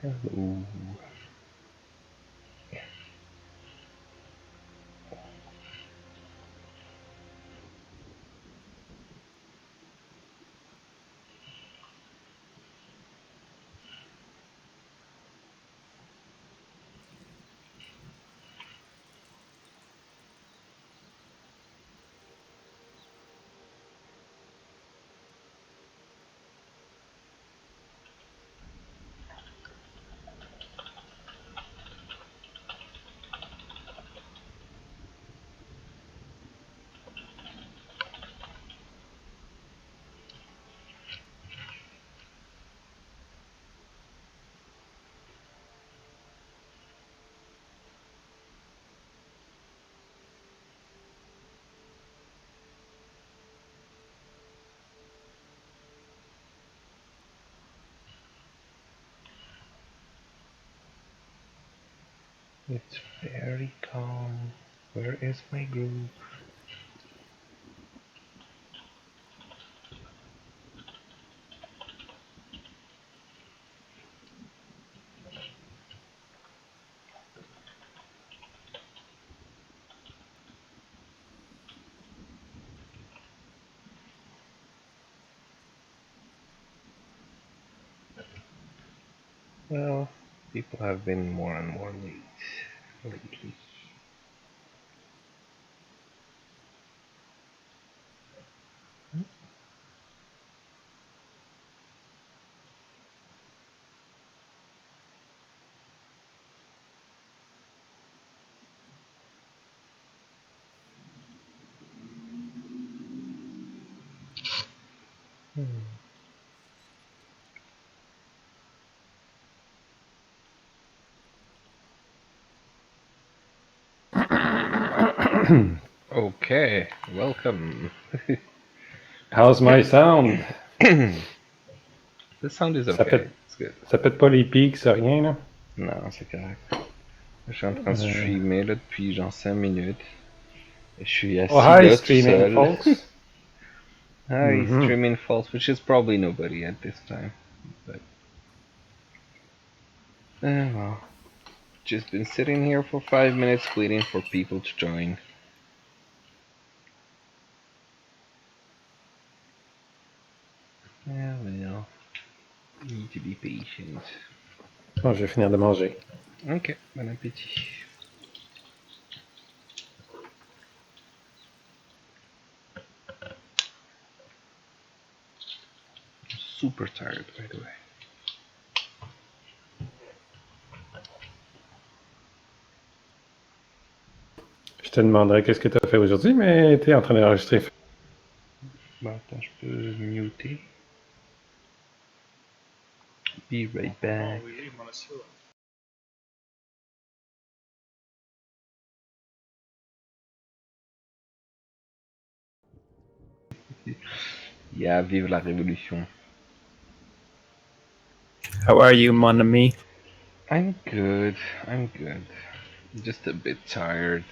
Hello. It's very calm. Where is my group? Well, people have been more and more late lately. Hmm. Okay, welcome. How's my sound? The sound is Ça okay. pète, It's good. ça pète pas les pics, ça rien là? Non, c'est correct. Je suis en train de Euh... streamer là depuis genre 5 minutes. Et je suis Oh assis hi là tout streaming seul. folks. Hi, Mm-hmm. streaming false, which is probably nobody at this time. But, well. Just been sitting here for 5 minutes waiting for people to join. Well, need to be patient. Bon, je vais finir de manger. Ok, bon appétit. Super tired, by the way. Je te demanderai qu'est-ce que tu as fait aujourd'hui, mais tu es en train d'enregistrer. Bon, attends, je peux muter. Be right back. Yeah, vive la révolution. How are you, mon ami? I'm good. I'm good. Just a bit tired.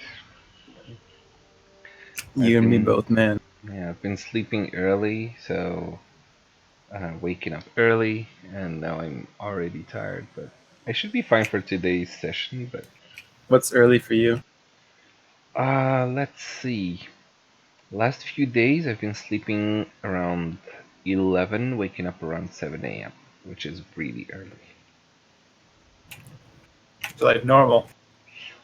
You and me both, man. Yeah, I've been sleeping early, so waking up early, and now I'm already tired. But I should be fine for today's session. But What's early for you? let's see. Last few days I've been sleeping around 11, waking up around 7 a.m., which is really early. It's like normal.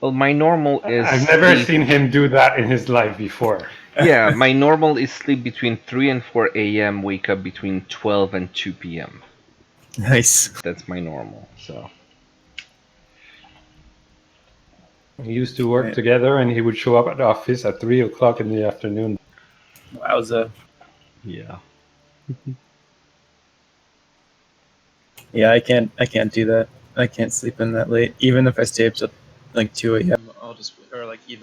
Well, my normal is I've never sleep. seen him do that in his life before. Yeah, my normal is sleep between 3 and 4 a.m., wake up between 12 and 2 p.m. Nice. That's my normal, so. We used to work Right. together, and he would show up at the office at 3 o'clock in the afternoon. Wowza. Yeah. Yeah, I can't do that. I can't sleep in that late. Even if I stay up till like 2 a.m. I'll just, or like even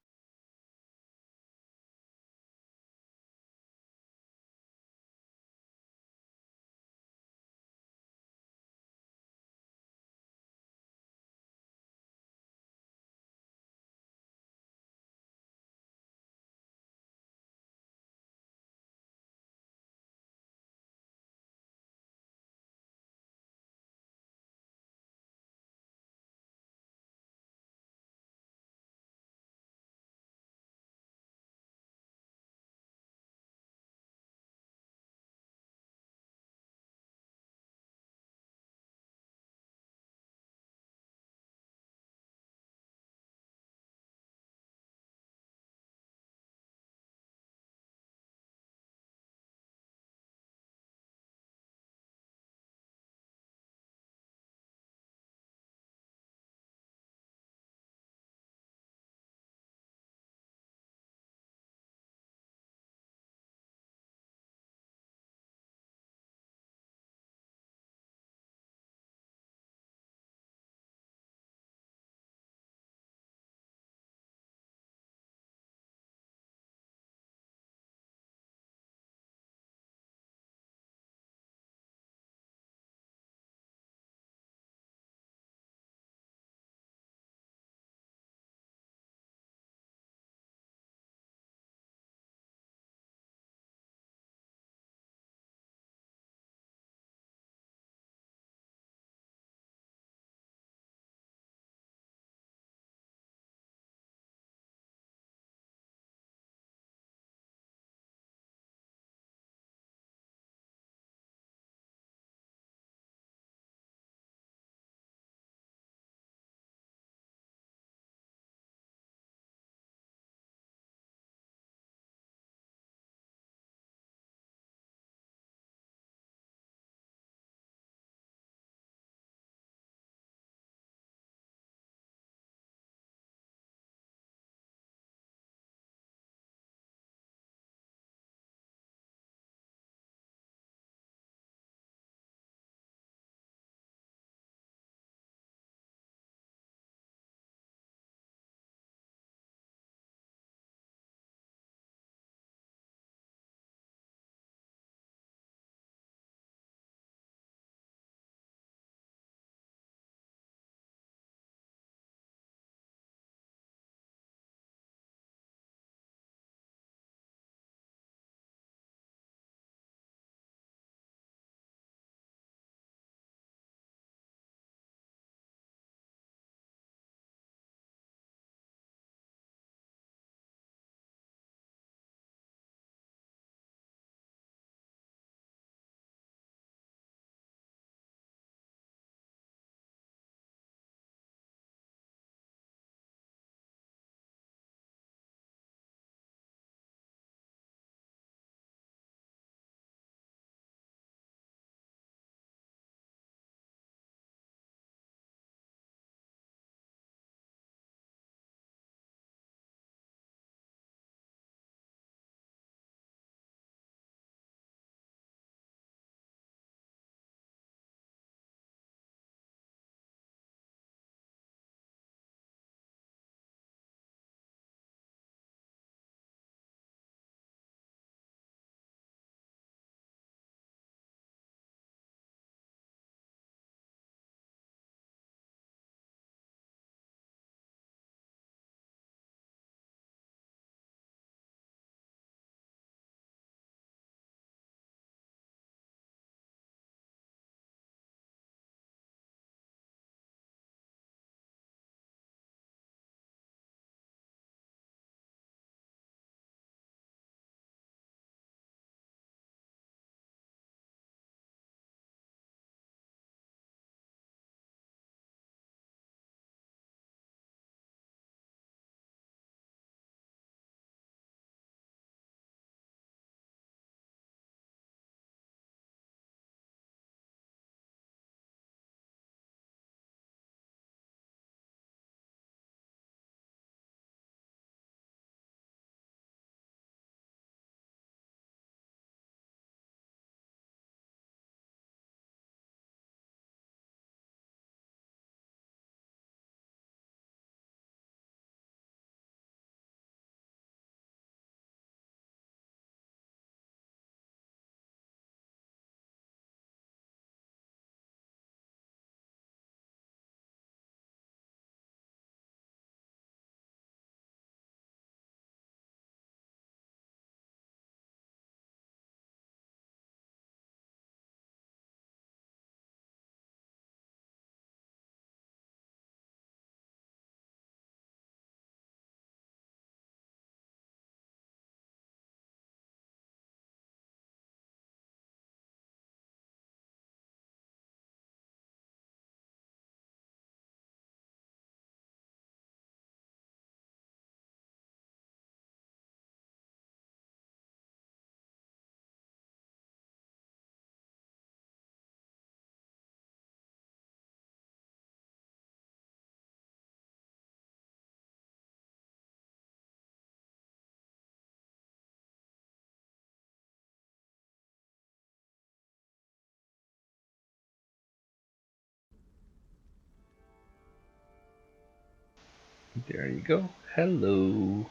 There you go. Hello.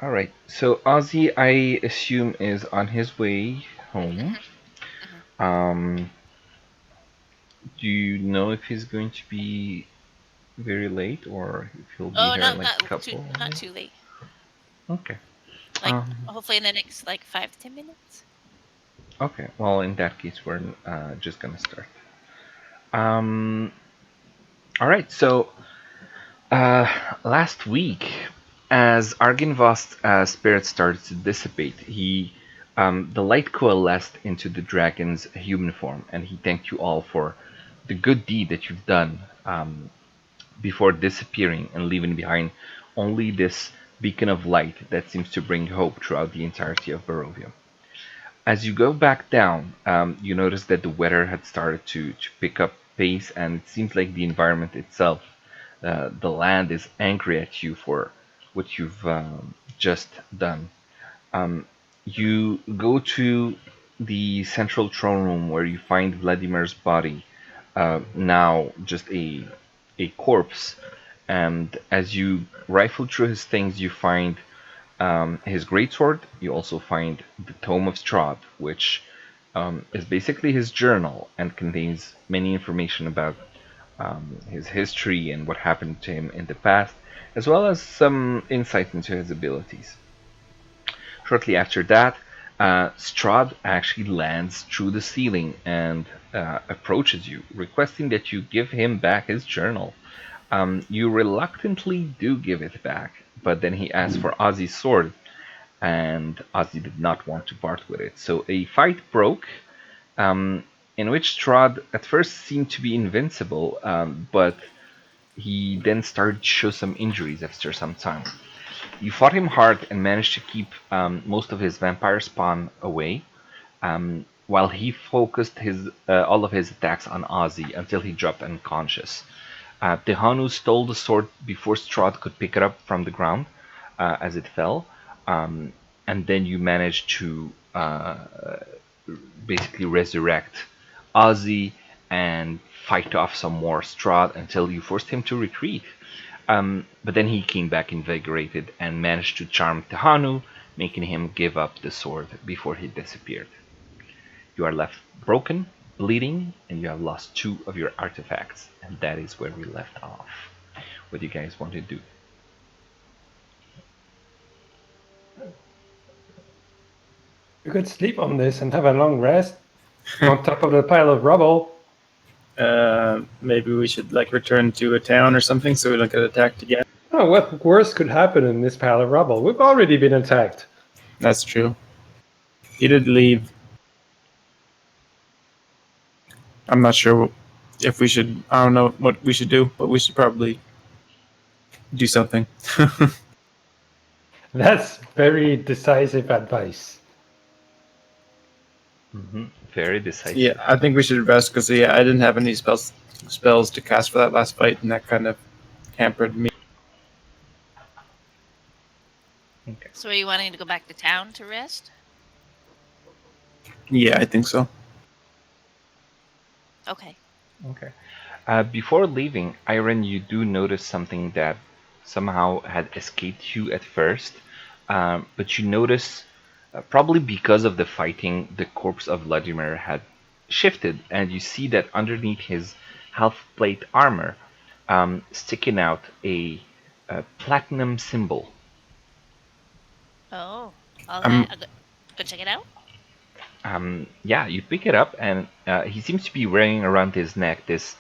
All right. So Ozzy, I assume, is on his way home. Hmm. Hmm. Um, do you know if he's going to be very late or if he'll be Oh here no, in like a couple of not minutes? too late. Okay. Like Um, hopefully in the next like 5 to 10 minutes. okay. Well, in that case, we're just gonna start. Um, all right. So Uh, last week, as Argynvost's spirit started to dissipate, the light coalesced into the dragon's human form, and he thanked you all for the good deed that you've done before disappearing and leaving behind only this beacon of light that seems to bring hope throughout the entirety of Barovia. As you go back down, you notice that the weather had started to pick up pace, and it seems like the environment itself, the land, is angry at you for what you've just done. Um, you go to the central throne room where you find Vladimir's body, now just a corpse. And as you rifle through his things, you find his greatsword. You also find the Tome of Strahd, which is basically his journal and contains many information about his history and what happened to him in the past, as well as some insight into his abilities. Shortly after that, Strahd actually lands through the ceiling and approaches you, requesting that you give him back his journal. You reluctantly do give it back, but then he asks for Ozzy's sword, and Ozzy did not want to part with it. So a fight broke, um, in which Strahd at first seemed to be invincible, but he then started to show some injuries after some time. You fought him hard and managed to keep most of his vampire spawn away, while he focused his all of his attacks on Ozzy until he dropped unconscious. Tehanu stole the sword before Strahd could pick it up from the ground as it fell, um, and then you managed to basically resurrect Ozzy and fight off some more Strahd until you forced him to retreat. But then he came back invigorated and managed to charm Tehanu, making him give up the sword before he disappeared. You are left broken, bleeding, and you have lost two of your artifacts, and that is where we left off. What do you guys want to do? You could sleep on this and have a long rest on top of the pile of rubble. Maybe we should like return to a town or something so we don't get attacked again. Oh, what worse could happen in this pile of rubble? We've already been attacked. That's true. He did leave. I'm not sure if we should. I don't know what we should do, but we should probably do something. That's very decisive advice. Very Yeah, decisive. I think we should rest because I didn't have any spells to cast for that last fight, and that kind of hampered me. Okay. So are you wanting to go back to town to rest? Yeah, I think so. Okay. Okay. Before leaving, Iron, you do notice something that somehow had escaped you at first, but you notice, probably because of the fighting, the corpse of Vladimir had shifted, and you see that underneath his half plate armor, sticking out a platinum symbol. Oh, I'll I'm go check it out. Yeah, you pick it up, and he seems to be wearing around his neck this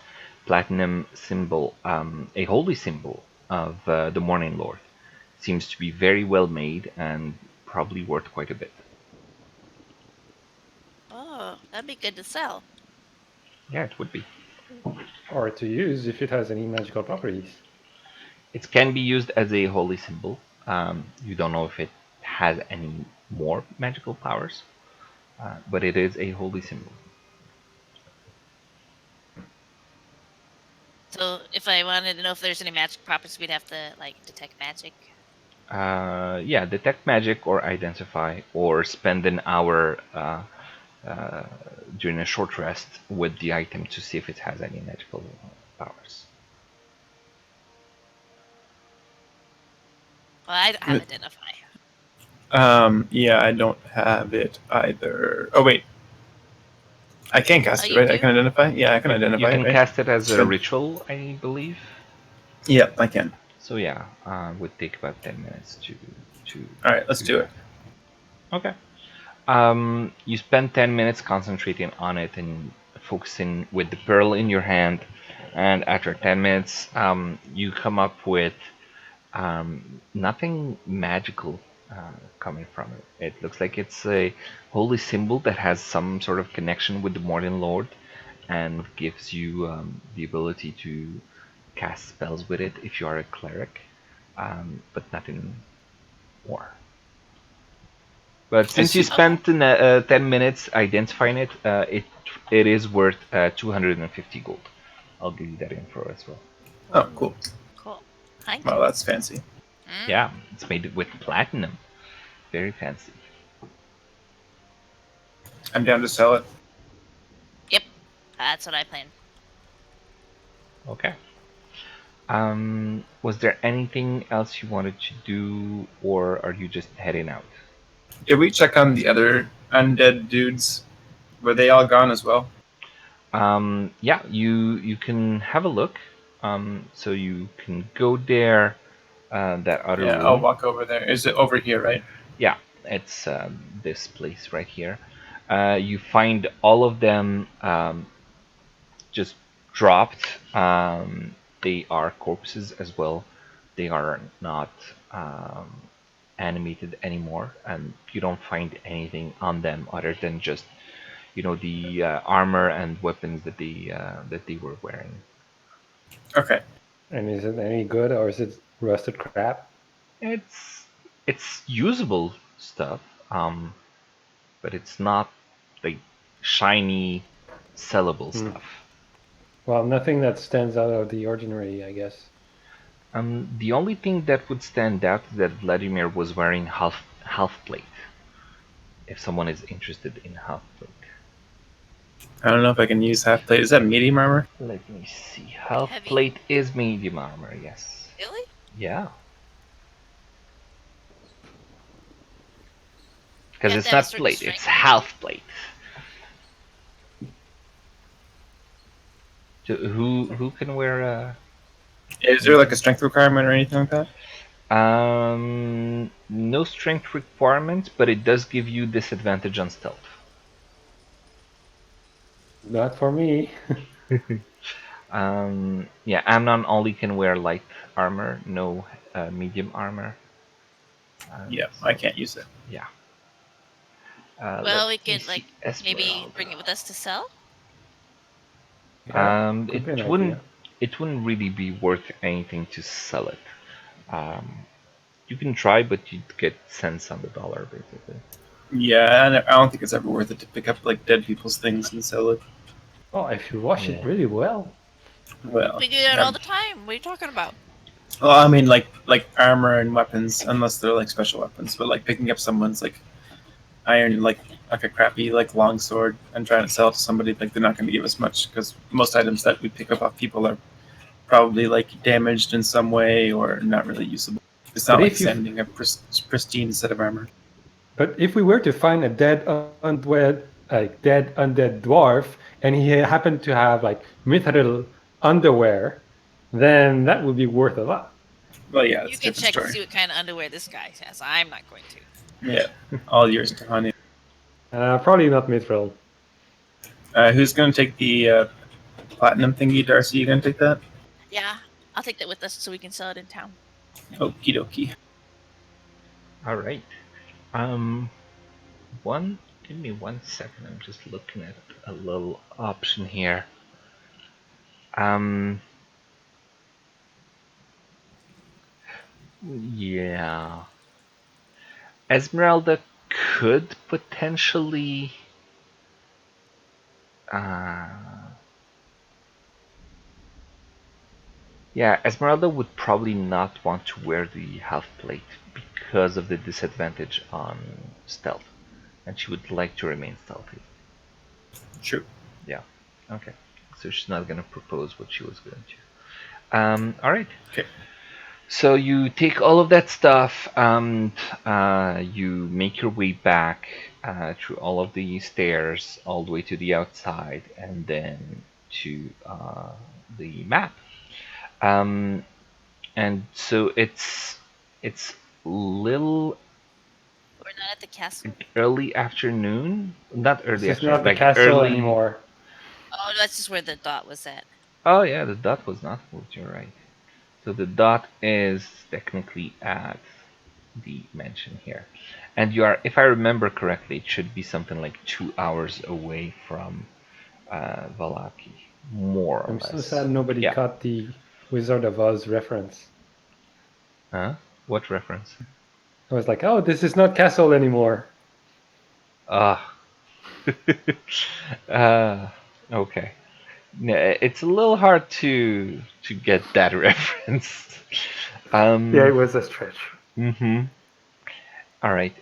platinum symbol, a holy symbol of the Morning Lord. Seems to be very well made and probably worth quite a bit. Oh, that'd be good to sell. Yeah, it would be. Or to use if it has any magical properties. It can be used as a holy symbol. You don't know if it has any more magical powers, but it is a holy symbol. So if I wanted to know if there's any magic properties, we'd have to like detect magic. Yeah, detect magic or identify, or spend an hour during a short rest with the item to see if it has any magical powers. Well, I have identify. Yeah, I don't have it either. Oh wait, I can Oh, cast it, you right? I do? can identify. Yeah, I can You identify it, can right? cast it as a Good. ritual, I believe. Yep, I can. So yeah, would take about 10 minutes to All right, let's do do that. it. Okay. You spend 10 minutes concentrating on it and focusing with the pearl in your hand, and after 10 minutes, you come up with nothing magical coming from it. It looks like it's a holy symbol that has some sort of connection with the Morning Lord, and gives you the ability to cast spells with it if you are a cleric, but nothing more. But I since you see. Okay. spent 10 minutes identifying it, it is worth 250 gold. I'll give you that info as well. Oh, Ooh, cool. cool. Thank Wow, you. that's fancy. Mm. Yeah, it's made with platinum. Very fancy. I'm down to sell it. Yep. That's what I planned. Okay. Was there anything else you wanted to do, or are you just heading out? Did we check on the other undead dudes? Were they all gone as well? Yeah, you can have a look. So you can go there, that other Yeah, I'll room. walk over there. Is it over here, right? Yeah, it's this place right here. You find all of them just dropped. They are corpses as well. They are not animated anymore, and you don't find anything on them other than just the armor and weapons that they were wearing. Okay. And is it any good or is it rusted crap? It's usable stuff, but it's not like shiny, sellable Hmm. stuff. Well, nothing that stands out of the ordinary, I guess. The only thing that would stand out is that Vladimir was wearing half plate. If someone is interested in half plate, I don't know if I can use half plate. Is that medium armor? let me see. Half Heavy. plate is medium armor. Yes. Really? Yeah, You because have to it's have a not certain plate. It's strength too. half plate. So who can wear a Is there like a medium? strength requirement or anything like that? No strength requirement, but it does give you disadvantage on stealth. Not for me. Yeah, Amnon only can wear light armor, no medium armor. Yeah, I So can't use it. yeah. Let Well, we me could see, like maybe Esmeralda. bring it with us to sell. Yeah, It could be an wouldn't idea. really be worth anything to sell it. Um, you can try, but you'd get cents on the dollar basically. Yeah, I don't think it's ever worth it to pick up like dead people's things and sell it. Oh, if you wash it Yeah. really well. Well, We do that all um, the time. What are you talking about? well, I mean, like armor and weapons, unless they're like special weapons. But like picking up someone's like iron, like a crappy like longsword, and trying to sell it to somebody, like they're not going to give us much because most items that we pick up off people are probably like damaged in some way or not really usable. It's not But like if you, sending a pristine set of armor. but if we were to find a dead undead dwarf, and he happened to have like mithril underwear, then that would be worth a lot. Well, yeah, You it's a can different check to story. see what kind of underwear this guy has. I'm not going to. Yeah, all yours, Tahani. Probably not mithril. Who's going to take the platinum thingy? Darcy, you going to take that? Yeah, I'll take that with us so we can sell it in town. Okie dokie. All right. Um, one. Give me 1 second. I'm just looking at a little option here. Um, yeah. Esmeralda could potentially. Uh, yeah, Esmeralda would probably not want to wear the half plate because of the disadvantage on stealth, and she would like to remain stealthy. True. Yeah. Okay. So she's not gonna propose what she was going to. All right. Okay. So you take all of that stuff and you make your way back through all of the stairs, all the way to the outside, and then to the map. Um, and so it's little We're not at the castle. early afternoon, not This early is afternoon, not the like castle early. anymore. Oh, that's just where the dot was at. Oh yeah, the dot was not moved. You're right. So the dot is technically at the mansion here, and you are, if I remember correctly, it should be something like 2 hours away from Valaki, more or I'm so less. sad nobody Yeah. caught the Wizard of Oz reference. Huh? What reference? I was like, oh, this is not castle anymore. Ah. uh, okay. It's a little hard to get that reference. Yeah, it Um. was a stretch. Mhm. All right.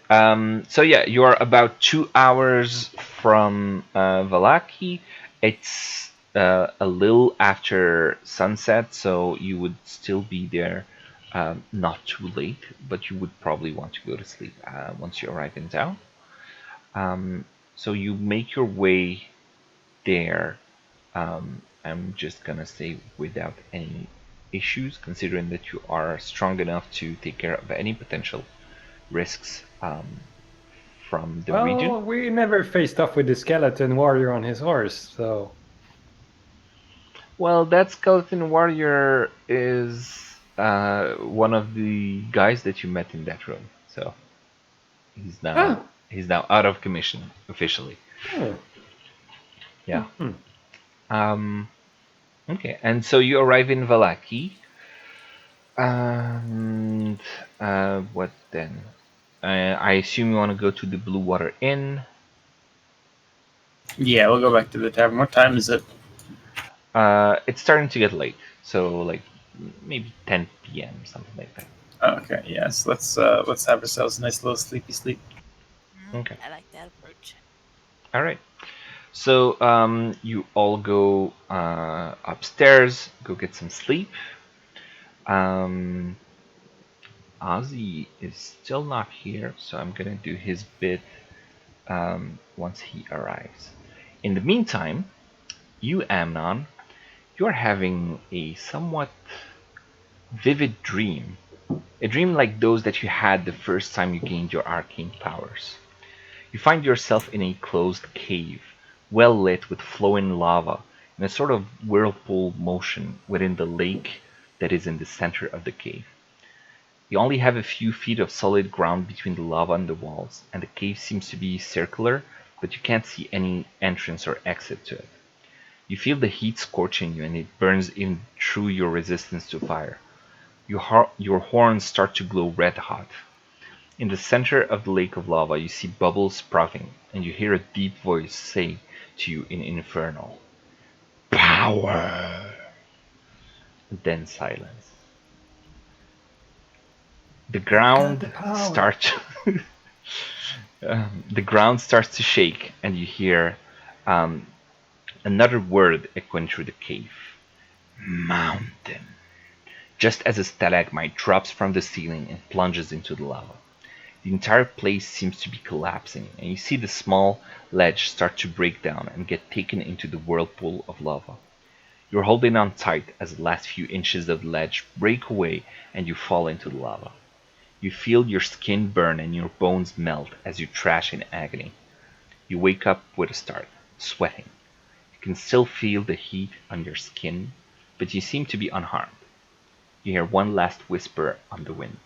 So yeah, you are about 2 hours from Valaki. It's a little after sunset, so you would still be there, not too late, but you would probably want to go to sleep once you arrive in town. So you make your way there. I'm just gonna say without any issues, considering that you are strong enough to take care of any potential risks from the region. Well, we never faced off with the skeleton warrior on his horse, so Well, that skeleton warrior is one of the guys that you met in that room. So he's now oh, he's now out of commission officially. oh. Yeah. Hmm. Um. Okay. And so you arrive in Valaki. And what then? I assume you want to go to the Blue Water Inn. Yeah, we'll go back to the tavern. What time is it? It's starting to get late, so like maybe 10 p.m. something like that. Oh, okay, yes. Let's have ourselves a nice little sleepy sleep. Okay. I like that approach. All right. So you all go upstairs, go get some sleep. Um, Ozzy is still not here, so I'm gonna do his bit once he arrives. In the meantime, you, Amnon, you're having a somewhat vivid dream. A dream like those that you had the first time you gained your arcane powers. You find yourself in a closed cave, well lit with flowing lava, in a sort of whirlpool motion within the lake that is in the center of the cave. You only have a few feet of solid ground between the lava and the walls, and the cave seems to be circular, but you can't see any entrance or exit to it. You feel the heat scorching you, and it burns in through your resistance to fire. Your horns start to glow red hot. In the center of the lake of lava, you see bubbles sprouting, and you hear a deep voice say to you in Infernal, "Power!" Then silence. The I've got ground the power. starts. The ground starts to shake, and you hear um, another word echoing through the cave: "Mountain." Just as a stalagmite drops from the ceiling and plunges into the lava. The entire place seems to be collapsing, and you see the small ledge start to break down and get taken into the whirlpool of lava. You're holding on tight as the last few inches of the ledge break away and you fall into the lava. You feel your skin burn and your bones melt as you thrash in agony. You wake up with a start, sweating. You can still feel the heat on your skin, but you seem to be unharmed. You hear one last whisper on the wind.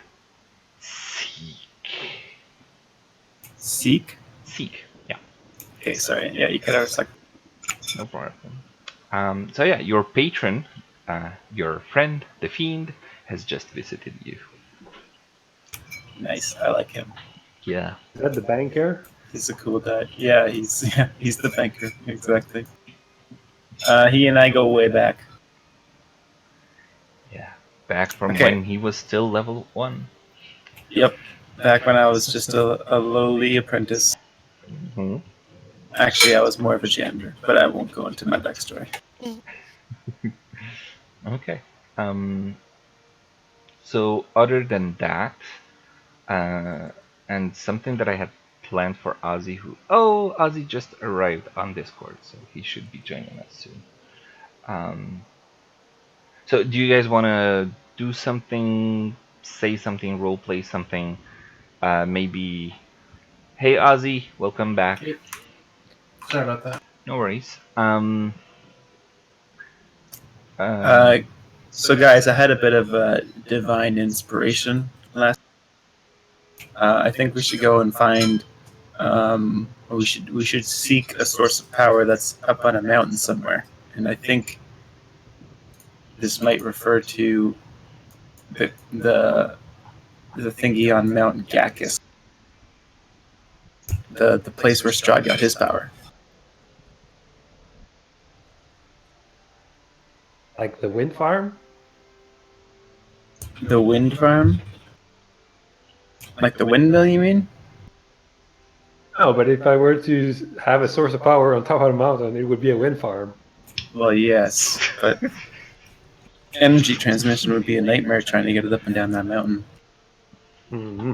Seek. Seek? Seek. Yeah. Okay, sorry. Yeah, you cut out a second. No problem. So yeah, your patron, your friend, the fiend, has just visited you. Nice. I like him. Yeah. Is that the banker? He's a cool guy. Yeah, he's the banker. Exactly. He and I go way back. Yeah. Back from Okay. when he was still level 1. Yep. Back when I was just a lowly apprentice. Hmm. Actually, I was more of a janitor, but I won't go into my backstory. Okay. Um. So other than that, uh, and something that I had planned for Ozzy, Ozzy just arrived on Discord, so he should be joining us soon. Um, so do you guys want to do something, say something, role play something? Maybe, hey Ozzy, welcome back. Hey, sorry about that. No worries. Uh, so guys, I had a bit of divine inspiration last. I think we should go and find. We should seek a source of power that's up on a mountain somewhere, and I think this might refer to the the the thingy on Mount Gakis, the place where Strahd got his power. Like the wind farm? The wind farm, like the windmill, you mean? No, but if I were to have a source of power on top of a mountain, it would be a wind farm. Well, yes, but energy transmission would be a nightmare trying to get it up and down that mountain. Hmm.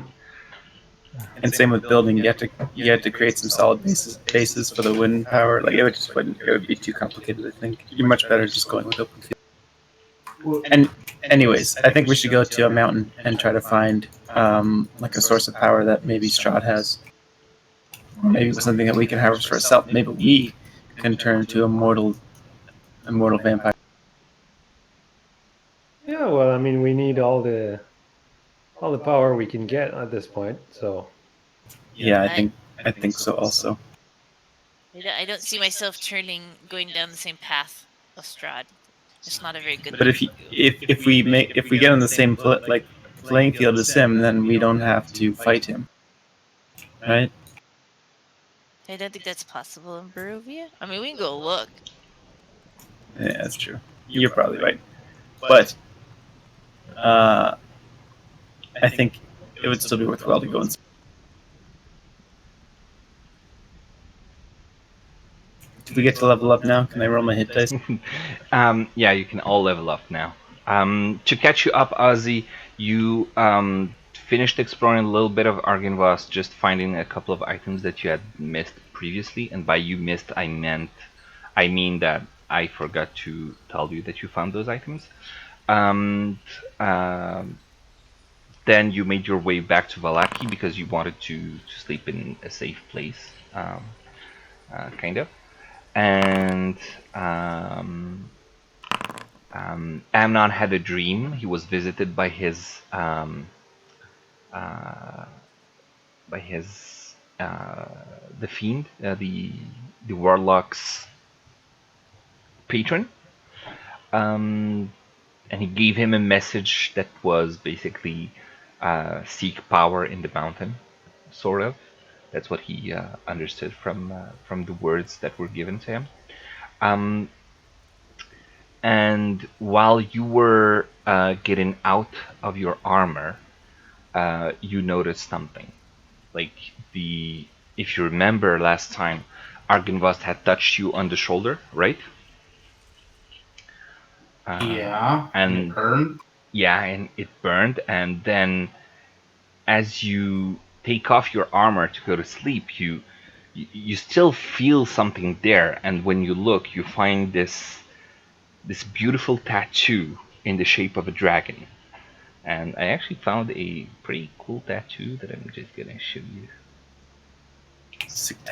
And same with building. You had to create some solid bases for the wind power. Like it would be too complicated. I think you're much better just going with open field. And anyways, I think we should go to a mountain and try to find like a source of power that maybe Strahd has, or maybe with something that we can harvest for ourselves. Maybe we can turn into a immortal vampire. Yeah, well, I mean, we need all the power we can get at this point. So Yeah, I think so also. I don't see myself going down the same path of Strahd. It's not a very good. But if we get on the same playing field as him, then we don't have to fight him, right? I don't think that's possible in Barovia. I mean, we can go look. Yeah, that's true. You're probably right. But uh, I think it would still be worthwhile to go and. Did we get to level up now? Can I roll my hit dice? Yeah, you can all level up now. To catch you up, Ozzy, you finished exploring a little bit of Argynvost, just finding a couple of items that you had missed previously. And by you missed, I mean that I forgot to tell you that you found those items. Um, then you made your way back to Valaki because you wanted to sleep in a safe place, kind of. And Amnon had a dream. He was visited by his uh, the fiend, the warlock's patron, and he gave him a message that was basically seek power in the mountain, sort of. That's what he understood from the words that were given to him. Um, And while you were getting out of your armor, you noticed something. Like if you remember last time, Argynvost had touched you on the shoulder, right? Yeah, and it And burned. yeah, and it burned. And then, as you take off your armor to go to sleep, you still feel something there. And when you look, you find this beautiful tattoo in the shape of a dragon. And I actually found a pretty cool tattoo that I'm just gonna show you.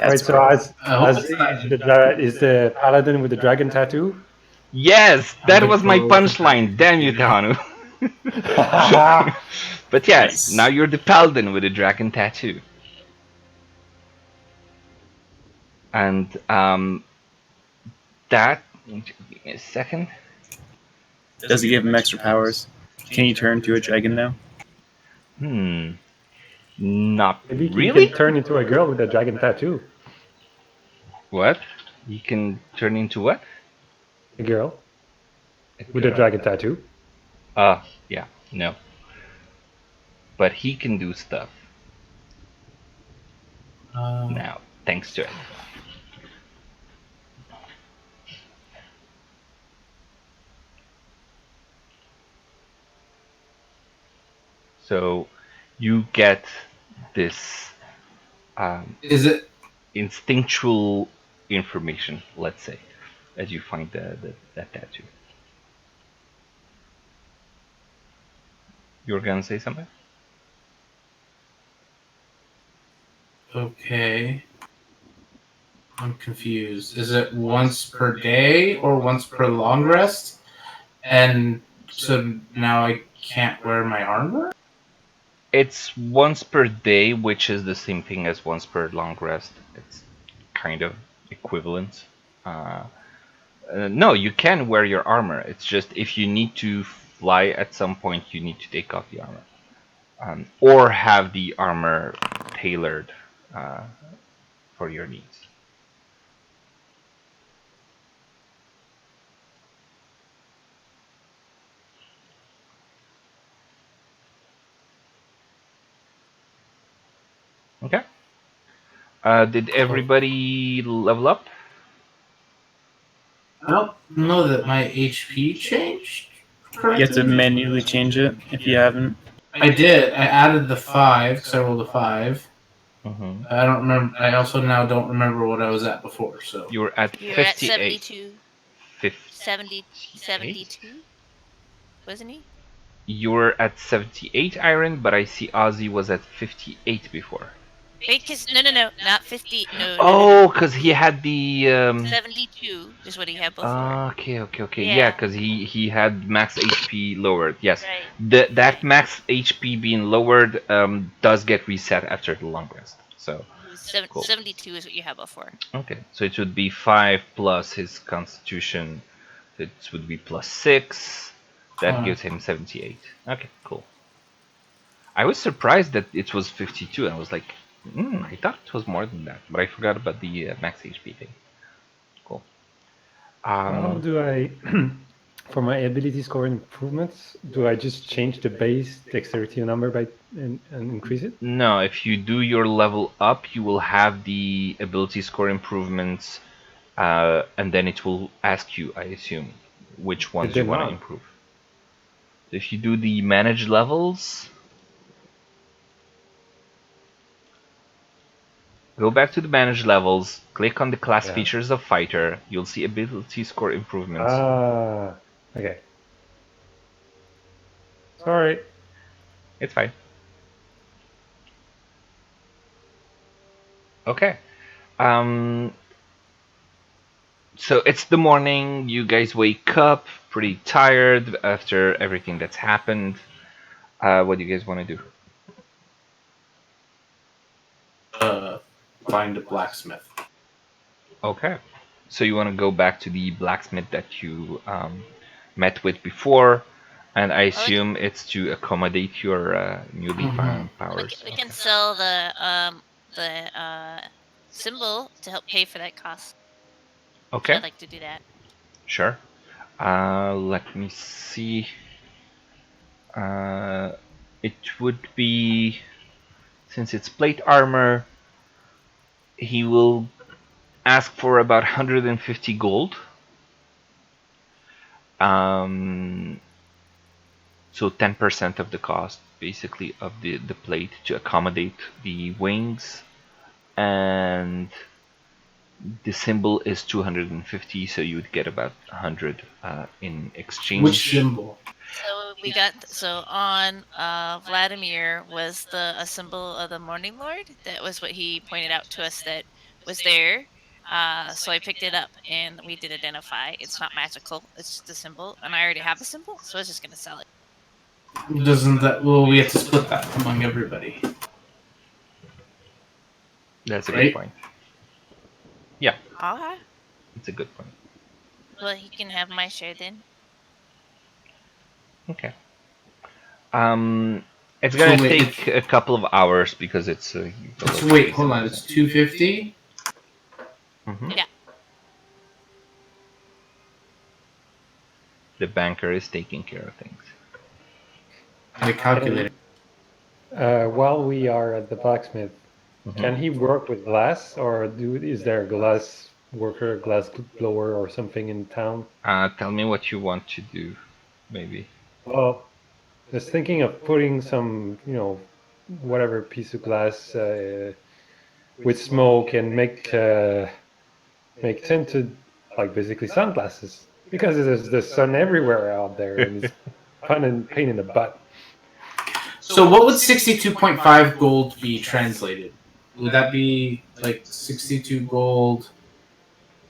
right, so as I hope as it's not is the paladin with the dragon tattoo? Yes, I'm that the was my girl with the punchline. dragon Damn you, tattoo. Tahanu. But yes, Nice. now you're the paladin with a dragon tattoo. And that. Give me a second. Does it give him extra powers? Can you turn to a dragon now? Hmm. Not Maybe you really. can turn into a girl with a dragon tattoo. What? You can turn into what? A girl with a dragon tattoo. Yeah, no. But he can do stuff now, thanks to it. So you get this Is it instinctual information, let's say, as you find that tattoo. You were gonna say something? okay? I'm confused. Is it once per day or once per long rest? And so now I can't wear my armor? It's once per day, which is the same thing as once per long rest. It's kind of equivalent. Uh, no, you can wear your armor. It's just if you need to fly at some point, you need to take off the armor. Or have the armor tailored uh, for your needs. Okay. Did everybody level up? I don't know that my HP changed You have to correctly. manually change it if you haven't. I did. I added the 5 because I rolled a 5. Mm-hmm. I don't remember. I also now don't remember what I was at before. So You were at You're at 58. 72. 58? 72, wasn't he? You were at 78 iron, but I see Ozzy was at 58 before. Wait, cause no, not 50. No. Oh, because he had the. 72 is what he had before. Okay. Yeah, Yeah. because he had max HP lowered. Yes, Right. that max HP being lowered does get reset after the long rest. So He was cool. 72 is what you had before. Okay, so it would be 5 plus his constitution. It would be plus 6. That gives him 78. Okay, cool. I was surprised that it was 52. I was like, I thought it was more than that, but I forgot about the max HP thing. Cool. How do I, for my ability score improvements, do I just change the base dexterity number by and increase it? No, if you do your level up, you will have the ability score improvements, and then it will ask you, I assume, which It ones you did want to not. improve. If you do the manage levels, go back to the manage levels, click on the class Yeah. features of fighter, you'll see ability score improvements. Ah, okay. Sorry. It's fine. Okay. Um, so it's the morning, you guys wake up pretty tired after everything that's happened. What do you guys want to do? find a blacksmith. Okay. So you want to go back to the blacksmith that you met with before, and I assume it's to accommodate your newly found powers. We can sell the symbol to help pay for that cost. So Okay, I'd like to do that. sure. Let me see. Uh, it would be, since it's plate armor, he will ask for about 150 gold. Um, so 10% of the cost, basically, of the plate to accommodate the wings. And the symbol is 250, so you would get about 100 in exchange. Which symbol? So we got on Vladimir was a symbol of the Morning Lord. That was what he pointed out to us that was there. So I picked it up and we did identify. It's not magical. It's just a symbol, and I already have the symbol, so I was just gonna sell it. Doesn't that? Well, we have to split that among everybody. That's a good Right? point. Yeah, Okay. it's a good point. Well, he can have my share then. Okay. It's gonna So wait, take a couple of hours because it's. wait, hold on. It's 250. Yeah. The banker is taking care of things. The calculator. While we are at the blacksmith, can he work with glass, or is there a glass worker, glass blower, or something in town? Tell me what you want to do, maybe. Well, was thinking of putting some, whatever piece of glass with smoke and make tinted, like basically sunglasses, because there's the sun everywhere out there and it's pain in the butt. So what would 62.5 gold be translated? Would that be like 62 gold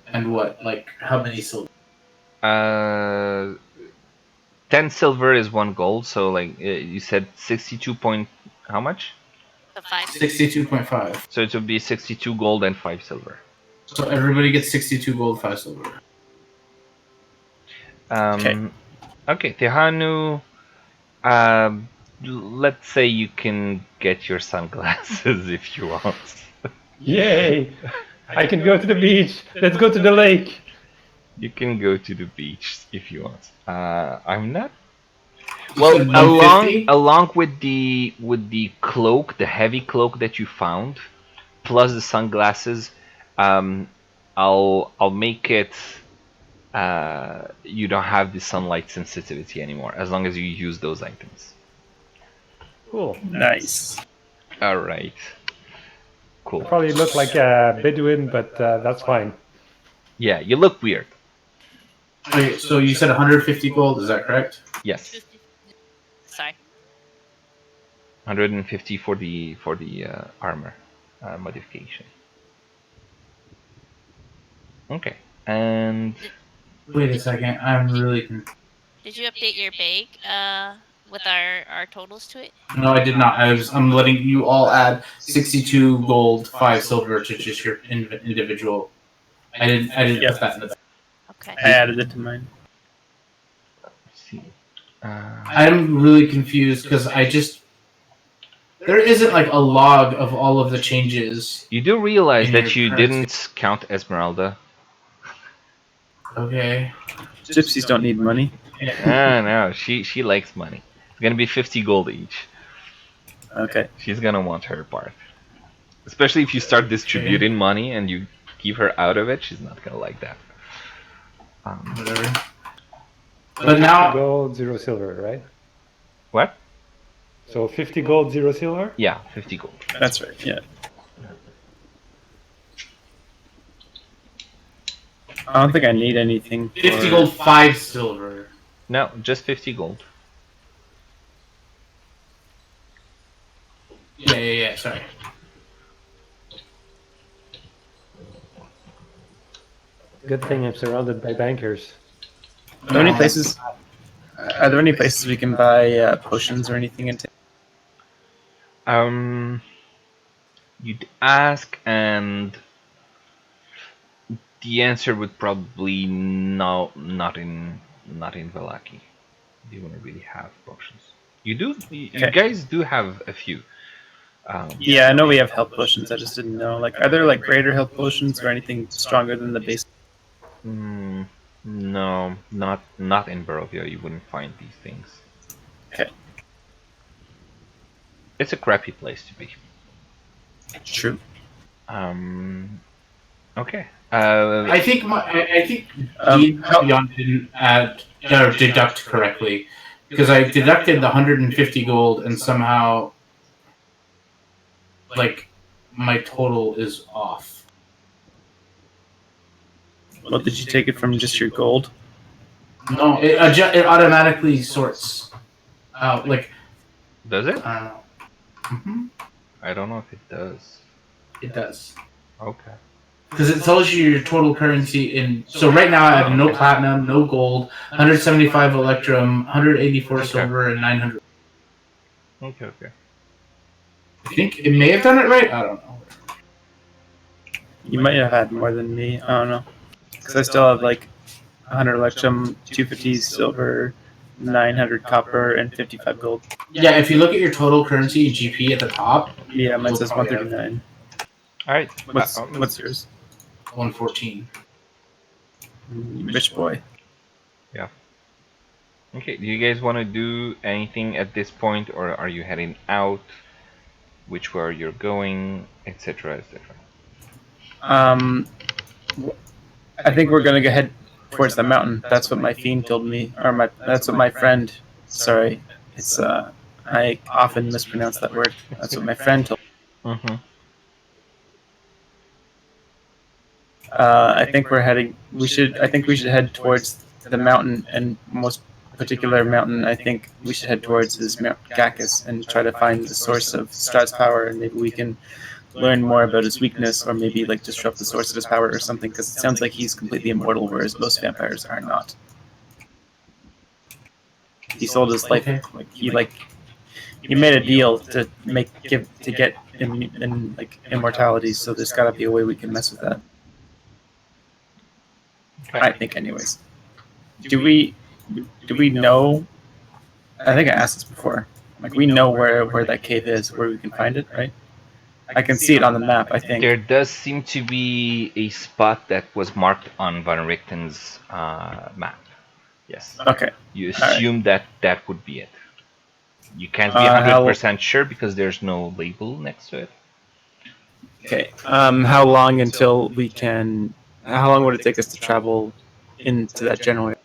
and what? Like how many silver? 10 silver is 1 gold, so like you said 62 point how much? The 5. 62.5. So it would be 62 gold and 5 silver. So everybody gets 62 gold, 5 silver. Okay, Tehanu, let's say you can get your sunglasses if you want. Yay! I can go to the beach. Let's go to the lake. You can go to the beach if you want. I'm not. You Well, said 150? along with the cloak, the heavy cloak that you found, plus the sunglasses, I'll make it. You don't have the sunlight sensitivity anymore as long as you use those items. Cool. Nice. All right. Cool. Probably look like a Bedouin, but that's fine. Yeah, you look weird. Okay, so you said 150 gold, is that correct? Yes. Sorry. 150 for the armor modification. Okay, and Wait a second, I'm really confused. Did you update your bag with our totals to it? No, I did not. I'm letting you all add 62 gold, 5 silver to just your individual. I didn't Yep. put that in the back. Okay. I added it to mine. let's see. I'm really confused because there isn't like a log of all of the changes. You do realize in that your you currency. didn't count Esmeralda. Okay. Gypsies don't need money. No, she likes money. It's gonna be 50 gold each. Okay. She's gonna want her part. Especially if you start distributing money and you keep her out of it, she's not gonna like that. Whatever. But 50 now, gold, 0 silver, right? What? So 50 gold, 0 silver? Yeah, 50 gold. That's right. Yeah. I don't think I need anything. 50 gold, 5 silver. No, just 50 gold. Yeah, sorry. Good thing I'm surrounded by bankers. Are there any places? Are there any places we can buy potions or anything in You'd ask, and the answer would probably no, not in Valaki. You wouldn't really have potions. You do, you Okay. guys do have a few. Yeah, I know we have health potions. I just didn't know. Like, are there like greater health potions or anything stronger than the base? No, not in Barovia. You wouldn't find these things. Okay. It's a crappy place to be. True. Okay. I think Beyond didn't add or deduct correctly because I deducted the 150 gold and somehow like my total is off. Well, did you take it from just your gold? No, it automatically sorts out. Like, Does it? I don't know. Mm-hmm. I don't know if it does. It does. Okay. Because it tells you your total currency in. So right now I have no platinum, no gold, 175 electrum, 184 silver, and 900. Okay. I think it may have done it right. I don't know. You might have had more than me. I don't know. Because I still have like 100 electrum, 250 silver, 900 copper, and 55 gold. Yeah, if you look at your total currency in GP at the top, Yeah, mine says 139. All right. What's yours? 114. Rich boy. Okay. Do you guys want to do anything at this point, or are you heading out? Which way you're going, etc., etc. I think we're gonna go head towards the mountain. That's what my fiend told me, or that's what my friend. Sorry, It's I often mispronounce that word. That's what my friend told. Mm-hmm. I think we're heading. We should. I think we should head towards the mountain, and most particular mountain I think we should head towards is Mount Gacchus and try to find the source of Strahd's power, and maybe we can learn more about his weakness, or maybe like disrupt the source of his power or something. Because it sounds like he's completely immortal, whereas most vampires are not. He sold his life. Okay. He made a deal to get immortality. So there's got to be a way we can mess with that. I think, anyways. Do we know? I think I asked this before. Like, we know where that cave is, where we can find it, right? I can see it on the map, I think. There does seem to be a spot that was marked on Van Richten's map. Yes. Okay. You assume that would be it. You can't be 100% sure because there's no label next to it. Okay. How long until we can? How long would it take us to travel into that general area?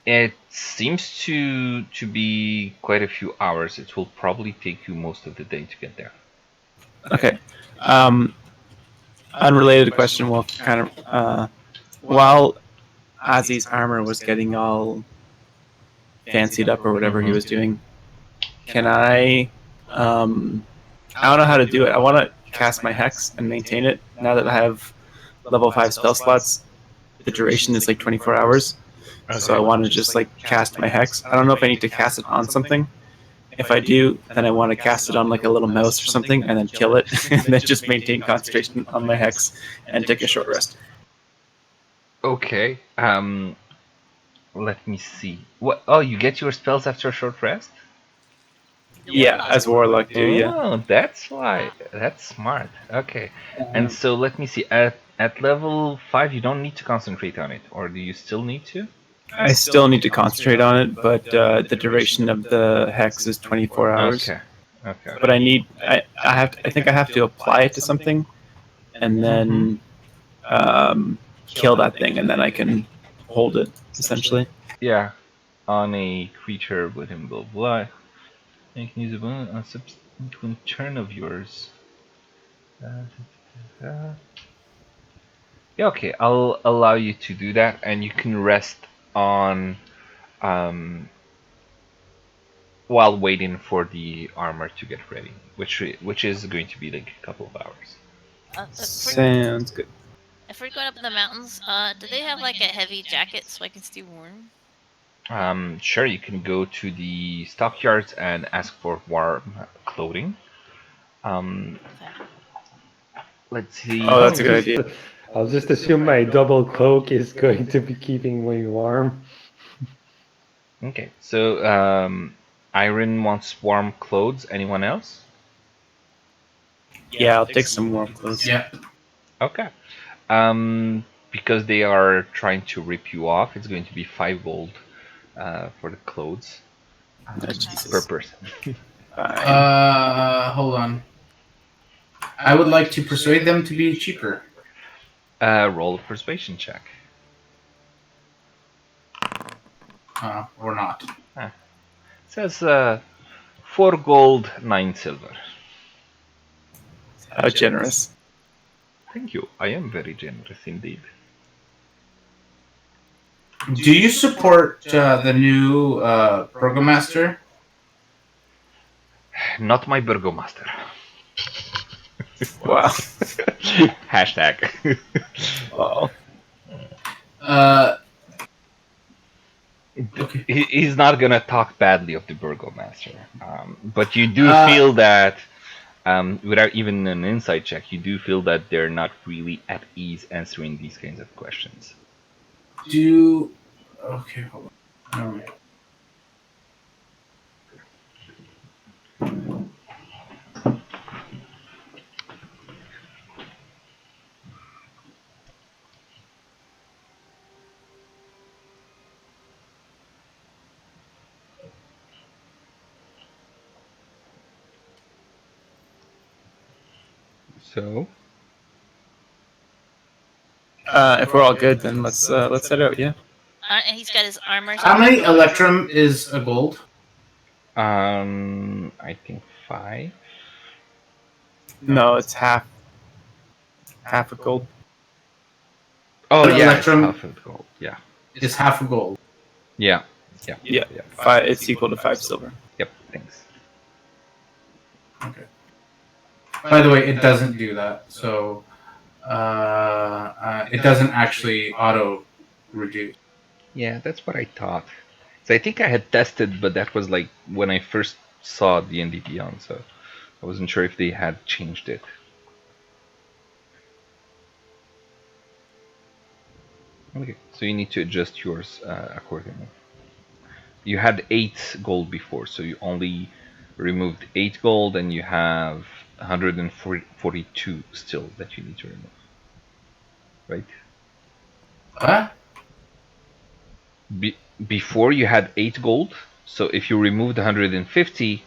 It seems to be quite a few hours. It will probably take you most of the day to get there. Okay. Unrelated question. Well, kind of. While Ozzy's armor was getting all fancied up or whatever he was doing, can I? I don't know how to do it. I want to cast my hex and maintain it. Now that I have level 5 spell slots, the duration is like 24 hours. Okay. So I want to just like cast my hex. I don't know if I need to cast it on something. If I do, then I want to cast it on like a little mouse or something and then kill it and then just maintain concentration on my hex and take a short rest. Okay. Let me see. What? Oh, you get your spells after a short rest? Yeah, as Warlock do, yeah. Oh, that's why. That's smart. Okay. And so let me see. At level 5, you don't need to concentrate on it, or do you still need to? I still need to concentrate on it, but the duration of the hex is 24 hours. Okay. Okay. But I think I have to apply it to something, and then kill that thing, and then I can hold it essentially. Yeah. On a creature with him, blah blah. You can use a subsequent turn of yours. Yeah, okay, I'll allow you to do that, and you can rest on while waiting for the armor to get ready, which is going to be like a couple of hours. Sounds good. If we're going up in the mountains, do they have like a heavy jacket so I can stay warm? Sure, you can go to the stockyards and ask for warm clothing. Let's see. Oh, that's a good idea. I'll just assume my double cloak is going to be keeping me warm. Okay, so Iron wants warm clothes. Anyone else? Yeah, I'll take some warm clothes. Yeah. Okay. Because they are trying to rip you off, it's going to be 5 gold for the clothes per person. Hold on. I would like to persuade them to be cheaper. Roll a persuasion check. Or not. It says 4 gold, 9 silver. How generous. Thank you. I am very generous indeed. Do you support the new Burgomaster? Not my burgomaster. Wow. Hashtag. Wow. Okay. He's not gonna talk badly of the burgomaster, but you do feel that, without even an insight check, you do feel that they're not really at ease answering these kinds of questions. Okay, hold on. All right. So, if we're all good, then let's head out. Yeah. And he's got his armor. How many electrum is a gold? I think 5. No, it's half a gold. Oh yeah, it's Electrum half of gold. Yeah, is half a gold. yeah, Yeah, 5. It's equal to 5 silver. yep. Thanks. Okay. By the way, it doesn't do that. So it doesn't actually auto reduce. Yeah, that's what I thought. So I think I had tested, but that was like when I first saw D&D Beyond, so I wasn't sure if they had changed it. Okay, so you need to adjust yours accordingly. You had 8 gold before, so you only removed 8 gold, and you have 142 still that you need to remove, right? What? Before you had 8 gold, so if you removed 150,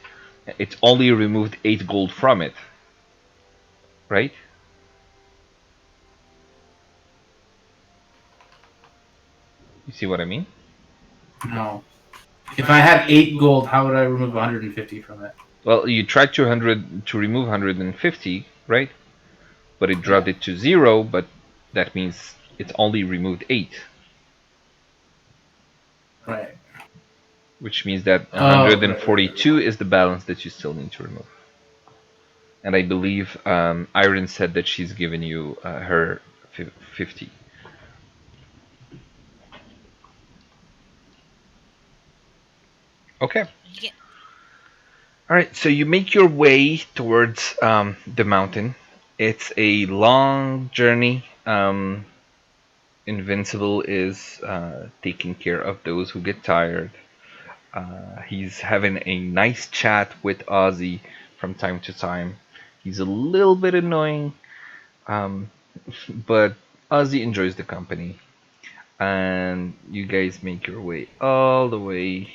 it only removed 8 gold from it, right? You see what I mean? No. If I had 8 gold, how would I remove 150 from it? Well, you tried to remove 150, right? But it dropped it to 0. But that means it only removed 8, Right. which means that Oh, right. 142 is the balance that you still need to remove. And I believe Irene said that she's given you her 50. Okay. Yeah. All right. So you make your way towards the mountain. It's a long journey. Invincible is taking care of those who get tired. He's having a nice chat with Ozzy from time to time. He's a little bit annoying, um, but Ozzy enjoys the company. And you guys make your way all the way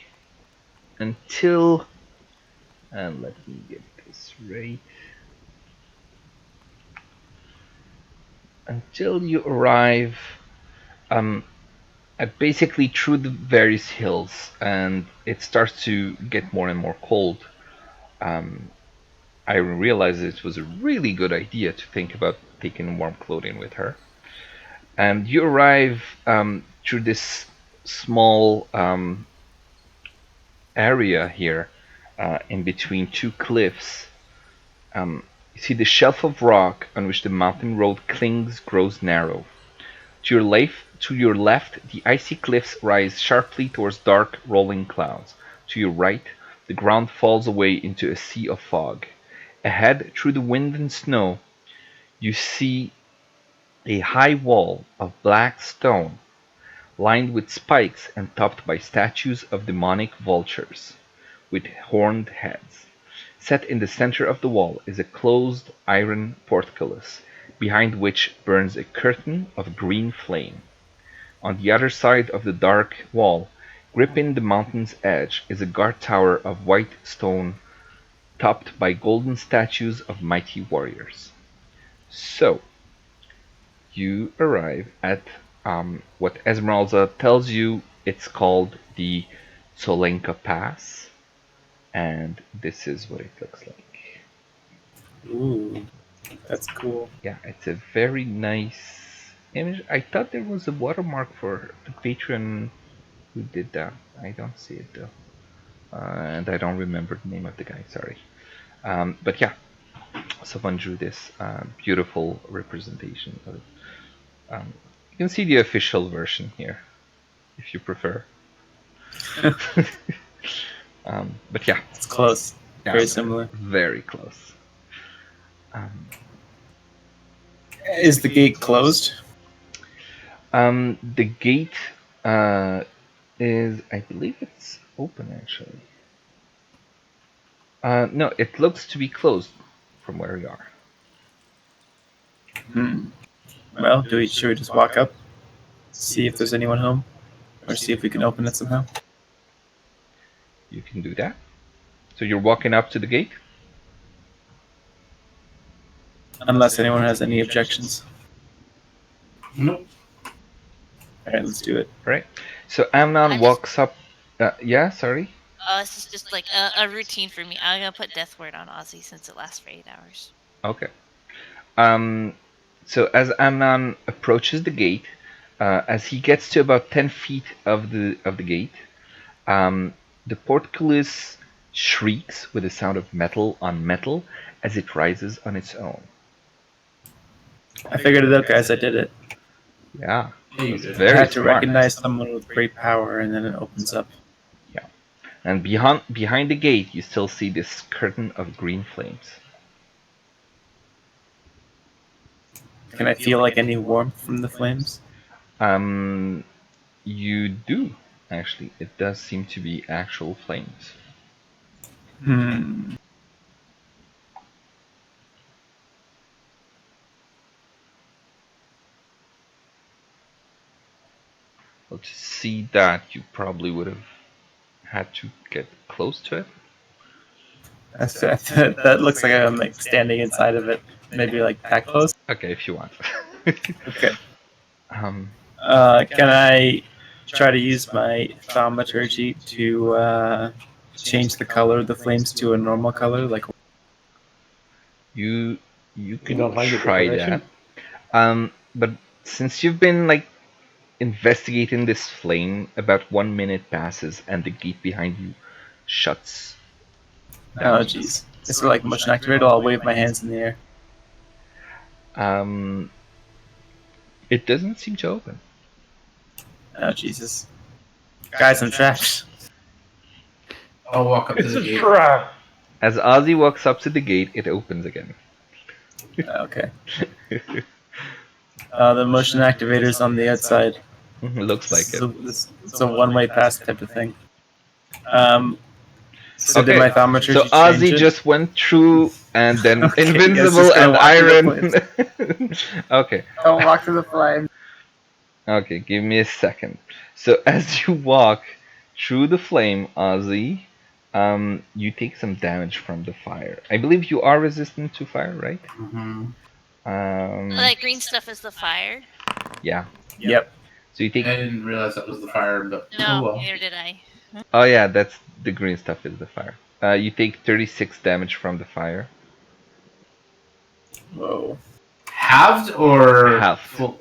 until, and let me get this right, until you arrive um, basically through the various hills, and it starts to get more and more cold. Um, I realized it was a really good idea to think about taking warm clothing with her. And you arrive through this small area here in between 2 cliffs. You see the shelf of rock on which the mountain road clings grows narrow. To your left, the icy cliffs rise sharply towards dark, rolling clouds. To your right, the ground falls away into a sea of fog. Ahead, through the wind and snow, you see a high wall of black stone, lined with spikes and topped by statues of demonic vultures with horned heads. Set in the center of the wall is a closed iron portcullis, behind which burns a curtain of green flame. On the other side of the dark wall, gripping the mountain's edge, is a guard tower of white stone topped by golden statues of mighty warriors. So, you arrive at what Esmeralda tells you it's called the Tsolenka Pass, and this is what it looks like. Ooh, that's cool. Yeah, it's a very nice image. I thought there was a watermark for the patron who did that. I don't see it though. And I don't remember the name of the guy, sorry. But yeah, someone drew this beautiful representation of it. You can see the official version here, if you prefer. But yeah, It's close. yeah, Very similar. very close. Um, Is the gate closed? the gate is, I believe it's open actually. No, it looks to be closed from where we are. Well, should we just walk up, see if there's anyone home, or see if we can open it somehow? You can do that. So you're walking up to the gate? Unless anyone has any objections. Nope. All right, let's do it. Right. So Amnon I just- walks up. Yeah, sorry. This is just like a routine for me. I'm gonna put Death Ward on Ozzy since it lasts for 8 hours. Okay. So as Amnon approaches the gate, as he gets to about 10 feet of the gate, the portcullis shrieks with a sound of metal on metal as it rises on its own. I figured it out, guys. I did it. Yeah, Yeah, you that's did. I very had to smart. recognize someone with great power, and then it opens up. Yeah, and behind the gate, you still see this curtain of green flames. Can I feel like any warmth from the flames? You do actually. It does seem to be actual flames. Hmm. Well, to see that, you probably would have had to get close to it. That looks like I'm like standing inside of it. Maybe like that close. Okay, if you want. Okay. um, Can I try to use my thaumaturgy to change the color of the flames to a normal color? Like, you You can don't like the try that. decoration? But since you've been like investigating this flame, about 1 minute passes and the gate behind you shuts oh down. jeez. Is it like motion activated? I'll wave my hands in the air. It doesn't seem to open. Oh Jesus. Guys, I'm trapped. I'll walk up to It's the a gate. trap. As Ozzy walks up to the gate, it opens again. Okay. The motion activator's on the outside. Looks like it. It's a one-way pass type of thing. So Okay, did my thaumaturgy so change Ozzy it? just went through, and then Okay, yes, Invincible just gonna and walk through the Iron. Okay, Don't walk through the flame. okay, give me a second. So as you walk through the flame, Ozzy, you take some damage from the fire. I believe you are resistant to fire, right? Mm-hmm. That green stuff is the fire. Yeah. Yep. So you take. I didn't realize that was the fire, but No, oh well. neither did I. Oh yeah, that's the green stuff is the fire. You take 36 damage from the fire. Whoa. Halved or Half. full?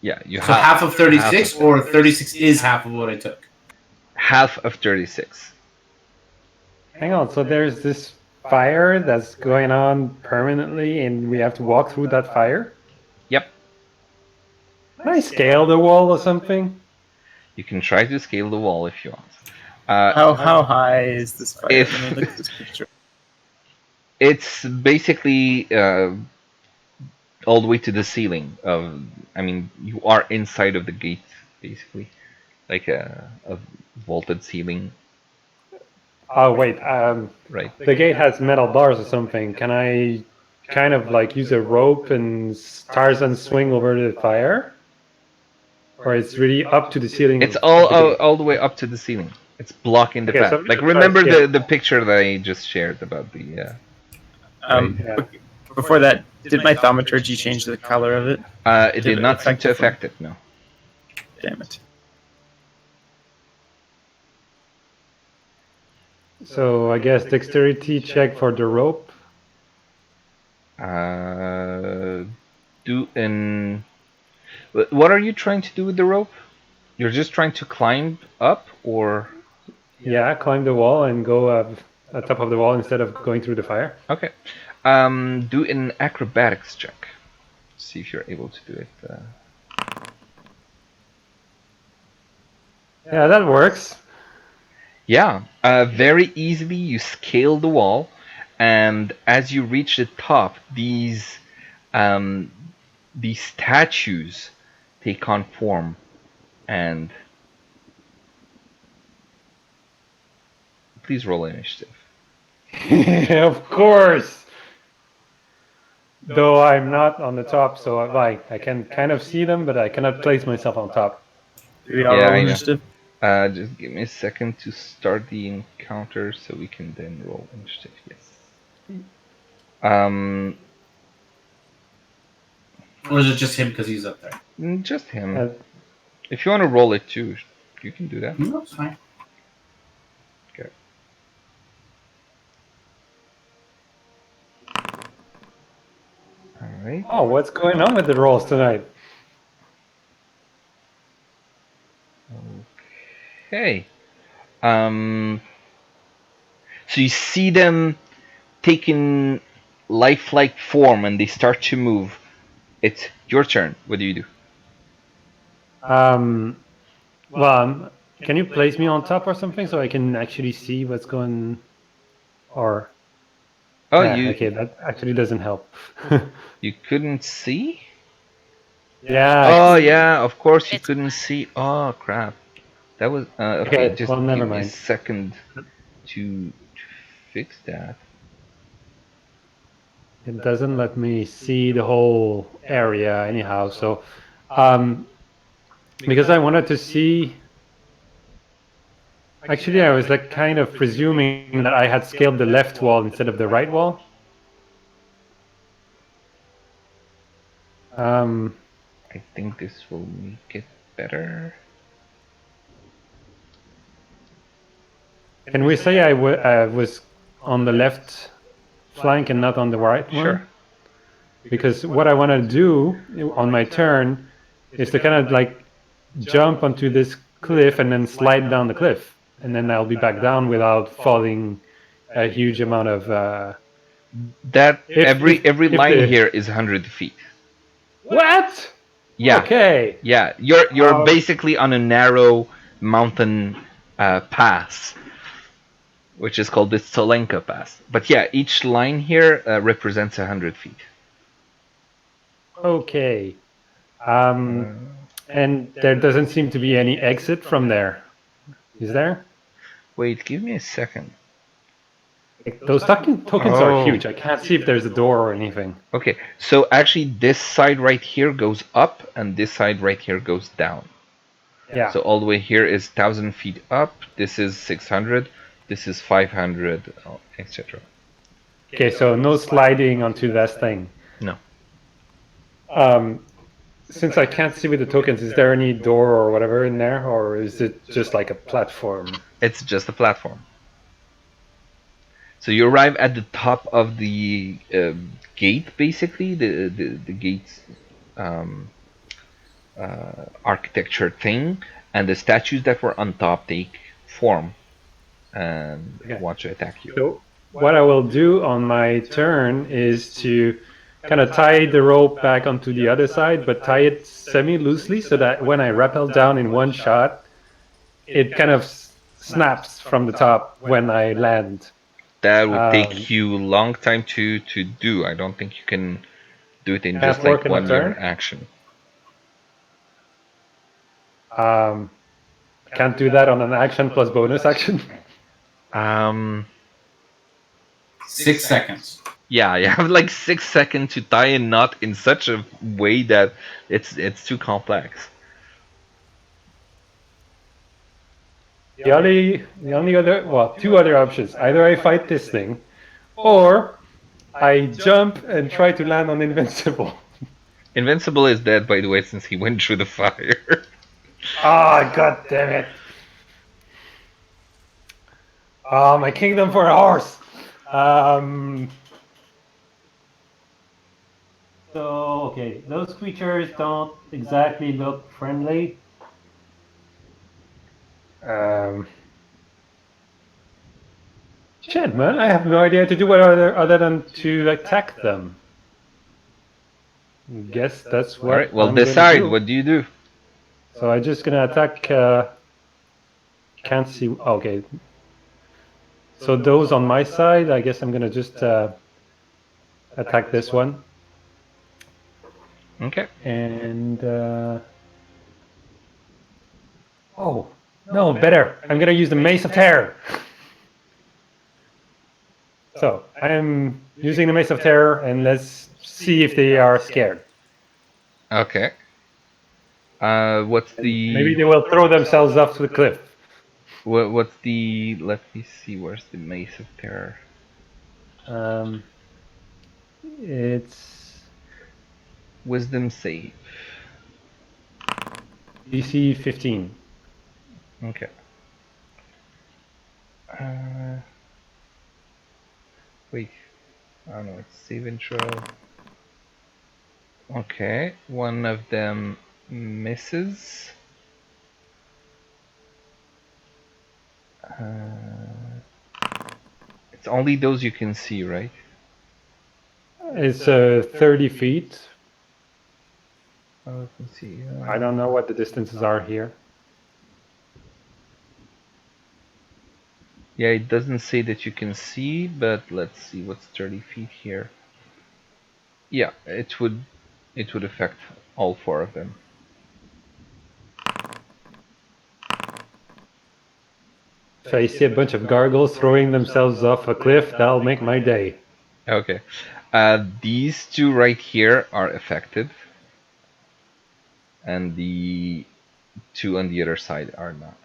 Yeah, you So half of 36, half or 36 is half of what I took. half of 36. Hang on, so there's this fire that's going on permanently and we have to walk through that fire? Yep. Can I scale the wall or something? You can try to scale the wall if you want. How high is this fire? If- Let me look at this picture. It's basically all the way to the ceiling of. I mean, you are inside of the gate, basically, like a vaulted ceiling, Oh wait, right? the gate has metal bars or something. Can I kind of like use a rope and Tarzan swing over the fire? Or it's really up to the ceiling It's of all the gate? all the way up to the ceiling. It's blocking the Okay, so path. I'm Like gonna try remember scale. the picture that I just shared about the. Right. Yeah. Before that, did my thaumaturgy change the color of it? It did not seem to the flame? affect it. No. Damn it. So I guess dexterity check for the rope. Do an. What are you trying to do with the rope? You're just trying to climb up, or Yeah, climb the wall and go at top of the wall instead of going through the fire. okay. Do an acrobatics check. See if you're able to do it. Yeah, that works. Yeah, very easily you scale the wall, and as you reach the top, these statues take on form, and please roll initiative. Of course. Though I'm not on the top, so I can kind of see them, but I cannot place myself on top. Do we all Yeah, roll I know. initiative? Just give me a second to start the encounter so we can then roll initiative. Yes. Or is it just him because he's up there? Just him. Uh, If you want to roll it too, you can do that. No, it's fine. right. Oh, what's going on with the rolls tonight? Okay. So you see them taking lifelike form and they start to move. It's your turn. What do you do? Well, can you place me on top or something so I can actually see what's going? Or Oh, okay, that actually doesn't help. you couldn't see? Yeah. Oh yeah, of course you It's couldn't see. Oh crap. That was okay. Okay. Just Well, never give me a mind. second to fix that. It doesn't let me see the whole area anyhow. So, um, because I wanted to see. Actually, I was like kind of presuming that I had scaled the left wall instead of the right wall. Um, I think this will make it better. can we say I was on the left flank and not on the right Sure. one? Because what I want to do on my turn is to kind of like jump onto this cliff and then slide down the cliff, and then I'll be back down without falling a huge amount of. That every If line the here is 100 feet. what? Yeah. Okay. Yeah. You're Um, basically on a narrow mountain pass, which is called the Tsolenka pass. But yeah, each line here represents 100 feet. Okay. And there doesn't seem to be any exit from there. Is there? Wait, give me a second. Like, those tokens are Oh. huge. I can't see if there's a door or anything. Okay, so actually this side right here goes up and this side right here goes down. Yeah. So all the way here is 1,000 feet up, this is 600, this is 500, etc. Okay, so no sliding onto that thing. No. Um, since I can't see with the tokens, is there any door or whatever in there, or is it just like a platform? It's just a platform. So you arrive at the top of the gate, basically, the gate's um, architecture thing, and the statues that were on top take form and Okay. want to attack you. So what I will do on my turn is to kind of tie the rope back onto the other side, but tie it semi-loosely so that when I rappel down in one shot, it kind of snaps from the top when I land. That would Um, take you a long time to do. I don't think you can do it in Can't just work like in a 1 year turn. action. Can't do that on an action plus bonus action. Um, 6 seconds. yeah, you have like 6 seconds to tie a knot in such a way that it's too complex. The only other, well, two other options. Either I fight this thing, or I jump and try to land on invincible. Invincible is dead, by the way, since he went through the fire. Ah, god damn it! Ah, my kingdom for a horse. So okay, those creatures don't exactly look friendly. Shit, man, I have no idea to do what other than to attack them. Guess that's All what right, well, I'm gonna decide. do. What do you do? So I'm just gonna attack. Can't see. Okay. So those on my side, I guess I'm gonna just attack this one. Okay. And oh no, better. I'm gonna use the Mace of Terror. So I'm using the Mace of Terror, and let's see if they are scared. Okay. What's Maybe the they will throw themselves off to the cliff. what's the? Let me see. Where's the Mace of Terror? It's Wisdom save. DC 15. Okay. Uh, wait. I don't know. It's save intro. Okay, one of them misses. It's only those you can see, right? It's 30 feet. Oh, let me see. I don't know what the distances are here. Yeah, it doesn't say that you can see, but let's see what's 30 feet here. Yeah, it would affect all four of them. If I see a bunch of gargoyles throwing themselves off a cliff, that'll make my day. Okay. These two right here are affected, and the two on the other side are not.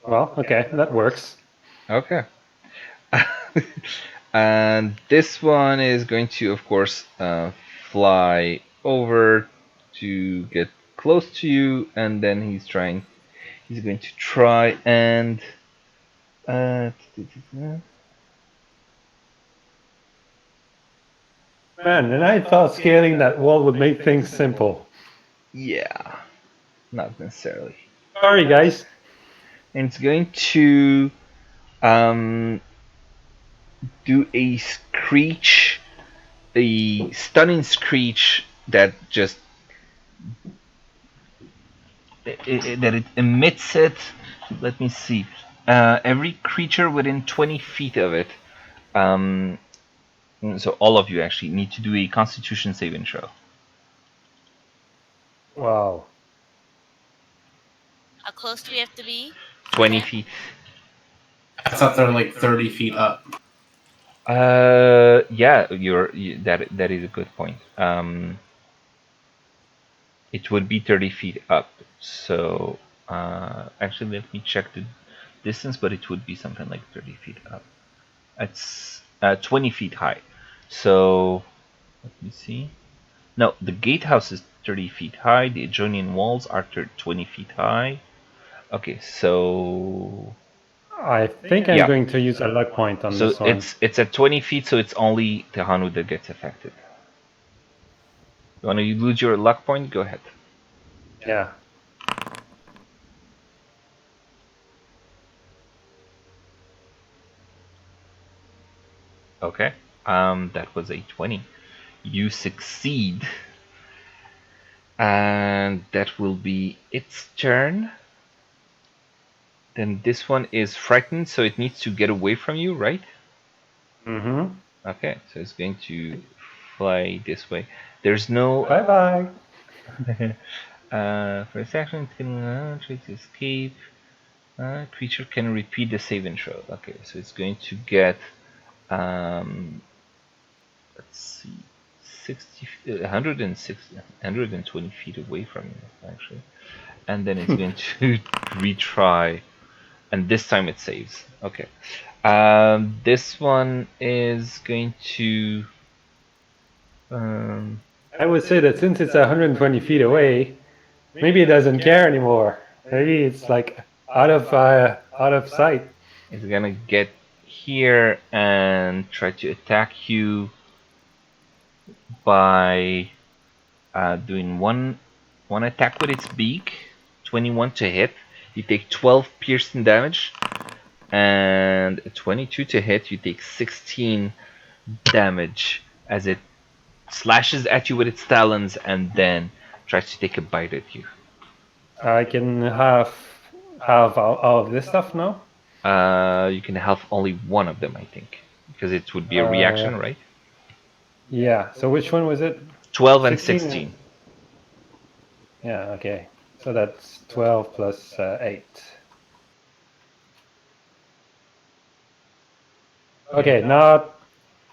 Well, okay, that works. Okay. And this one is going to, of course, fly over to get close to you, and then he's going to try and. Uh, Man, and I thought scaling that wall would make things simple. yeah, not necessarily. Sorry, guys. And it's going to um, do a screech, a stunning screech that just that it emits it. Let me see. Every creature within 20 feet of it. Um, so all of you actually need to do a Constitution saving throw. Wow. How close do we have to be for 20 that? feet. I thought they're like 30 feet up. Yeah, that is a good point. It would be 30 feet up. So actually, let me check the distance, but it would be something like 30 feet up. It's 20 feet high. So let me see. No, the gatehouse is 30 feet high. The adjoining walls are 20 feet high. Okay, so I think I'm yeah, going to use a luck point on so this one. it's at 20 feet, so it's only Tehanu that gets affected. You want to lose your luck point? Go ahead. Yeah. Okay. That was a 20. You succeed, and that will be its turn. Then this one is frightened, so it needs to get away from you, right? Mm-hmm. Okay, so it's going to fly this way. There's no Bye-bye. for its action, it can try to escape. Creature can repeat the save and throw. Okay, so it's going to get let's see, 60, 160, 120 feet away from you, actually. And then it's going to retry, and this time it saves. Okay. This one is going to. Um, I would say that since it's 120 feet away, maybe it doesn't care anymore. Maybe it's like out of sight. it's gonna get here and try to attack you by doing one attack with its beak. 21 to hit. You take 12 piercing damage, and a 22 to hit. You take 16 damage as it slashes at you with its talons and then tries to take a bite at you. I can have all of this stuff now. You can have only one of them, I think, because it would be a Uh, reaction, right? yeah. So which one was it? 12 and 16. 16. Yeah. Okay. So that's 12 plus 8. Okay. Not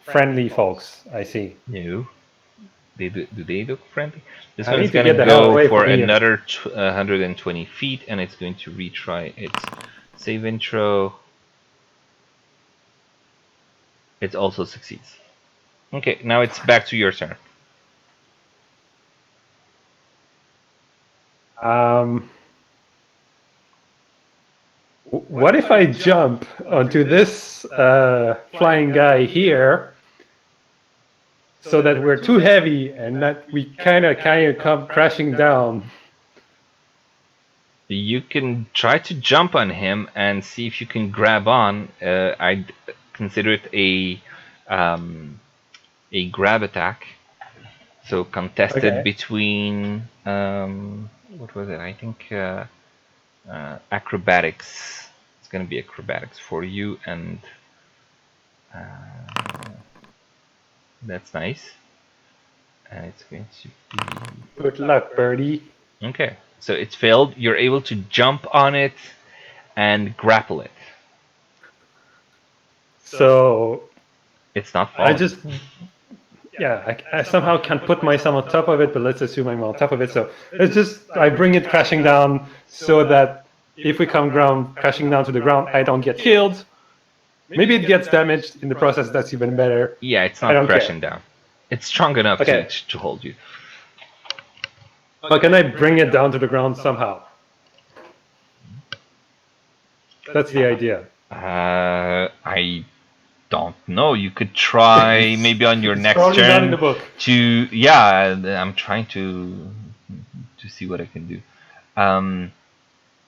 friendly folks. I see. No. Do they look friendly? This I one is need to gonna get the hell go away for from here. another 120 feet, and it's going to retry its save intro. It also succeeds. Okay, now it's back to your turn. Um, what if I jump onto this flying guy here so that we're too heavy and that we kind of come crashing down. You can try to jump on him and see if you can grab on. I'd consider it a grab attack. So contested Okay. between what was it? I think acrobatics. It's gonna be acrobatics for you, and that's nice. And it's going to be Good luck, birdie. okay. So it's failed. You're able to jump on it and grapple it. So It's not I falling. just, yeah, I somehow can put myself on top of it, but let's assume I'm on top of it. So it's just, I bring it crashing down so that if we come crashing down to the ground, I don't get killed. Maybe it gets damaged in the process. That's even better. Yeah, it's I not don't crashing care. down. It's strong enough Okay. to hold you. But can I bring it down to the ground somehow? That's the idea. I don't know. You could try maybe on your It's next probably not in the turn book. to yeah. I'm trying to see what I can do.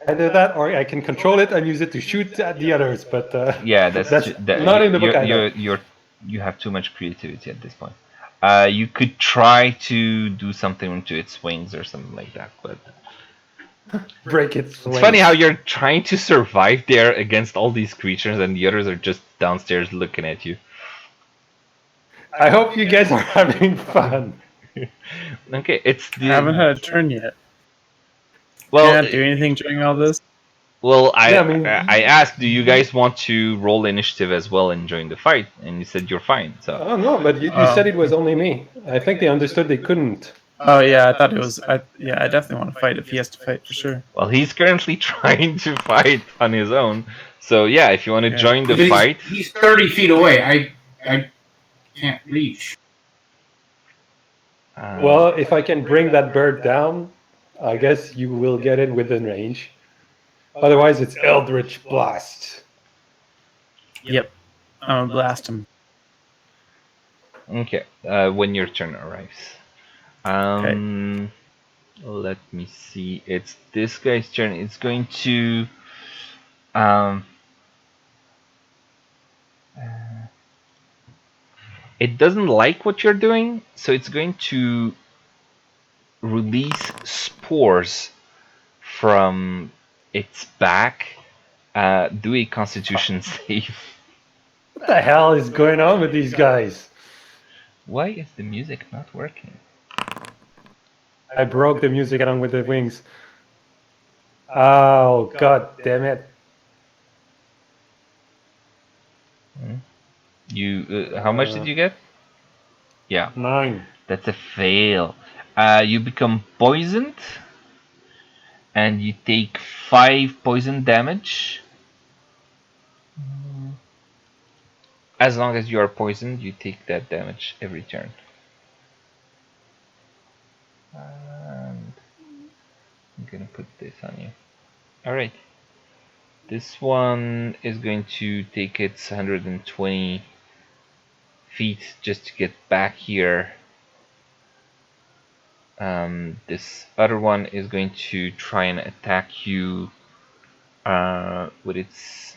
Either that, or I can control it and use it to shoot at the others. But Yeah, that's that's not in the book either. you have too much creativity at this point. You could try to do something to its wings or something like that, but Break its it's wings. funny how you're trying to survive there against all these creatures, and the others are just downstairs looking at you. I hope you guys are having fun. Okay, it's I haven't had a turn yet. well. Can't do anything during all this. Well, Yeah, I mean- I asked, do you guys want to roll initiative as well and join the fight? And you said you're fine. So Oh no, but you said it was only me. I think they understood they couldn't. Oh yeah, I thought it was. I definitely want to fight if he has to fight for sure. well, he's currently trying to fight on his own. So yeah, if you want to Yeah. join the He's- fight, He's 30 feet away. I can't reach. Well, if I can bring that bird down, I guess you will get it within range. Otherwise, it's Eldritch Blast. Yep, I'm gonna blast him. okay, when your turn arrives. Let me see. It's this guy's turn. It's going to it doesn't like what you're doing, so it's going to release spores from its back. Do a Constitution save. What the hell is going on with these guys? Why is the music not working? I broke the music along with the wings. Oh, god damn it. You how much did you get? Yeah, 9. that's a fail. You become poisoned, and you take 5 poison damage. As long as you are poisoned, you take that damage every turn. And I'm gonna put this on you. Alright. This one is going to take its 120 feet just to get back here. This other one is going to try and attack you with its.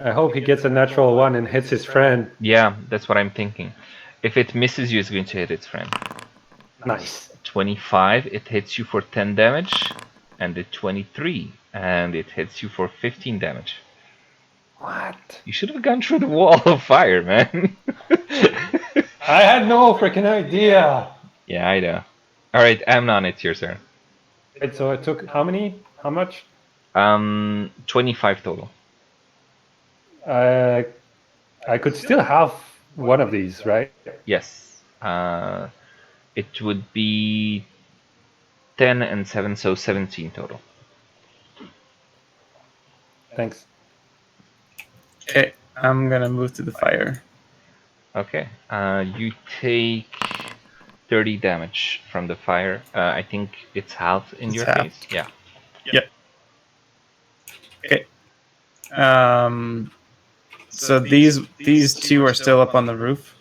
I hope he gets a natural one and hits his friend. Yeah, that's what I'm thinking. If it misses you, it's going to hit its friend. Nice. 25, it hits you for 10 damage, and the 23, and it hits you for 15 damage. What? You should have gone through the wall of fire, man. I had no freaking idea. Yeah, I know. Alright, Amnon, it's your turn. Wait, so it took how many? How much? 25 total. I could still have one of these, right? Yes. It would be 10 and 7, so 17 total. Thanks. Okay, I'm gonna move to the fire. Okay. You take 30 damage from the fire. I think it's half in It's your half. case. Yeah. Yep. Okay. So these two are still up on the roof.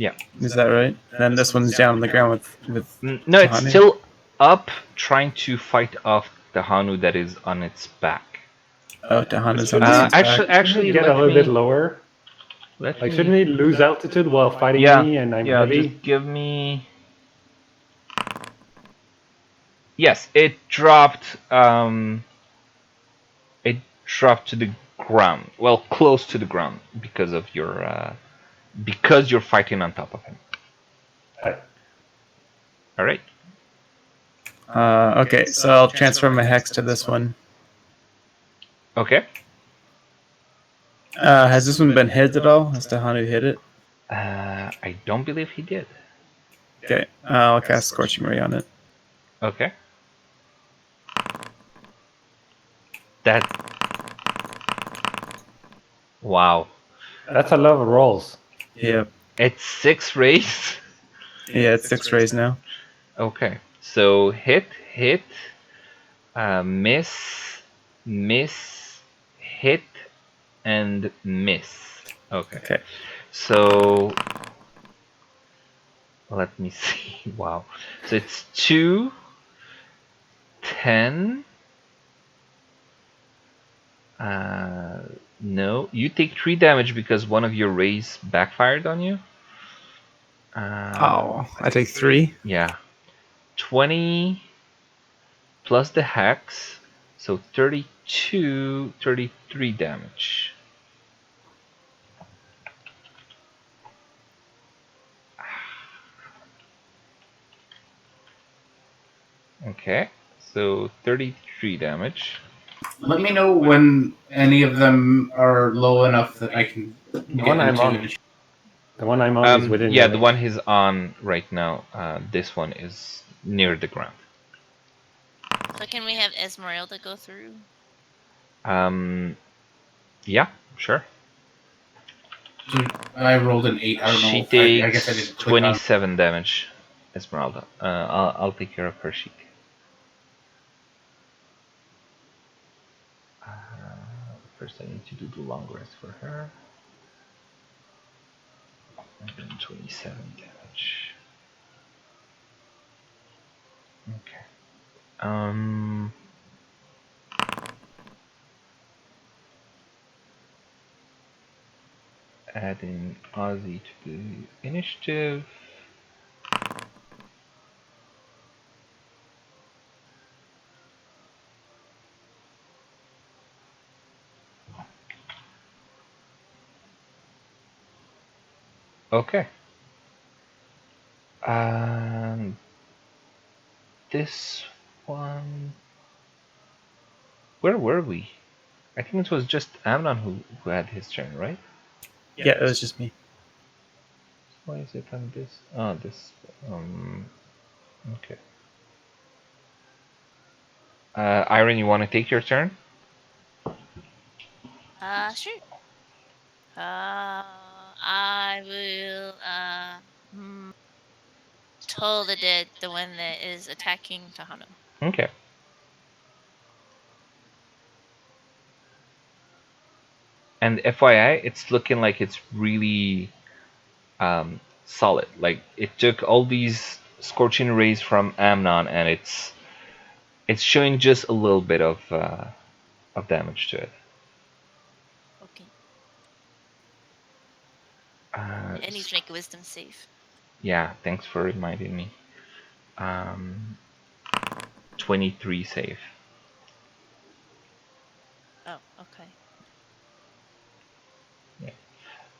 Yeah. Is that right? And then this one's down on the ground with No, it's Tahani? still up, trying to fight off the Hanu that is on its back. Oh, Tahana's on Shouldn't its we- back. Shouldn't Actually, we get a let little bit me lower? let Like, me. shouldn't he lose altitude while fighting Yeah, me and I'm yeah. heavy? Just give me. Yes, it dropped. It dropped to the ground. Well, close to the ground because of your because you're fighting on top of him. Right. All right. Okay, so I'll transfer my hex to this one. Okay. Has this one been hit at all? Has Tahanu hit it? I don't believe he did. Okay, I'll cast Scorching Ray on it. Okay. That. Wow. That's a lot of rolls. Yep. It's 6 rays. Yeah, it's 6 rays now. Okay. So hit, miss, miss, hit, and miss. Okay. Okay. So let me see. Wow. So it's 2, 10. No, you take 3 damage because one of your rays backfired on you. Oh, I take 3. Yeah. 20 plus the hex, so 32, 33 damage. Okay, so 33 damage. Let me know when any of them are low enough that I can The get one I'm into on. it. The one I'm on is within Yeah, range. the one he's on right now. This one is near the ground. So can we have Esmeralda go through? Yeah, sure. So I rolled an 8. I don't know. She I guess I takes didn't click on. 27 damage, Esmeralda. I'll take care of her sheet. First, I need to do the long rest for her. And then 27 damage. Okay. Adding Ozzy to the initiative. Okay. This one. Where were we? I think it was just Amnon who had his turn, right? Yeah, it was just me. Why is it on this? Oh, this. Okay. Iron, you want to take your turn? Sure. I will toll the dead, the one that is attacking Tahano. Okay. And FYI, it's looking like it's really solid. Like it took all these scorching rays from Amnon, and it's showing just a little bit of damage to it. Okay. I need to make a wisdom save. Yeah, thanks for reminding me. 23 save. Oh, okay. Yeah.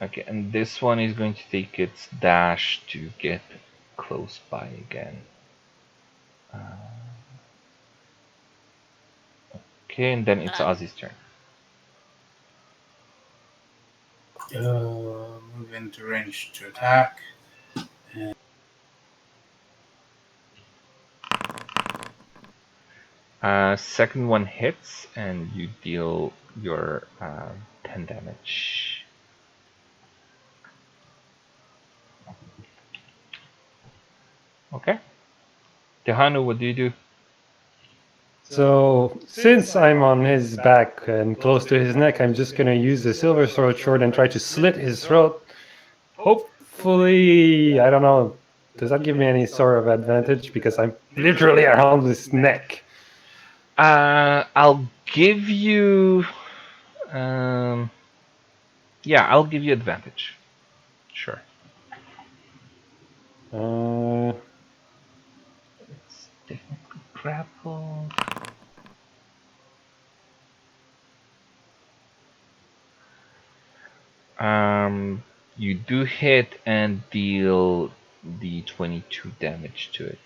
Okay, and this one is going to take its dash to get close by again. Okay, and then it's Ozzy's turn. Move into range to attack. Second one hits, and you deal your 10 damage. Okay. Tehanu, what do you do? So, since I'm on his back and close to his neck, I'm just going to use the silver throat short and try to slit his throat. Hope hopefully, I don't know. Does that give me any sort of advantage? Because I'm literally around his neck. I'll give you. Um, yeah, I'll give you advantage. Sure. Uh, It's technically grapple. You do hit and deal the 22 damage to it.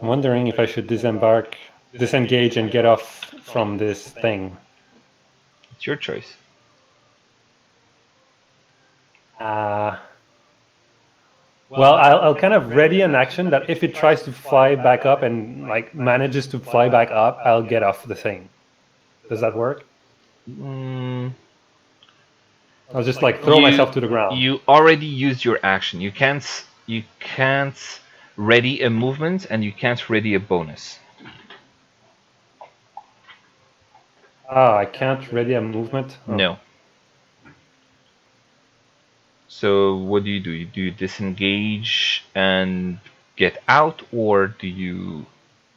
I'm wondering if I should disengage, and get off from this thing. It's your choice. Uh, well, I'll kind of ready an action that if it tries to fly back up and like manages to fly back up, I'll get off the thing. Does that work? Mm, I'll just like throw myself to the ground. you already used your action. You can't ready a movement and you can't ready a bonus. Ah, I can't ready a movement. Oh. No. So what do? Do you disengage and get out, or do you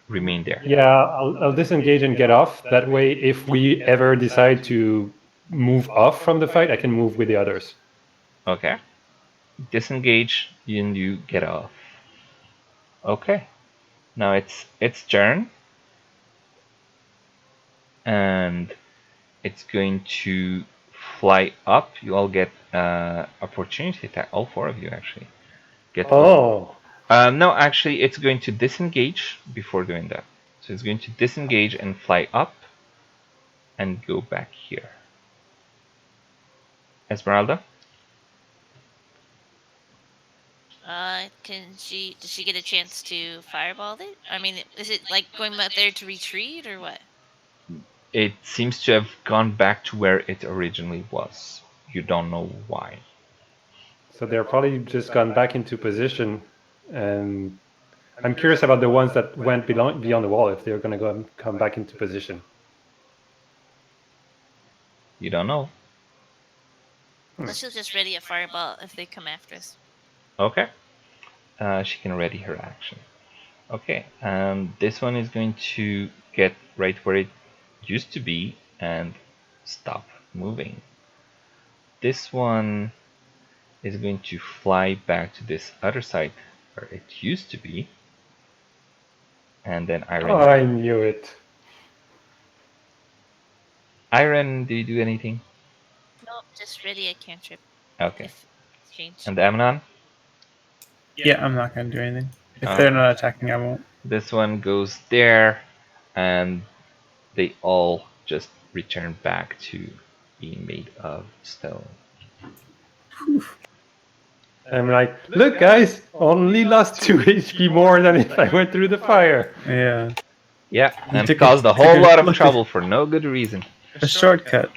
remain there? Yeah, I'll disengage and get off. That way, if we ever decide to move off from the fight, I can move with the others. Okay. Disengage and you get off. Okay. Now it's turn, and it's going to fly up. You all get opportunity attack. All four of you actually get. Oh, No, actually, it's going to disengage before doing that. So it's going to disengage and fly up, and go back here. Esmeralda. Does she get a chance to fireball it? I mean, is it like going out there to retreat or what? It seems to have gone back to where it originally was. You don't know why. so they're probably just gone back into position, and I'm curious about the ones that went beyond the wall if they're going to go and come back into position. You don't know. She'll just ready a fireball if they come after us. Okay. She can ready her action. Okay. This one is going to get right where it used to be and stop moving. This one is going to fly back to this other side where it used to be. And then Iron. Oh, I knew it. Iron, do you do anything? Nope, just ready a cantrip. Okay. If it's changed. And Amnon? Yeah, I'm not gonna do anything. If Oh. they're not attacking, I won't. This one goes there, and they all just return back to being made of stone. I'm like, look, guys, only lost 2 HP more than if I went through the fire. Yeah, Yeah, You and took caused a took whole lot of look at- trouble for no good reason. a shortcut.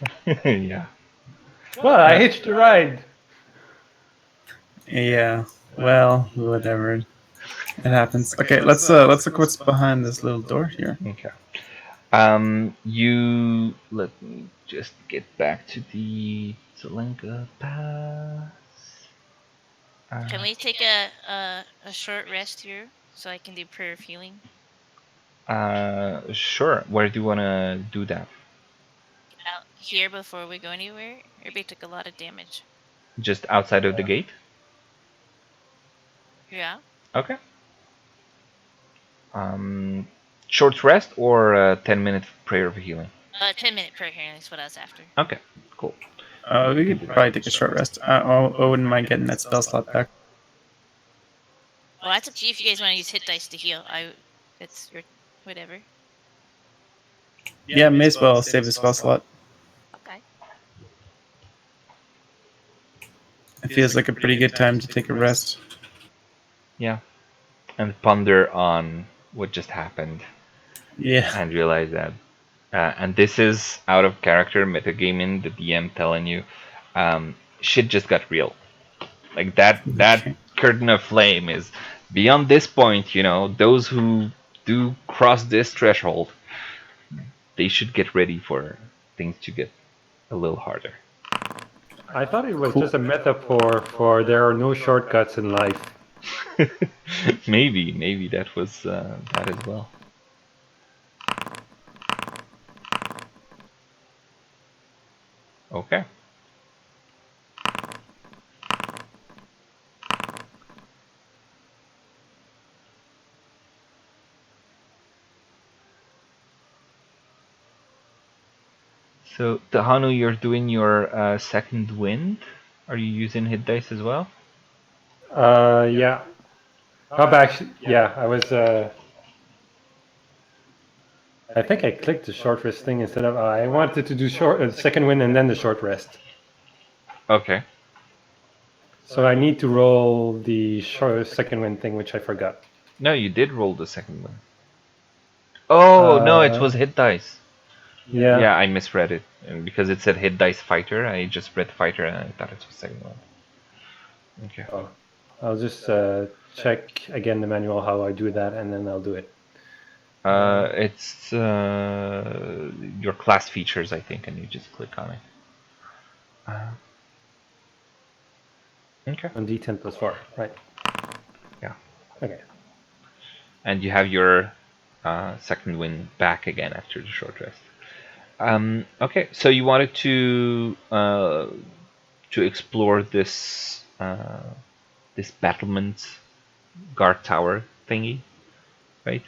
Yeah. Well, I hitched a ride. Yeah. Well, whatever. It happens. Okay, let's look what's behind this little door here. Okay. You let me just get back to the Tsolenka pass. Can we take a short rest here so I can do prayer of healing? Sure. Where do you want to do that? Out here before we go anywhere? Everybody took a lot of damage. Just outside of the gate? Yeah. Okay. Short rest or 10-minute prayer of healing? 10-minute prayer healing is what I was after. Okay, cool. We could probably take a short rest. I wouldn't mind getting that spell slot back. Well, that's up to you if you guys want to use hit dice to heal. It's your whatever. Yeah, may as well save a spell slot. Okay. It feels like a pretty good time to take a rest. Yeah. And ponder on what just happened Yeah. and realize that. And this is out of character metagaming, the DM telling you, shit just got real. Like that Okay. curtain of flame is beyond this point, those who do cross this threshold, they should get ready for things to get a little harder. I thought it was Cool. just a metaphor for there are no shortcuts in life. Maybe that was that as well. Okay. So, Tahanu, you're doing your second wind. Are you using hit dice as well? Yeah. Oh, but actually, yeah, I was. I think I clicked the short rest thing instead of. I wanted to do second win and then the short rest. Okay. So I need to roll the second win thing, which I forgot. No, you did roll the second one. Oh, no, it was hit dice. Yeah. Yeah, I misread it. And because it said hit dice fighter, I just read fighter and I thought it was second one. Okay. Oh, I'll just check again the manual how I do that, and then I'll do it. It's your class features, I think, and you just click on it. Okay. On D10 plus 4, right? Yeah. Okay. And you have your second win back again after the short rest. Okay, so you wanted to explore this battlement guard tower thingy, right?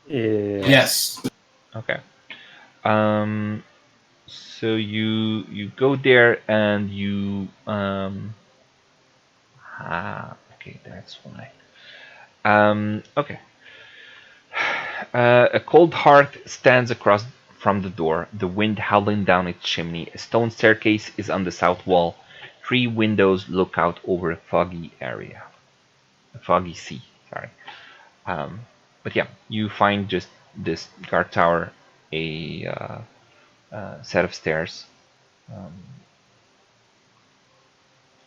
Yes. Okay. Um, so you go there and you okay, that's why. Okay. A cold hearth stands across from the door, the wind howling down its chimney. A stone staircase is on the south wall. 3 windows look out over a foggy area. A foggy sea, sorry. But yeah, you find just this guard tower, a set of stairs, um,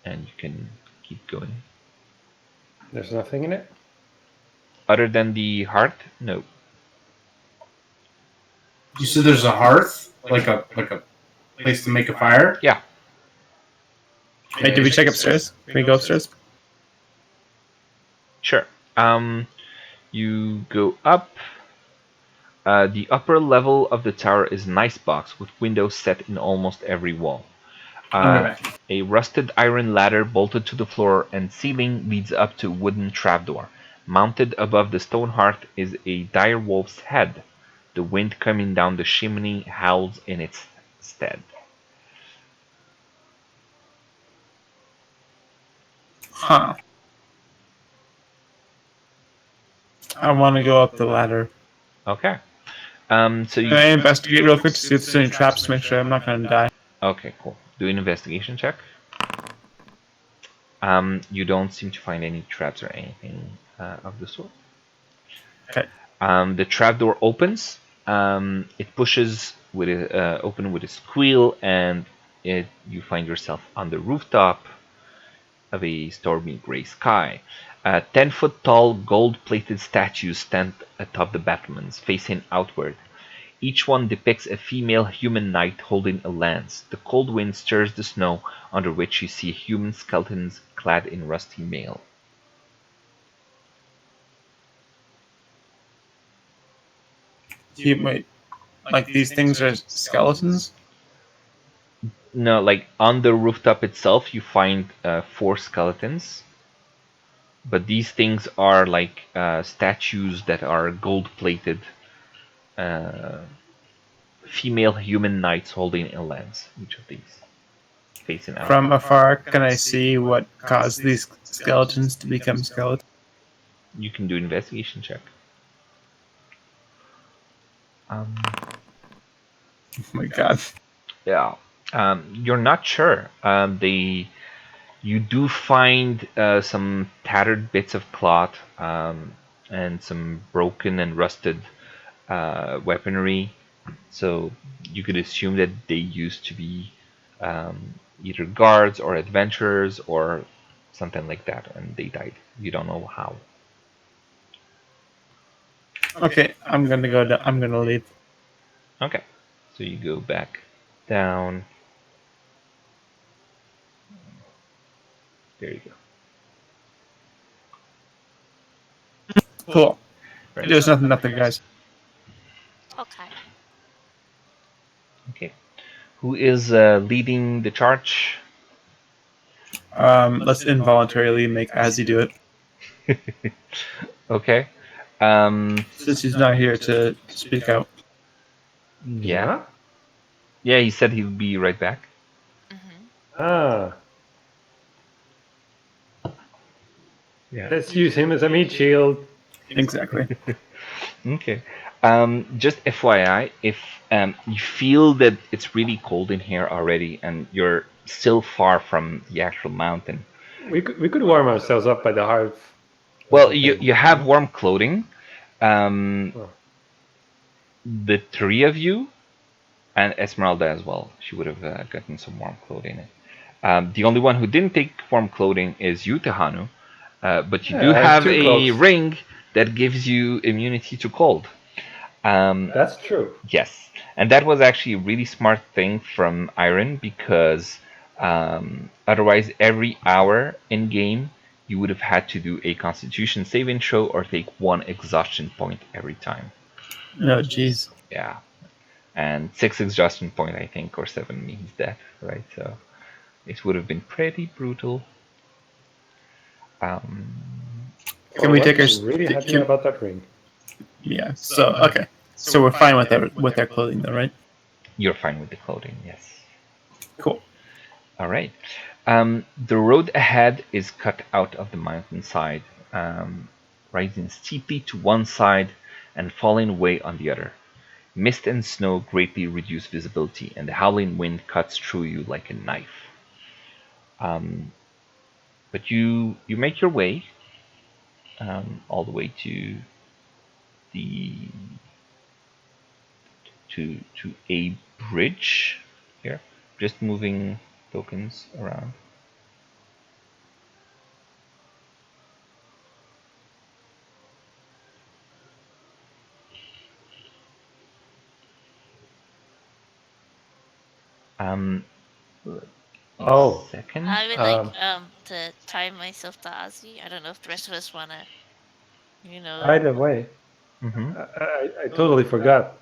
and you can keep going. There's nothing in it. Other than the hearth, no. You said there's a hearth, like a place to make a fire. Yeah. Hey, did we check upstairs? Can we go upstairs? Sure. You go up. The upper level of the tower is an icebox with windows set in almost every wall. Okay. A rusted iron ladder bolted to the floor and ceiling leads up to a wooden trapdoor. Mounted above the stone hearth is a dire wolf's head. The wind coming down the chimney howls in its stead. Huh. I want to go up the ladder. Okay. So Can I investigate real quick to see if there's any traps to make sure I'm not going to die? okay, cool. Do an investigation check. You don't seem to find any traps or anything of the sort. Okay. The trapdoor opens. It pushes with open with a squeal, and you find yourself on the rooftop of a stormy gray sky. 10-foot tall, gold-plated statues stand atop the battlements, facing outward. Each one depicts a female human knight holding a lance. The cold wind stirs the snow, under which you see human skeletons clad in rusty mail. Wait, like these things are skeletons? No, like on the rooftop itself, you find 4 skeletons, but these things are like statues that are gold-plated, uh, female human knights holding a lance. Each of these facing out. From afar, can I see what caused these skeletons to become skeletons? You can do investigation check. Oh my god. Yeah, you're not sure. You do find some tattered bits of cloth and some broken and rusted weaponry. So you could assume that they used to be either guards or adventurers or something like that, and they died. You don't know how. Okay, I'm gonna go. I'm gonna leave. Okay. So you go back down. There you go. Cool. Right. There's nothing up there, guys. Okay. Okay. Who is leading the charge? Let's involuntarily make Azzy do it Okay. since he's not here to speak out. Yeah. Yeah. Yeah, he said he'll be right back. Mm-hmm. Ah, Yeah. let's use him as a meat shield. Exactly. Okay. Just FYI, if you feel that it's really cold in here already and you're still far from the actual mountain, We could warm ourselves up by the hearth. Or well, you something. you have warm clothing. Um, Oh. the three of you and Esmeralda as well. She would have gotten some warm clothing. The only one who didn't take warm clothing is you, Tehanu. But you do Yeah, I have have two a cloaks. ring that gives you immunity to cold. That's true. Yes, and that was actually a really smart thing from Iron because otherwise, every hour in game, you would have had to do a Constitution saving throw or take one exhaustion point every time. No, jeez. Yeah, and 6 exhaustion point, I think, or 7 means death, right? So it would have been pretty brutal. Um, Can For we take once, our? I'm really happy Can, about that ring. yeah. So okay. So we're fine with their clothing, though, right? you're fine with the clothing, yes. Cool. All right. The road ahead is cut out of the mountainside, rising steeply to one side and falling away on the other. Mist and snow greatly reduce visibility, and the howling wind cuts through you like a knife. Um, but you make your way all the way the to a bridge here. Just moving tokens around. Um, Oh, second. I would like um, to tie myself to Ozzy. I don't know if the rest of us wanna, you by know. the way, Mm-hmm. I totally forgot.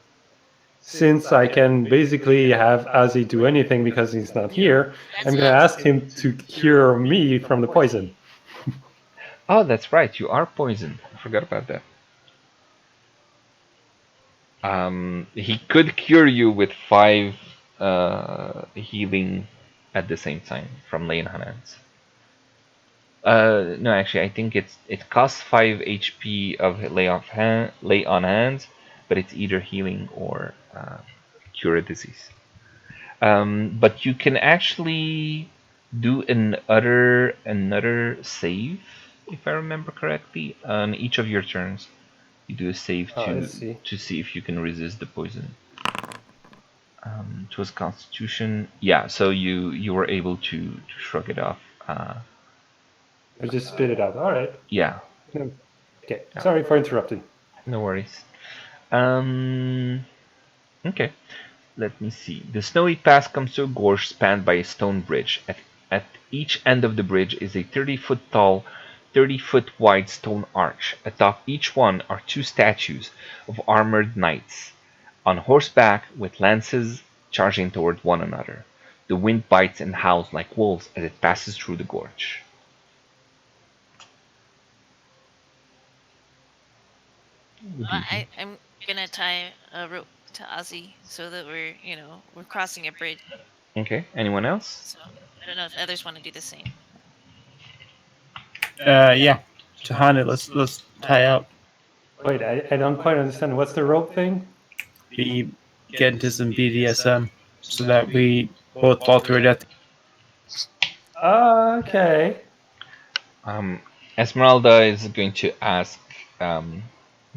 Since I can basically have Ozzy do anything because he's not here, That's I'm what gonna I was. ask him to cure me from the poison. Oh, that's right. You are poisoned. I forgot about that. He could cure you with 5 healing at the same time from lay on hands. No, actually, I think it costs 5 HP of lay on hands, but it's either healing or cure a disease. But you can actually do another save, if I remember correctly, on each of your turns. You do a save Oh, let's see. to see if you can resist the poison. It was Constitution. Yeah, so you were able to shrug it off. I just spit it out. All right. Yeah, No. Okay. yeah, Sorry for interrupting. no worries. Um, okay, let me see. The snowy pass comes to a gorge spanned by a stone bridge. At each end of the bridge is a 30-foot tall, 30-foot wide stone arch. Atop each one are 2 statues of armored knights on horseback with lances charging toward one another. The wind bites and howls like wolves as it passes through the gorge. What do you do? I'm gonna tie a rope to Ozzy so that we're crossing a bridge. Okay, anyone else? So I don't know if others want to do the same. Yeah. Tahani, let's tie out. Wait, I don't quite understand. What's the rope thing? We get into some BDSM so that we both fall to our death. Okay. Esmeralda is going to ask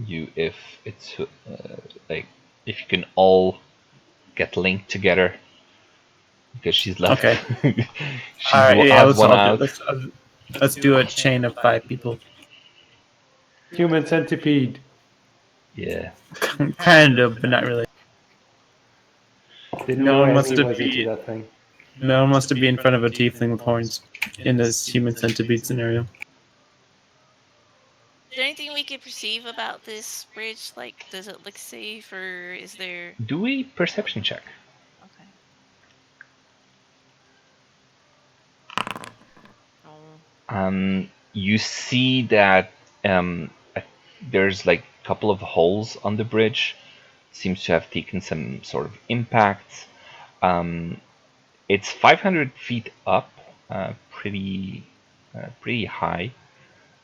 you if it's like if you can all get linked together because she's left. Okay. She's All the right. Yeah. odd Let's one all do. out. Let's do a chain of 5 people. Human centipede. Yeah. Kind of, but not really. Didn't No know one wants Esme to was into be. that thing. No one wants to be in front of a tiefling with horns in this human centipede scenario. Is there anything we could perceive about this bridge? Like, does it look safe, or is there? Do a perception check. Okay. Oh. You see that there's like a couple of holes on the bridge. Seems to have taken some sort of impacts. It's 500 feet up, pretty high,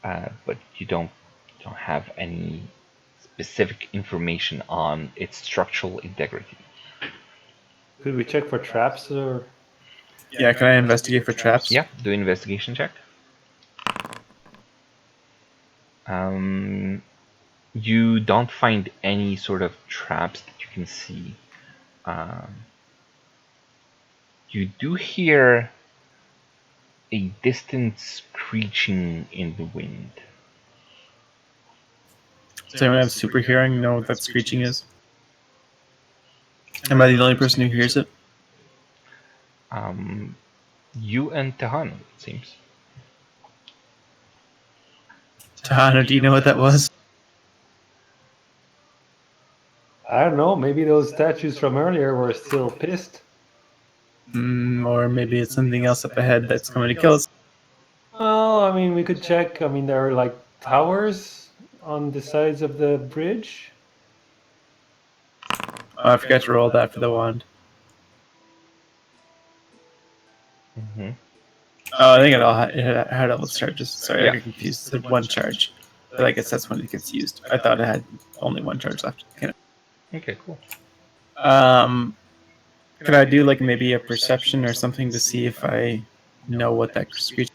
but you don't have any specific information on its structural integrity. Could we check for traps or? Yeah, can I investigate for traps? Yeah, do an investigation check. You don't find any sort of traps that you can see. You do hear a distant screeching in the wind. Does anyone have super hearing? Know what that screeching is? Am I the only person who hears it? You and Tehan, it seems. Tahana, do you know what that was? I don't know. Maybe those statues from earlier were still pissed. Or maybe it's something else up ahead that's coming to kill us. Well, I mean, we could check. I mean, there are like towers on the sides of the bridge. Oh, I forgot to roll that for the wand. Mm-hmm. Oh, I think it had all its charges. Sorry, Yeah. I got confused. It said one charge. But I guess that's when it gets used. I thought it had only one charge left. Okay, cool. Could I do like maybe a perception or something to see if I know what that screech?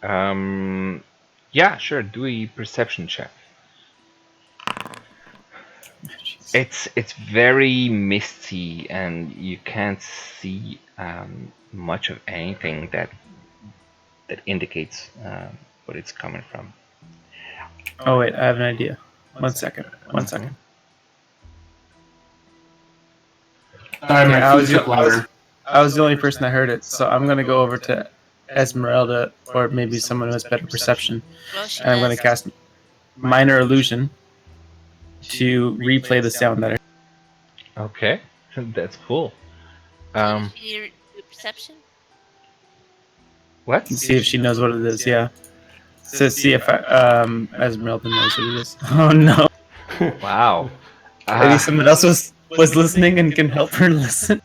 Yeah, sure. Do a perception check. It's very misty, and you can't see much of anything that indicates what it's coming from. Oh wait, I have an idea. One second. Sorry, my I feet was, took longer. I was the only person that heard it, so I'm gonna go over to Esmeralda or maybe someone who has better perception, Well, she and I'm gonna does. cast minor illusion to replay the sound that I. Okay, that's cool. Did you do perception? What? See if she knows what it is. Yeah. So see if Esmeralda knows what it is. Oh no. Wow. Maybe someone else was listening and can help her listen.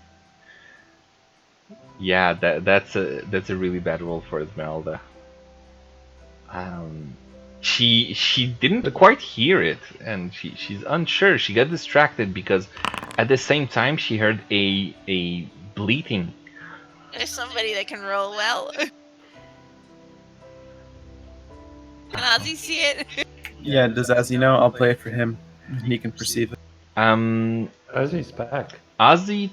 Yeah, that's a really bad roll for Esmeralda. She didn't quite hear it, and she's unsure. She got distracted because at the same time she heard a bleating. There's somebody that can roll well. Can Ozzy see it? Yeah, does Azzy know? I'll play it for him. He can perceive it. Ozzy's back. Ozzy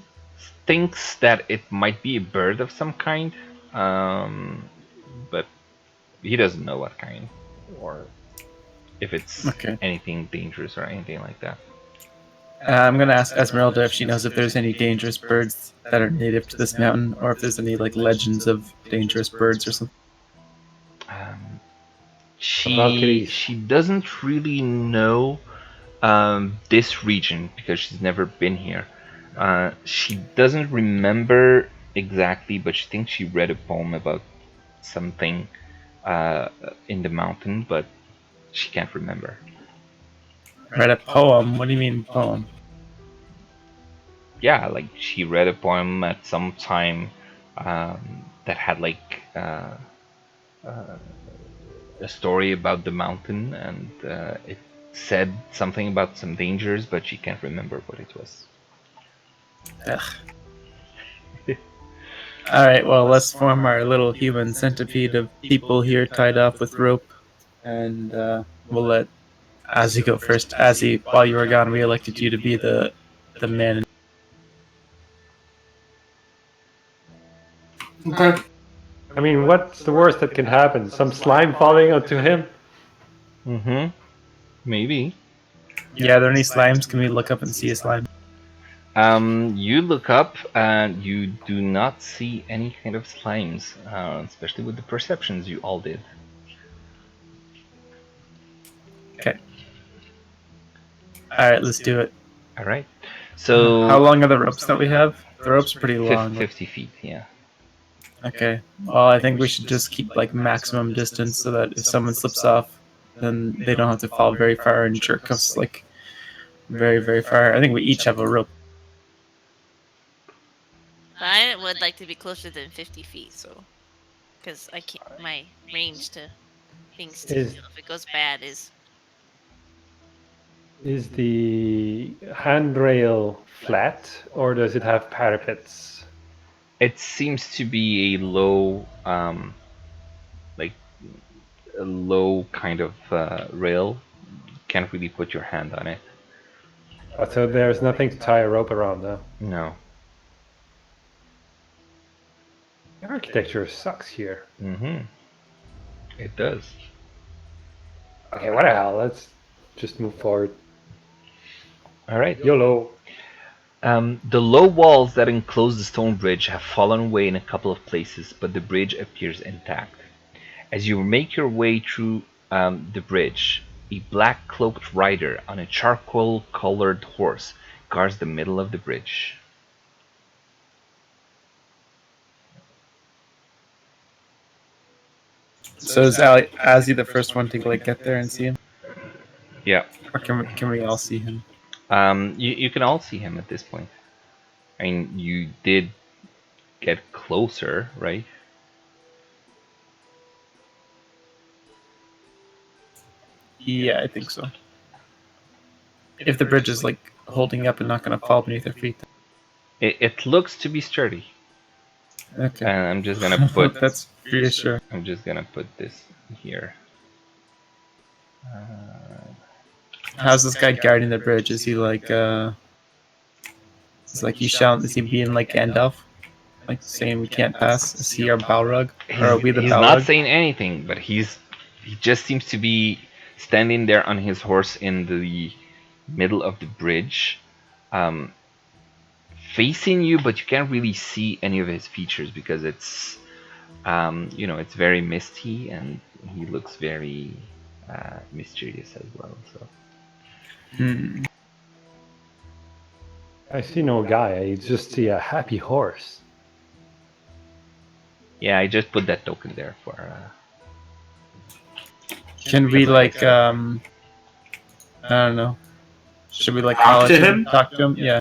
thinks that it might be a bird of some kind, but he doesn't know what kind, or if it's Okay. anything dangerous or anything like that. I'm gonna ask Esmeralda if she knows if there's any dangerous birds that are native to this mountain, or if there's any like legends of dangerous birds or something. She doesn't really know this region because she's never been here. She doesn't remember exactly, but she thinks she read a poem about something in the mountain, but she can't remember. Read a poem? What do you mean poem? Yeah, like she read a poem at some time that had like a story about the mountain, and it said something about some dangers, but she can't remember what it was. Ugh. Alright, well, let's form our little human centipede of people here tied up with rope, and we'll let Azzy go first. Azzy, while you were gone, we elected you to be the man. Okay. I mean, what's the worst that can happen? Some slime falling onto him? Mm-hmm. Maybe. Yeah, are there any slimes? Can we look up and see a slime? You look up and you do not see any kind of slimes, especially with the perceptions you all did. Okay. All right, let's do it. All right. So How long are the ropes that we have? The rope's pretty long. 50 feet, yeah. Okay. Well, I think we should just keep like maximum distance so that if someone slips off, then they don't have to fall very far and jerk us like very, very far. I think we each have a rope. But I would like to be closer than 50 feet, so because I can't, my range to things to Is heal if it goes bad is. is the handrail flat or does it have parapets? It seems to be like a low kind of rail. Can't really put your hand on it. So there's nothing to tie a rope around, though. No. The architecture sucks here. Mm-hmm. It does. Okay, what the hell? Let's just move forward. All right. YOLO. The low walls that enclose the stone bridge have fallen away in a couple of places, but the bridge appears intact. As you make your way through the bridge, a black cloaked rider on a charcoal colored horse guards the middle of the bridge. So is Azzy the first one to like get there and see him, Yeah. or can we all see him? You can all see him at this point. I mean, you did get closer, right? Yeah, I think so. If the bridge is like holding up and not going to fall beneath their feet. It looks to be sturdy. Okay. And I'm just gonna put That's reassuring. I'm just gonna put this here. How's this guy guarding the bridge? Is he like is like is he being like Gandalf? Like saying we can't pass? Is he our Balrog? Or are we the He's not Balrog? saying anything, but he just seems to be standing there on his horse in the middle of the bridge, facing you, but you can't really see any of his features because it's it's very misty and he looks very mysterious as well. So Hmm. I see no guy. I just see a happy horse. yeah, I just put that token there for. Can we like I don't know. Should we like Talk call to it him? Talk to him? Yeah.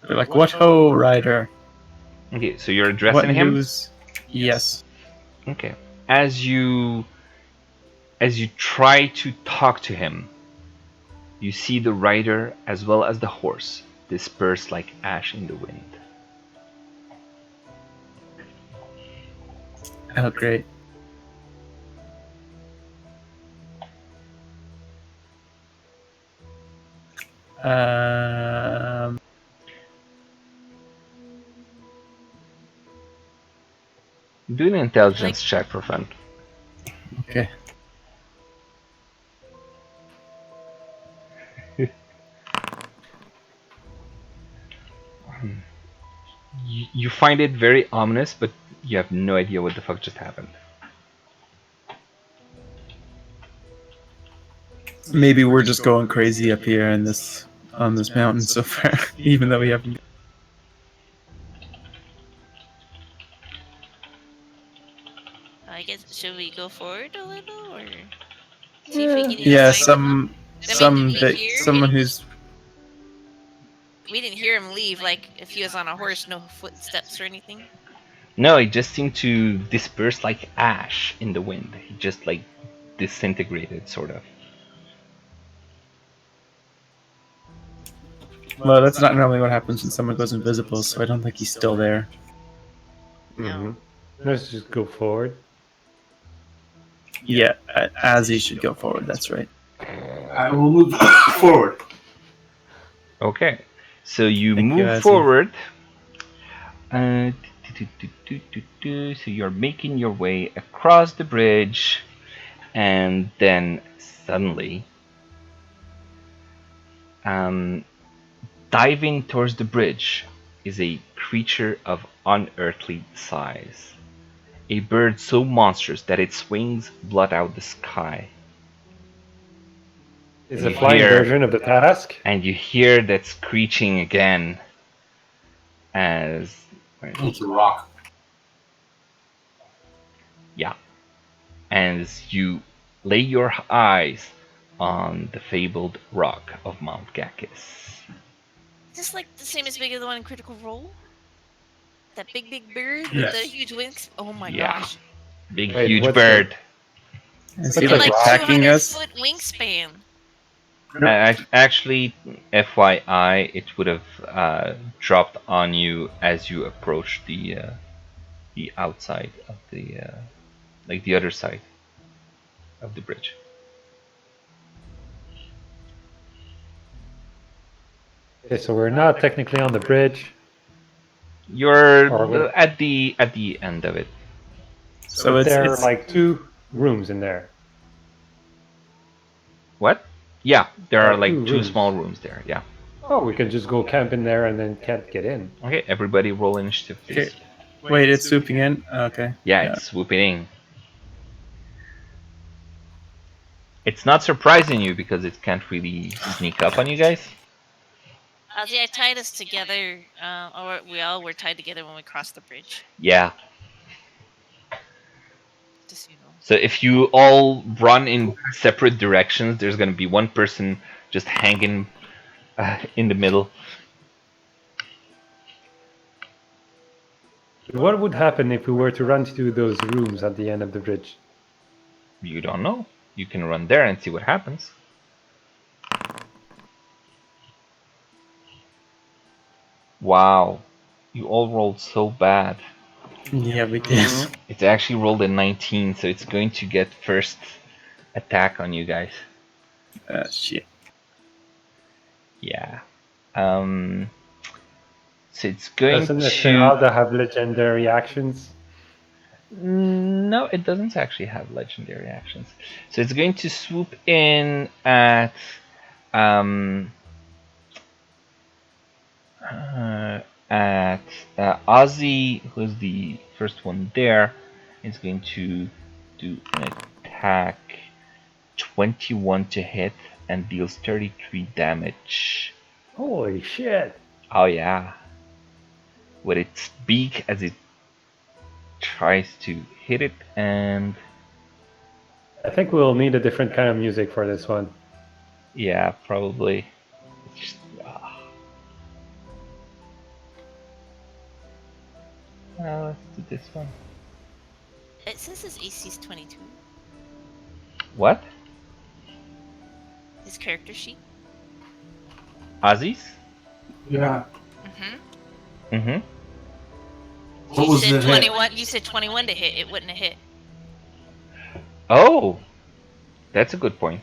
We're like, what ho, rider? Okay, so you're What addressing him. news? Yes. Okay, as you try to talk to him, you see the rider as well as the horse disperse like ash in the wind. Oh, great. Um, Do an intelligence check for fun. okay. You find it very ominous, but you have no idea what the fuck just happened. Maybe we're just going crazy up here in this on this mountain so far, even though we haven't. I guess should we go forward a little or see if we can even Yeah, find him? Did we hear someone any- who's We didn't hear him leave. Like if he was on a horse, no footsteps or anything. No, it just seemed to disperse like ash in the wind. He just like disintegrated, sort of. well, that's not normally what happens when someone goes invisible, so I don't think he's still there. Mm-hmm. Let's just go forward. Yeah, as he should go forward. That's right. I will move forward. Okay, so you Thank you, move Azzy. forward. So you're making your way across the bridge, and then suddenly Diving towards the bridge is a creature of unearthly size. A bird so monstrous that its wings blot out the sky. Is And a you flying hear, version of the task. and you hear that screeching again as, It's a rock. yeah, as you lay your eyes on the fabled rock of Mount Gakis. Is this like the same as big as the one in Critical Role? That big bird with the Yes. huge wings? Oh my Yeah. gosh. Big, Wait, huge what's the- bird. Is What's he the like Like rock? attacking 200 us? foot wingspan. Actually, FYI, it would have dropped on you as you approach the outside of the like the other side of the bridge. Okay, so we're not technically on the bridge. You're Or what- at the end of it. So But there are it's like 2 rooms in there. What? Yeah, there There are are like 2 two rooms. small rooms there. Yeah. Oh, we can just go camp in there and then can't get in. Okay, everybody roll initiative, please. okay. Wait, it's swooping in. Okay. Yeah, it's swooping in. It's not surprising you because it can't really sneak up on you guys. Ozzy, I tied us together, or we all were tied together when we crossed the bridge. Yeah. Just so you know. So if you all run in separate directions, there's gonna be one person just hanging in the middle. What would happen if we were to run to those rooms at the end of the bridge? You don't know. You can run there and see what happens. Wow, you all rolled so bad. Yeah, we did. It's actually rolled a 19, so it's going to get first attack on you guys. Shit. Yeah. So it's going Doesn't to. Strahd have legendary actions? No, it doesn't actually have legendary actions. So it's going to swoop in at Ozzy, who's the first one there, is going to do an attack 21 to hit and deals 33 damage. Holy shit! Oh yeah. With its beak as it tries to hit it, and I think we'll need a different kind of music for this one. yeah, probably. Let's do this one. It says his AC's 22. What? His character sheet. Ozzy's? Yeah. Mm-hmm. Mm-hmm. What You was said the hit? 21. You said 21 to hit. It wouldn't have hit. Oh, that's a good point.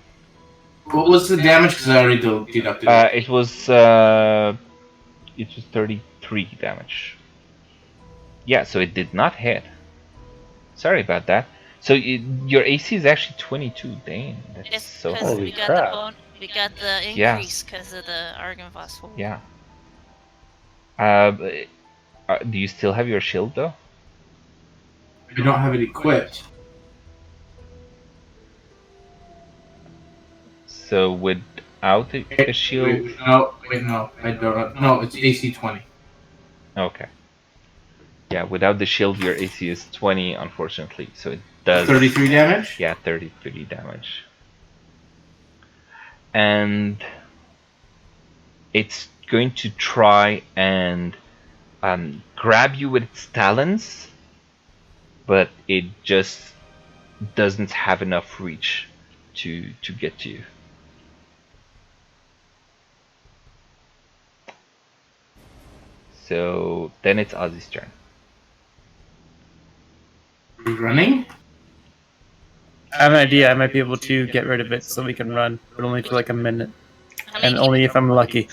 What was the damage? Because I already deducted it. It was 33 damage. Yeah, so it did not hit. Sorry about that. So your AC is actually 22. Dang, that's It's so because high. Holy we got crap. we got the Yeah. increase because of the argon phosphorus. Yeah. Do you still have your shield though? I don't have it equipped. So without a shield, Wait, no, I don't. No, it's AC 20. okay. Yeah, without the shield, your AC is 20, unfortunately. So it does 33 damage? Yeah, 33 damage. And it's going to try and grab you with its talons, but it just doesn't have enough reach to get to you. So then it's Ozzy's turn. Are you running? I have an idea. I might be able to get rid of it so we can run, but only for like a minute, How many and only if I'm lucky.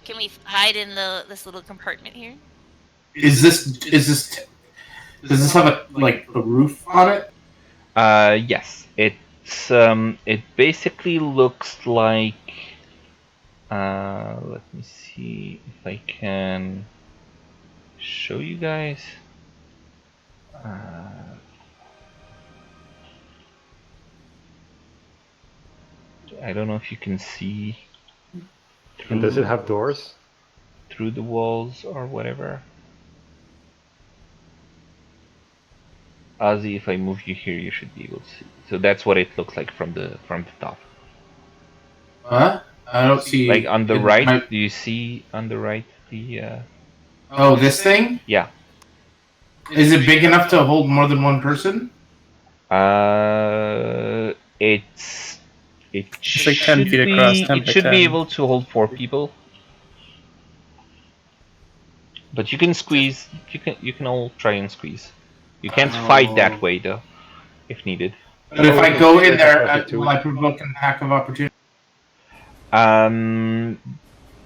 can we hide in this little compartment here? Does this have a roof on it? Yes, it basically looks like Let me see if I can show you guys. I don't know if you can see And does it have doors? through the walls or whatever. Ozzy, if I move you here, you should be able to see. So that's what it looks like from the top. What? I don't see. Like on the right, do you see on the right the? Oh, this thing? Yeah. Is it big enough to hold more than one person? It's like 10 feet across, 10 it by should 10. be able to hold 4 people. But you can squeeze. You can all try and squeeze. You can't fight that way though, if needed. But if I go in there, will I provoke an attack of opportunity?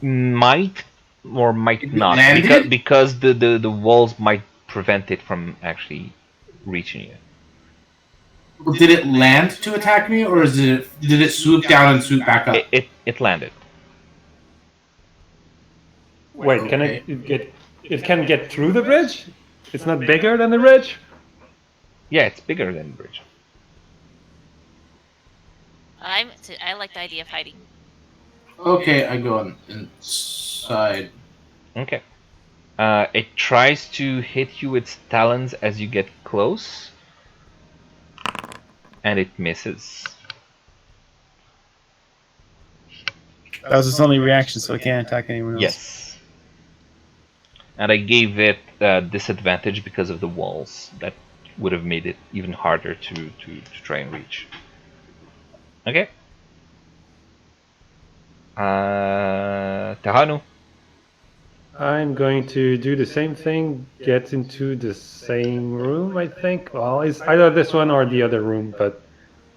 Might or might not, Landed? because the walls might prevent it from actually reaching you. Did it land to attack me, or did it swoop down and swoop back up? It landed. Wait, can it get? It can get through the bridge? It's not bigger than the bridge? Yeah, it's bigger than the bridge. I like the idea of hiding. Okay, I go on inside. Okay. It tries to hit you with its talons as you get close, and it misses. That was its only reaction, so it can't attack anyone else. Yes. And I gave it disadvantage because of the walls. That would have made it even harder to try and reach. Okay. Tehanu. I'm going to do the same thing, get into the same room, I think. Well, it's either this one or the other room, but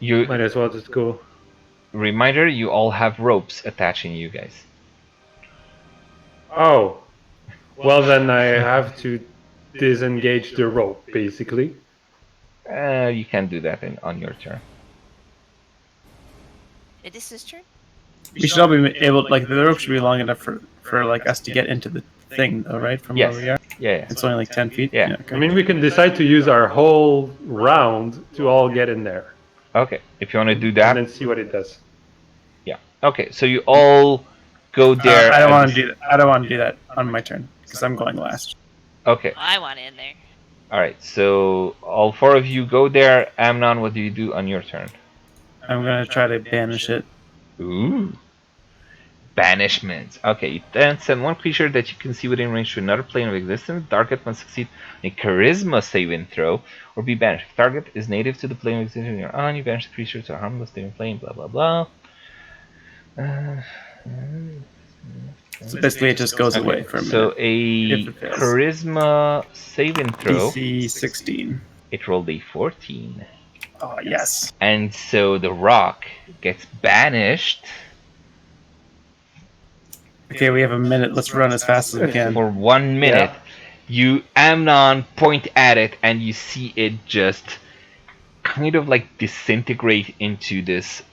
might as well just go. Reminder, you all have ropes attaching you guys. Oh. Well, then I have to disengage the rope, basically. You can do that on your turn. It is his turn? We should all be able, like, the rope should be long enough for like us to get into the thing, though, right? From Yes. where we are. Yeah. It's only like 10 feet. Yeah. Okay. I mean, we can decide to use our whole round to all get in there. Okay, if you want to do that. And then see what it does. Yeah. Okay, so you all go there. I don't want to do that. I don't want to do that on my turn because I'm going last. Okay. I want in there. All right. So all 4 of you go there. Amnon, what do you do on your turn? I'm gonna try to banish it. Ooh. Banishment. Okay, you then send one creature that you can see within range to another plane of existence. Target must succeed a charisma saving throw or be banished. If target is native to the plane of existence you're on, you banish the creature to a harmless living plane, blah blah blah. So basically, it just goes away for a minute. So a charisma saving throw. DC 16. It rolled a 14. Oh, yes. And so the rock gets banished. Okay, we have a minute. Let's run as fast as we can. For 1 minute, you, Amnon, point at it and you see it just kind of like disintegrate into this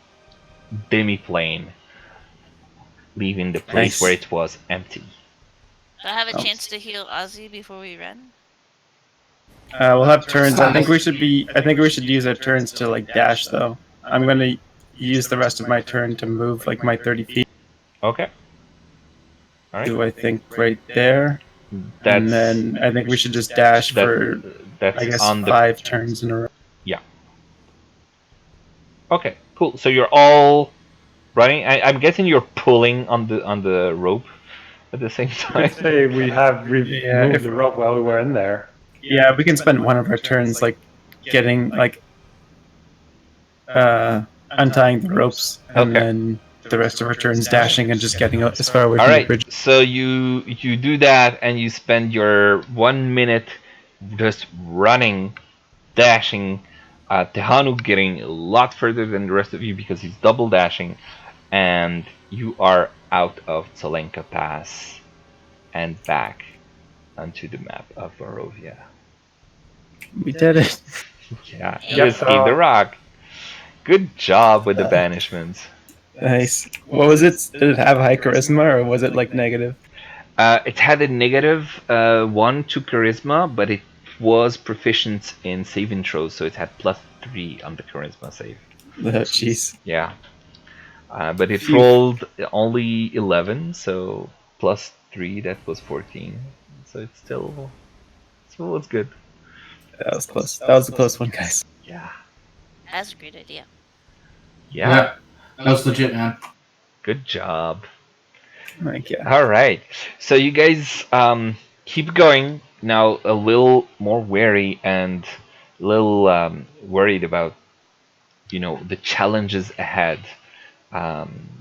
demi-plane, leaving the place where it was empty. Do I have a chance to heal Ozzy before we run? We'll have turns. I think we should use our turns to like dash though. I'm gonna use the rest of my turn to move like my 30 feet. Okay. All right. Do I think right there? And then I think we should just dash for I guess on 5 turns in a row. Yeah. Okay. Cool. So you're all running. I'm guessing you're pulling on the rope at the same time. I'd say we have removed the rope while we were in there. Yeah, we can spend one of our turns like getting like untying the ropes, and then the rest of our turns dashing and just getting as far away from the bridge. So you do that, and you spend your 1 minute just running, dashing. Tehanu getting a lot further than the rest of you because he's double dashing, and you are out of Tsolenka Pass and back onto the map of Barovia. We did it. Yeah, you escaped the rock. Good job with the banishments. Nice. What was it? Did it have high charisma or was it like negative? It had a negative 1 to charisma, but it was proficient in saving throws, so it had +3 on the charisma save. Oh, jeez. Yeah. But it Phew. rolled only 11, so +3, that was 14. So it still was good. That was close. That was a close one, guys. Yeah. That's a great idea. Yeah. That was legit, man. Good job. Like, yeah. All right. So you guys keep going. Now a little more wary and a little worried about, the challenges ahead,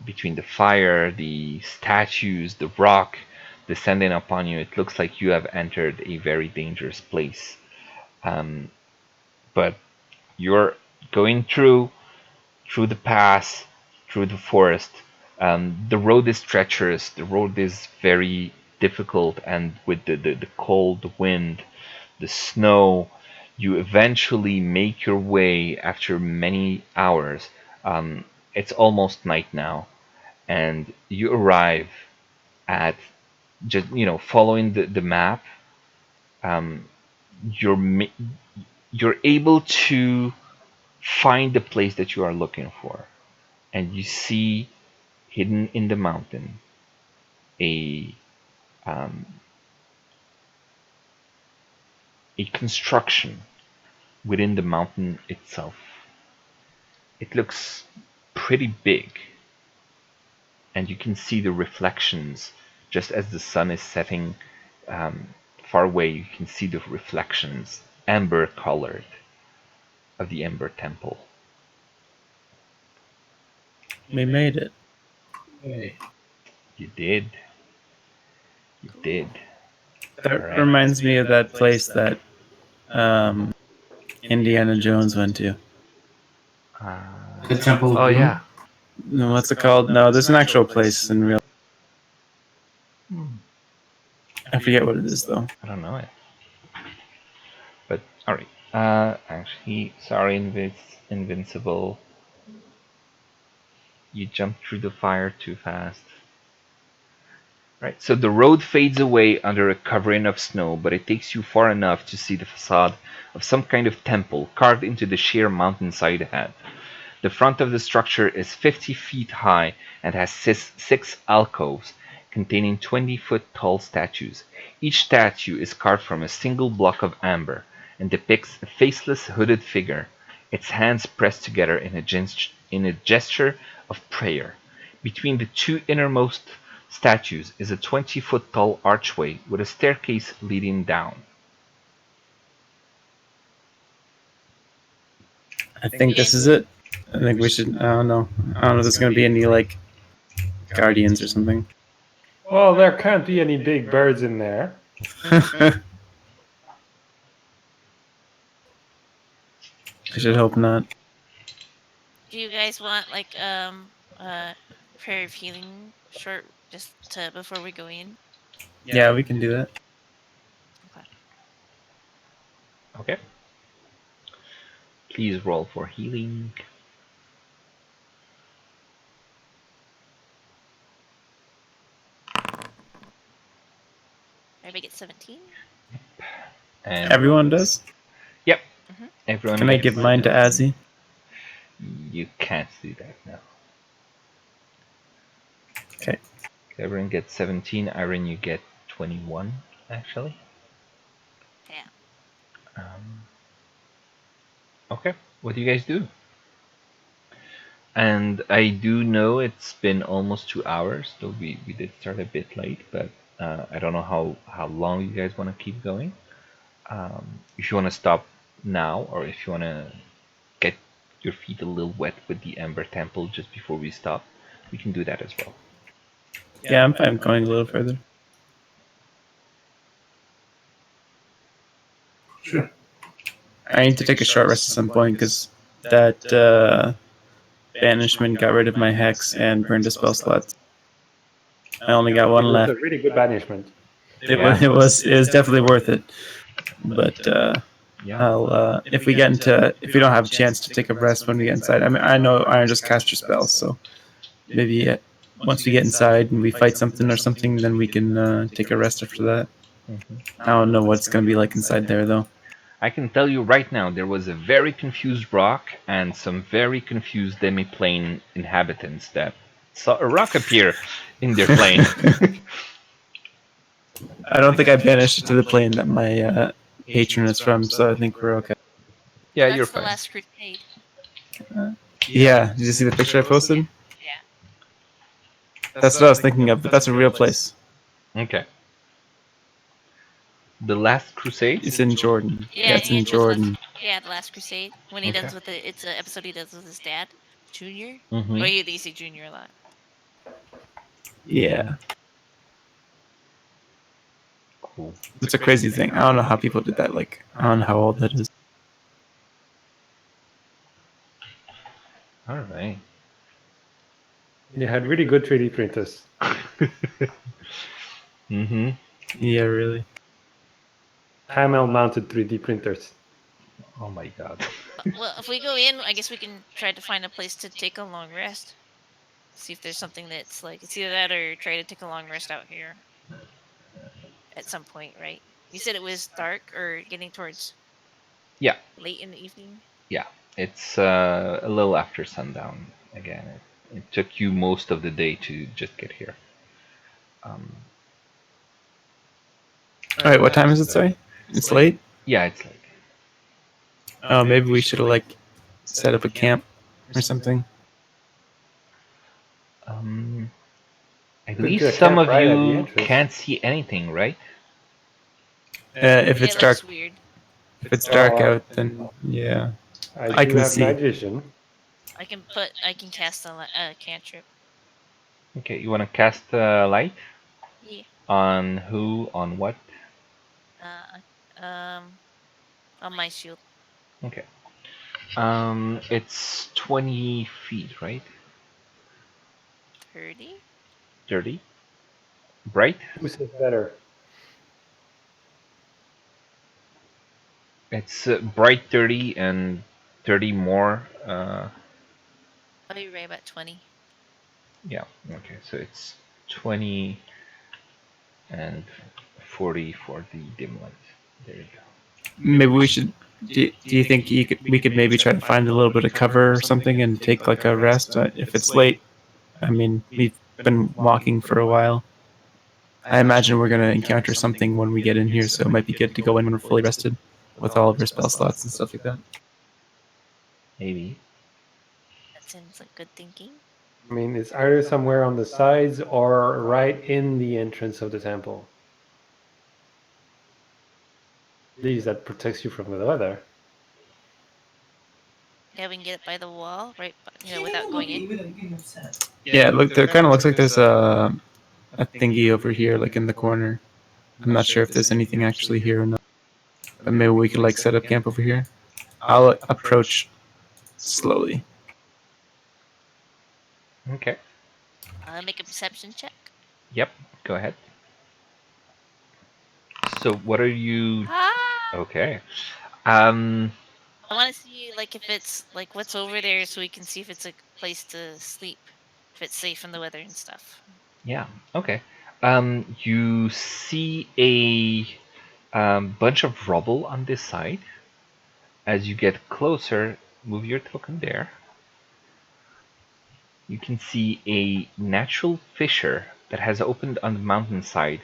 between the fire, the statues, the rock descending upon you. It looks like you have entered a very dangerous place. But you're going through the pass, through the forest. The road is treacherous. The road is very difficult, and with the cold wind, the snow, you eventually make your way after many hours. It's almost night now, and you arrive at, just following the map. Um, you're you're able to find the place that you are looking for, and you see hidden in the mountain a um, a construction within the mountain itself. It looks pretty big, and you can see the reflections just as the sun is setting. Far away, you can see the reflections, amber colored, of the Ember Temple. We made it. Hey. You did. You did. That All right. reminds me of that place that Indiana Jones went to. The Temple of Oh Doom? yeah. No, what's it called? No, there's an actual place in real. I forget what it is though. I don't know it. But all right. Actually, sorry, Invincible. You jumped through the fire too fast. Right. So the road fades away under a covering of snow, but it takes you far enough to see the facade of some kind of temple carved into the sheer mountainside ahead. The front of the structure is 50 feet high and has six alcoves containing 20-foot tall statues. Each statue is carved from a single block of amber and depicts a faceless hooded figure, its hands pressed together in a gesture of prayer. Between the two innermost statues is a 20-foot tall archway with a staircase leading down. I think this is it. I think we should. I don't know. I don't know if there's gonna be any like guardians or something. Well, there can't be any big birds in there. I should hope not. Do you guys want like prayer of healing short just to before we go in? Yeah, we can do that. Okay. Okay. Please roll for healing. Everybody get 17? And Everyone does. Yep. Mhm. Everyone. Can I give mine to Azzy? You can't do that now. Okay. Everyone gets 17. Irene, you get 21, actually. Yeah. Okay. What do you guys do? And I do know it's been almost 2 hours, so we did start a bit late, but I don't know how long you guys want to keep going. If you want to stop now, or if you want to get your feet a little wet with the Ember Temple just before we stop, we can do that as well. Yeah, I'm fine going a little further. Sure. I need to take a short rest at some point because that banishment got rid of my hex and burned a spell slot. I only got one It was left. a really good banishment. It was definitely worth it. But Yeah. I'll if we don't have a chance to take a rest when we get inside. I mean, I know Iron just cast your spells, so maybe once we get inside and we fight something or something, then we can take a rest after that. Mhm. I don't know what it's gonna be like inside there though. I can tell you right now, there was a very confused rock and some very confused demi-plane inhabitants that saw a rock appear in their plane. I don't think I banished it to the plane that my patron is from, so I think we're okay. Yeah, That's you're the fine. last crusade. Yeah, did you see the picture I posted? Yeah. That's what I was thinking of, but that's a real place. Okay. The Last Crusade? It's in Jordan. Yeah, Yeah, it's in it was Jordan. the Last Crusade. When he Okay. does with it, it's an episode he does with his dad, Junior. Mm-hmm. Or you say Junior a lot. Yeah, Cool. it's a crazy thing. I don't know how people did that. Like, I don't know how old that is. All right. You had really good 3D printers. Mm-hmm. Yeah, really. Hamel mounted 3D printers. Oh my god. Well, if we go in, I guess we can try to find a place to take a long rest. See if there's something that's like it's either that or try to take a long rest out here at some point, right? You said it was dark or getting towards Yeah, late in the evening. yeah. It's a little after sundown again. It took you most of the day to just get here. Um, All right, what time is it? Sorry, it's late. yeah, it's late. Oh, maybe we should have like set up a camp or something. Um, I Could believe do a some camp of right at the you entrance. can't see anything, right? If Yeah, it's dark, that's weird. if it's dark Oh, out, then yeah. I I do can have see. night vision. I can cast a cantrip. Okay, you want to cast light Yeah. on who? On what? Um, on my shield. Okay. It's 20 feet, right? 30. 30. Bright. Who says better? It's bright 30 and 30 more. Oh, you're right about 20. Yeah. Okay, so it's 20 and 40 for the dim light. There you go. Maybe we should. Do you think we could maybe try to find a little bit of cover or something and take like a rest if it's late? I mean, we've been walking for a while. I imagine we're gonna encounter something when we get in here, so it might be good to go in when we're fully rested, with all of our spell slots and stuff like that. Maybe. That seems like good thinking. I mean, it's either somewhere on the sides or right in the entrance of the temple. At least that protects you from the weather. Yeah, we can get it by the wall, right? Without going in. Yeah, look, there kind of looks like there's a thingy over here, like in the corner. I'm not sure if there's anything actually here or not, but maybe we could like set up camp over here. I'll approach slowly. Okay. Make a perception check. Yep. Go ahead. So what are you? Ah! Okay. Um. I want to see like if it's like what's over there, so we can see if it's a place to sleep, if it's safe from the weather and stuff. Yeah. Okay. You see a bunch of rubble on this side. As you get closer, move your token there. You can see a natural fissure that has opened on the mountainside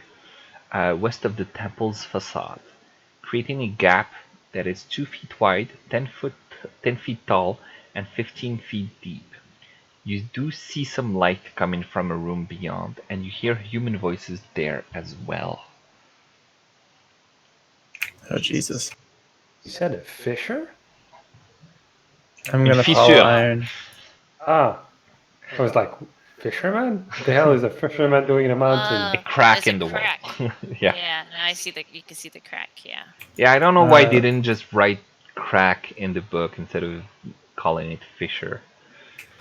west of the temple's facade, creating a gap that is 2 feet wide, 10 feet tall, and 15 feet deep. You do see some light coming from a room beyond, and you hear human voices there as well. Oh Jesus! You said a fissure? I'm Une gonna follow fissure. Iron. Ah, I was like, fisherman? What the hell is a fisherman doing in a mountain? A crack There's a in the wall. crack. Yeah. Yeah, now I see you can see the crack. Yeah. Yeah, I don't know why they Uh, didn't just write crack in the book instead of calling it fissure.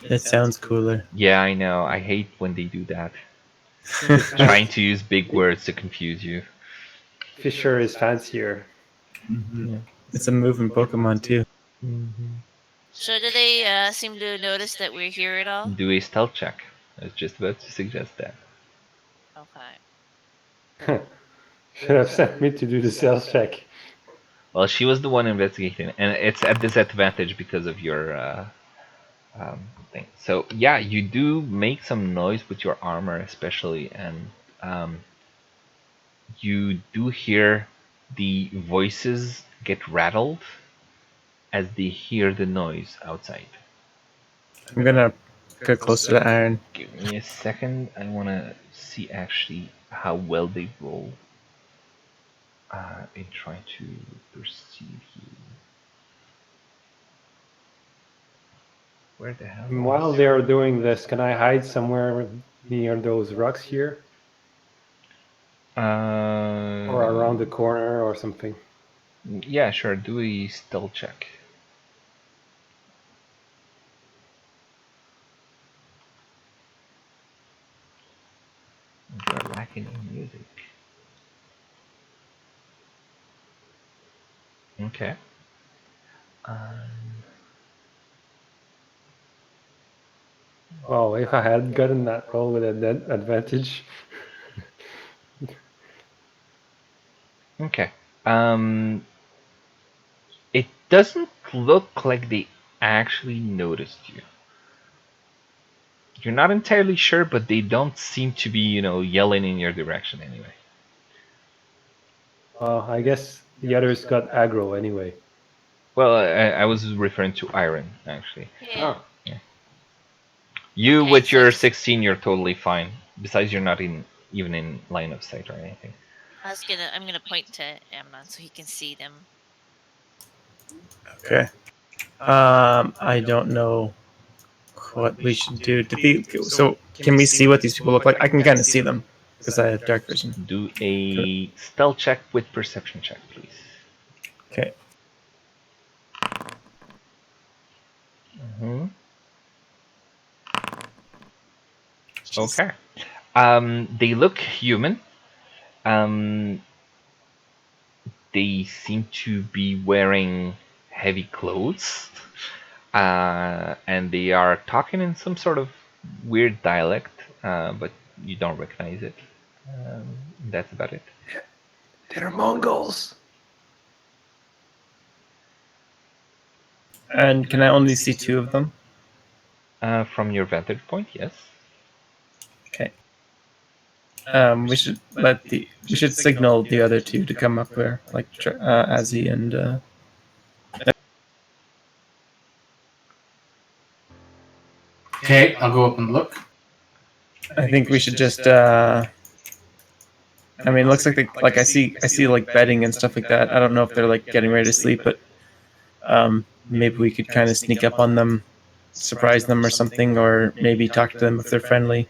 It sounds cooler. Yeah, I know. I hate when they do that. Trying to use big words to confuse you. Fisher is fancier. Mm-hmm. It's a moving Pokemon too. Mm-hmm. So do they seem to notice that we're here at all? Do a stealth check. I was just about to suggest that. Okay. Should have sent me to do the sales check. Well, she was the one investigating, and it's at disadvantage because of your thing. So yeah, you do make some noise with your armor, especially, and um, you do hear the voices get rattled as they hear the noise outside. I'm gonna get close to the iron. Give me a second. I want to see actually how well they roll in trying to perceive you. Where the hell While is? they're doing this, can I hide somewhere near those rocks here? Or around the corner or something? Yeah, sure. Do a stealth check. You're lacking in music. Okay. Um, Well, if I had gotten that roll with an advantage. okay. It doesn't look like they actually noticed you. You're not entirely sure, but they don't seem to be, yelling in your direction anyway. Well, I guess the others got aggro anyway. Well, I was referring to Iron, actually. Yeah. Oh, Yeah. You, Okay, with so your just 16, you're totally fine. Besides, you're not even in line of sight or anything. I'm gonna point to Amnon so he can see them. Okay. I don't know what we should do to be. So, can we see what these people look like? I can kind of see them because I have dark vision. Do a stealth check with perception check, please. Okay. Mm-hmm. Okay. They look human. Um, they seem to be wearing heavy clothes, and they are talking in some sort of weird dialect, but you don't recognize it. That's about it. they're Mongols. And can I only see two of them? From your vantage point, yes. Okay. We should signal the other two to come up there, like Azzy and. Okay, I'll go up and look. I think we should just. I mean, it looks like I see like bedding and stuff like that. I don't know if they're like getting ready to sleep, but maybe we could kind of sneak up on them, surprise them or something, or maybe talk to them if they're friendly.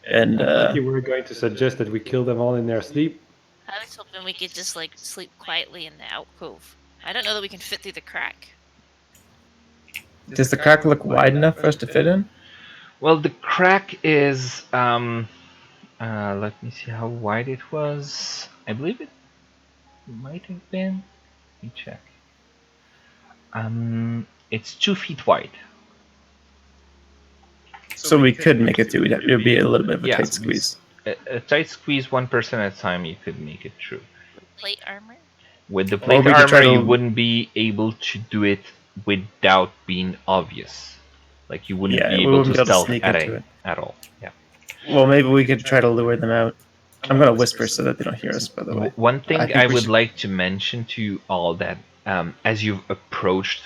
And I thought you were going to suggest that we kill them all in their sleep. I was hoping we could just like sleep quietly in the alcove. I don't know that we can fit through the crack. does the crack look wide enough for us to fit in? Well, the crack is. Let me see how wide it was. I believe it might have been. Let me check. It's 2 feet wide. So we could make it through. It would be a little bit of a Yeah. tight squeeze. A tight squeeze, one person at a time, you could make it through. With plate armor? With the Or plate we could try armor, to- you wouldn't be able to do it without being obvious. Like you wouldn't Yeah, be we able wouldn't to be able to stealth sneak at, into it. at all. Yeah. Well, maybe we could try to lure them out. I'm gonna whisper so that they don't hear us. By the way, One I thing think I we would should- like to mention to you all that as you've approached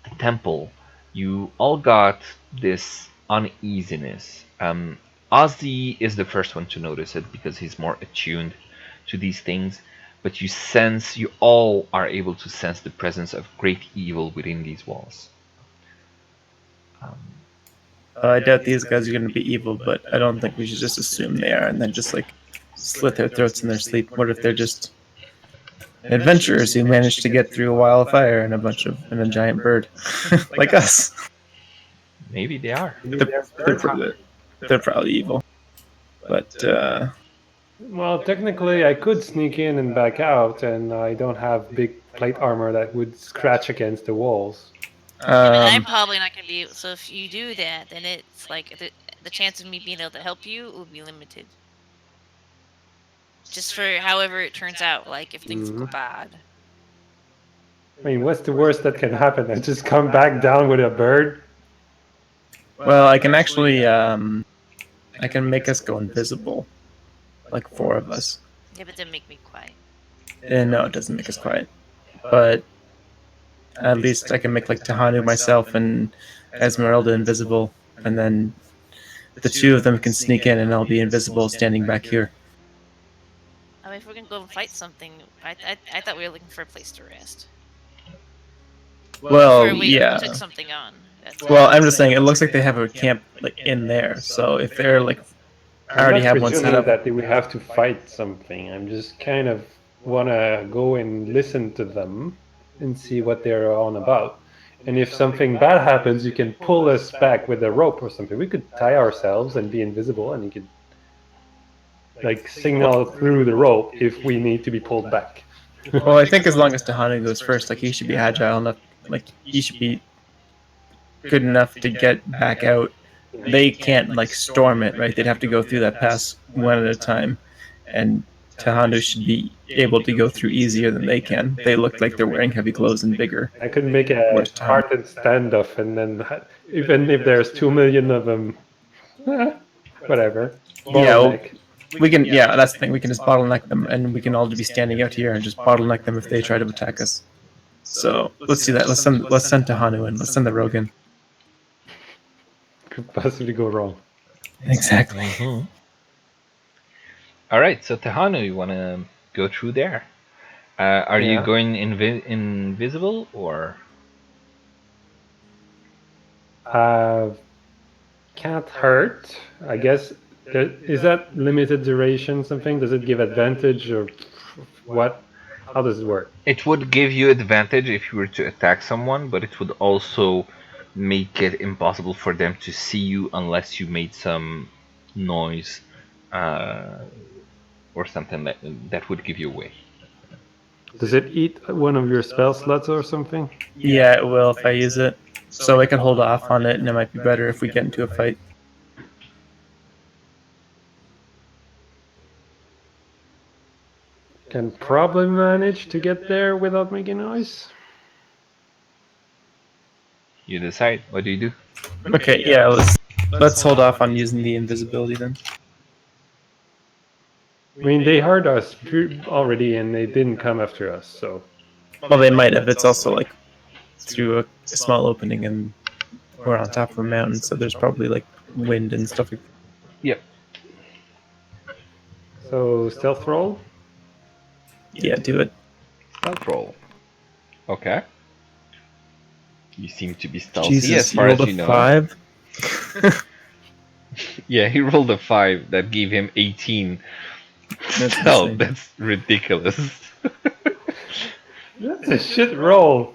the temple, you all got this uneasiness. Ozzy is the first one to notice it because he's more attuned to these things, but you all are able to sense the presence of great evil within these walls. I doubt these guys are gonna be evil, but I don't think we should just assume they are and then just like slit their throats in their sleep. What if they're just adventurers who managed to get through a wildfire and a giant bird, like us? Maybe they are. They're probably evil, but Well, technically, I could sneak in and back out, and I don't have big plate armor that would scratch against the walls. I mean, I'm um, probably not gonna be. So if you do that, then it's like the chance of me being able to help you will be limited. Just for however it turns out, like if things go Mhm. bad. I mean, what's the worst that can happen? I just come back down with a bird. Well, I can actually I can make us go invisible, like four of us. Yeah, but then make me quiet. And no, it doesn't make us quiet. But at least I can make like Tahanu, myself, and Esmeralda invisible, and then the two of them can sneak in, and I'll be invisible standing back here. I mean, if we're gonna go and fight something, I thought we were looking for a place to rest Well, before we yeah. took something on. That's Well, I'm just saying it looks like they have a camp like in there. So if they're like I I'm already not have one set presuming up. that we have to fight something. I'm just kind of want to go and listen to them and see what they're on about. And if something bad happens, you can pull us back with a rope or something. We could tie ourselves and be invisible, and you could like signal through the rope if we need to be pulled back. Well, I think as long as Tahanu goes first, like he should be agile enough, like he should be good enough to get back out. They can't like storm it, right? They'd have to go through that pass one at a time, and Tahanu should be able to go through easier than they can. They look like they're wearing heavy clothes and bigger. I could make a Where's Tahanu? Spartan standoff, and then even if there's 2 million of them, whatever. Yeah, well, Bottleneck. we can. Yeah, that's the thing. We can just bottleneck them, and we can all be standing out here and just bottleneck them if they try to attack us. So let's do that. Let's send Tahanu in. Let's send the rogue in. Could possibly go wrong. Exactly. All right, so Tehanu, you want to go through there? Are you Yeah. going invisible or? Can't hurt. I guess. Is that limited duration something? Does it give advantage or what? How does it work? It would give you advantage if you were to attack someone, but it would also make it impossible for them to see you unless you made some noise uh, or something that would give you away. Does it eat one of your spell slots or something? Yeah, it will if I use it. So I can hold off on it, and it might be better if we get into a fight. Can probably manage to get there without making noise. You decide. What do you do? Okay, yeah, let's hold off on using the invisibility then. I mean, they heard us already, and they didn't come after us. So Well, they might have. It's also like through a small opening, and we're on top of a mountain, so there's probably like wind and stuff. Yep. so stealth roll. Yeah, do it. Stealth roll. Okay. You seem to be stealthy Jesus, as you far rolled as a you know. 5. Yeah, he rolled a 5 that gave him 18. That's Stealth. insane. That's ridiculous. That's a shit roll.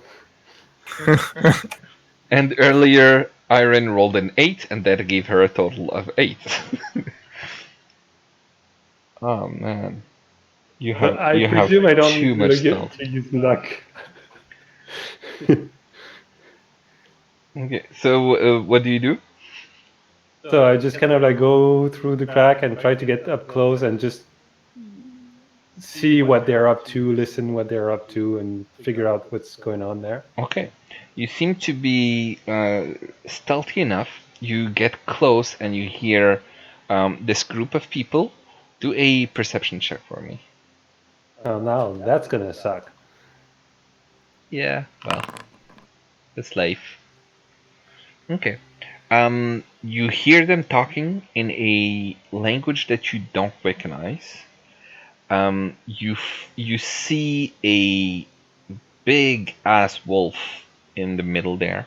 And earlier, Irene rolled an 8, and that gave her a total of 8. Oh man, you But have I you have presume I don't too need much to stealth. get to use luck. Okay, so what do you do? So I just kind of like go through the crack and try to get up close and just see what they're up to, listen what they're up to, and figure out what's going on there. Okay, you seem to be stealthy enough. You get close and you hear this group of people. Do a perception check for me. Oh, now that's gonna suck. Yeah, well, that's life. Okay. You hear them talking in a language that you don't recognize. You see a big ass wolf in the middle there.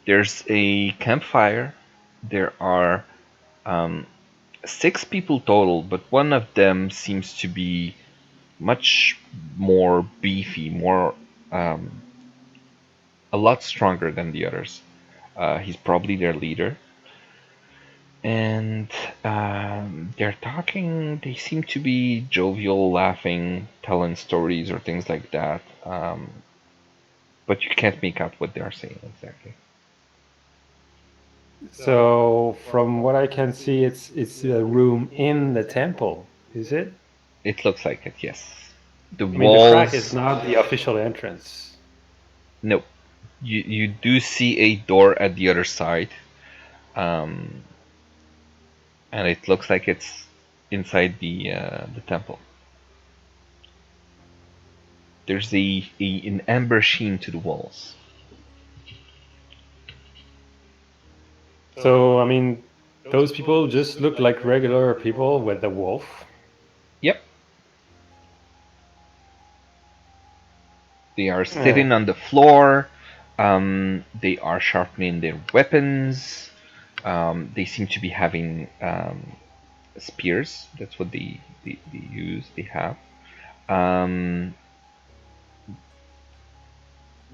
There's a campfire. There are 6 people total, but one of them seems to be much more beefy, more a lot stronger than the others. He's probably their leader. And they're talking. They seem to be jovial, laughing, telling stories or things like that. But you can't make out what they are saying exactly. So from what I can see, it's a room in the temple, is it? It looks like it, yes. The I mean, the crack is walls. not the official entrance. No, you do see a door at the other side, um, and it looks like it's inside the temple. There's an amber sheen to the walls. So I mean, those people just look like regular people with a wolf. Yep, they are Uh, sitting on the floor. They are sharpening their weapons. They seem to be having spears. That's what they use. They have. Um,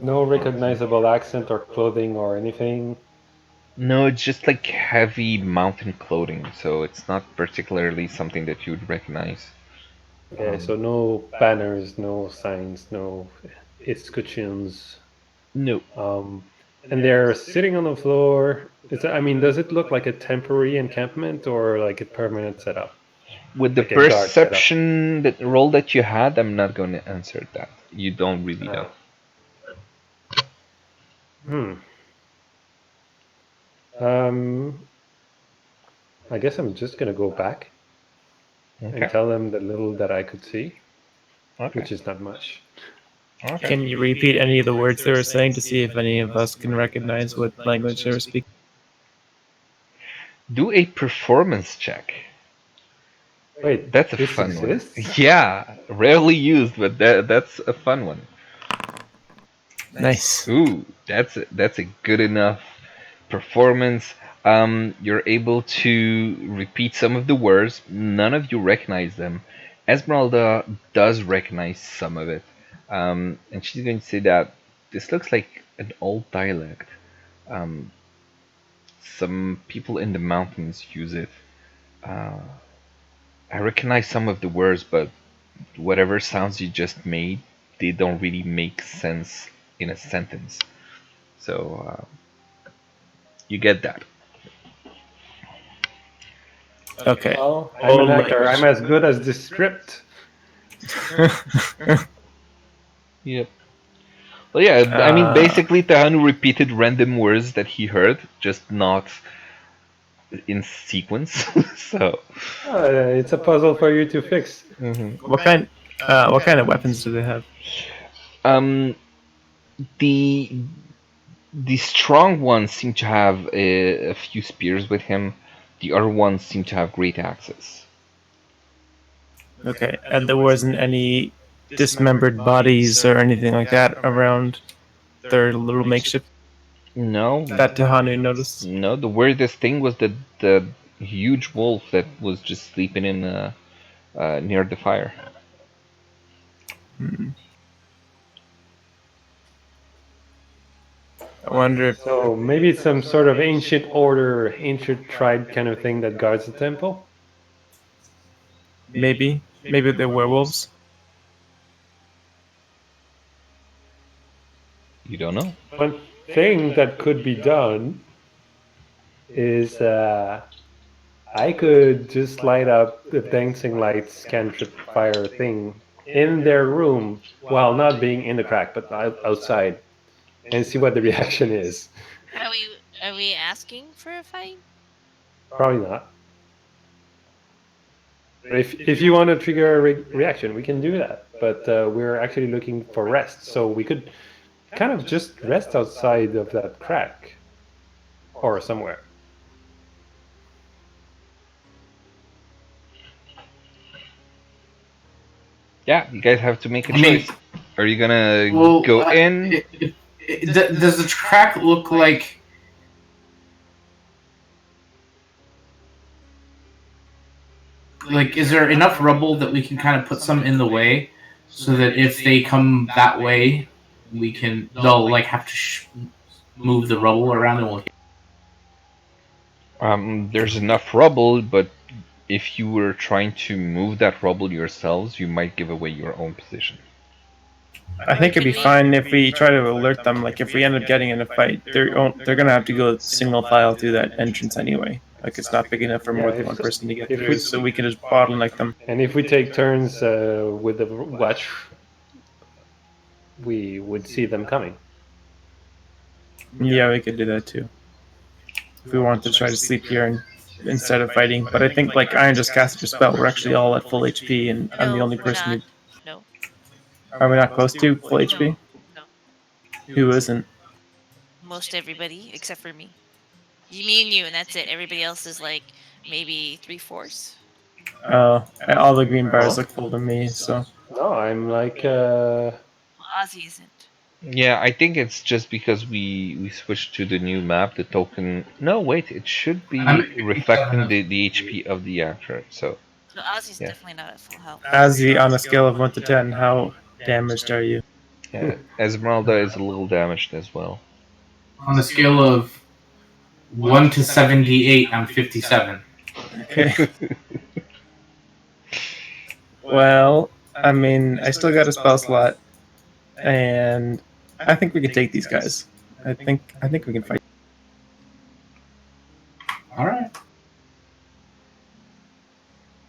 no recognizable accent or clothing or anything. no, it's just like heavy mountain clothing, so it's not particularly something that you would recognize. Okay, so no banners, no signs, no escutcheons. No, Um, and they're sitting on the floor. I mean, does it look like a temporary encampment or like a permanent setup, with the like a guard setup? perception that role that you had, I'm not going to answer that. You don't really know. Uh, hmm. Um, I guess I'm just gonna go back and Okay. tell them the little that I could see, Okay. which is not much. Okay. Can you repeat any of the words they were saying to see if any of us can recognize what language they were speaking? Do a performance check. Wait, That's a this fun one. exists? Yeah, rarely used, but that's a fun one. Nice. Ooh, that's a good enough performance. You're able to repeat some of the words. None of you recognize them. Esmeralda does recognize some of it, and she's going to say that this looks like an old dialect. Um, some people in the mountains use it. Uh, I recognize some of the words, but whatever sounds you just made, they don't really make sense in a sentence. So you get that. Okay. Well, I'm an Old actor. I'm language. as good as this script. Yep. Well, yeah. I mean, uh, basically, Tahanu repeated random words that he heard, just not in sequence. So, It's a puzzle for you to fix. mhm. what kind of weapons do they have? um, the the strong ones seem to have a few spears with him. The other ones seem to have great axes. Okay, and there wasn't any dismembered bodies or anything like that around their little makeshift No, that Tahanu noticed. no. The weirdest thing was the huge wolf that was just sleeping in near the fire. Hmm. I wonder if So maybe it's some sort of ancient order, ancient tribe kind of thing that guards the temple. maybe they're werewolves. You don't know. One thing that could be done is I could just light up the dancing lights cantrip fire thing in their room while not being in the crack, but outside, and see what the reaction is. Are we asking for a fight? Probably not. But if you want to trigger a reaction, we can do that. But we're actually looking for rest, so we could kind of just rest outside of that crack or somewhere. Yeah, you guys have to make a I mean, choice. Are you gonna well, go in? does the crack look like is there enough rubble that we can kind of put some in the way so that if they come that way, they'll like have to move the rubble around and we'll. There's enough rubble, but if you were trying to move that rubble yourselves, you might give away your own position. I think it'd be Can we? fine if we try to alert them. Like if we end up getting in a fight, they're gonna have to go single file through that entrance anyway. Like it's not big enough for Yeah, more than one person to get if we through, so we can just bottleneck them. and if we take turns with the watch, we would see them coming. Yeah, we could do that too. If we want to try to sleep here and instead of fighting, but I think like Iron just casted a spell. We're actually all at full HP, and I'm the No, only we're person not. who. No, Are we not close to full no, HP? no. Who isn't? Most everybody except for me. Me and you, and that's it. Everybody else is like maybe 3/4. All the green bars Huh? look full to me. So No, I'm like Well, Ozzy isn't. Yeah, I think it's just because we switched to the new map. The token. No, wait. It should I'm be at 57 reflecting of the 58. HP of the actor. So So Ozzy's yeah, definitely not at full health. Azzy, on a scale of 1 to 10, how damaged are you? yeah. Esmeralda is a little damaged as well. On a scale of 1 to 78, I'm 57. Okay. Well, I mean, I still got a spell slot, and I think we can take these guys. I think we can fight. All right.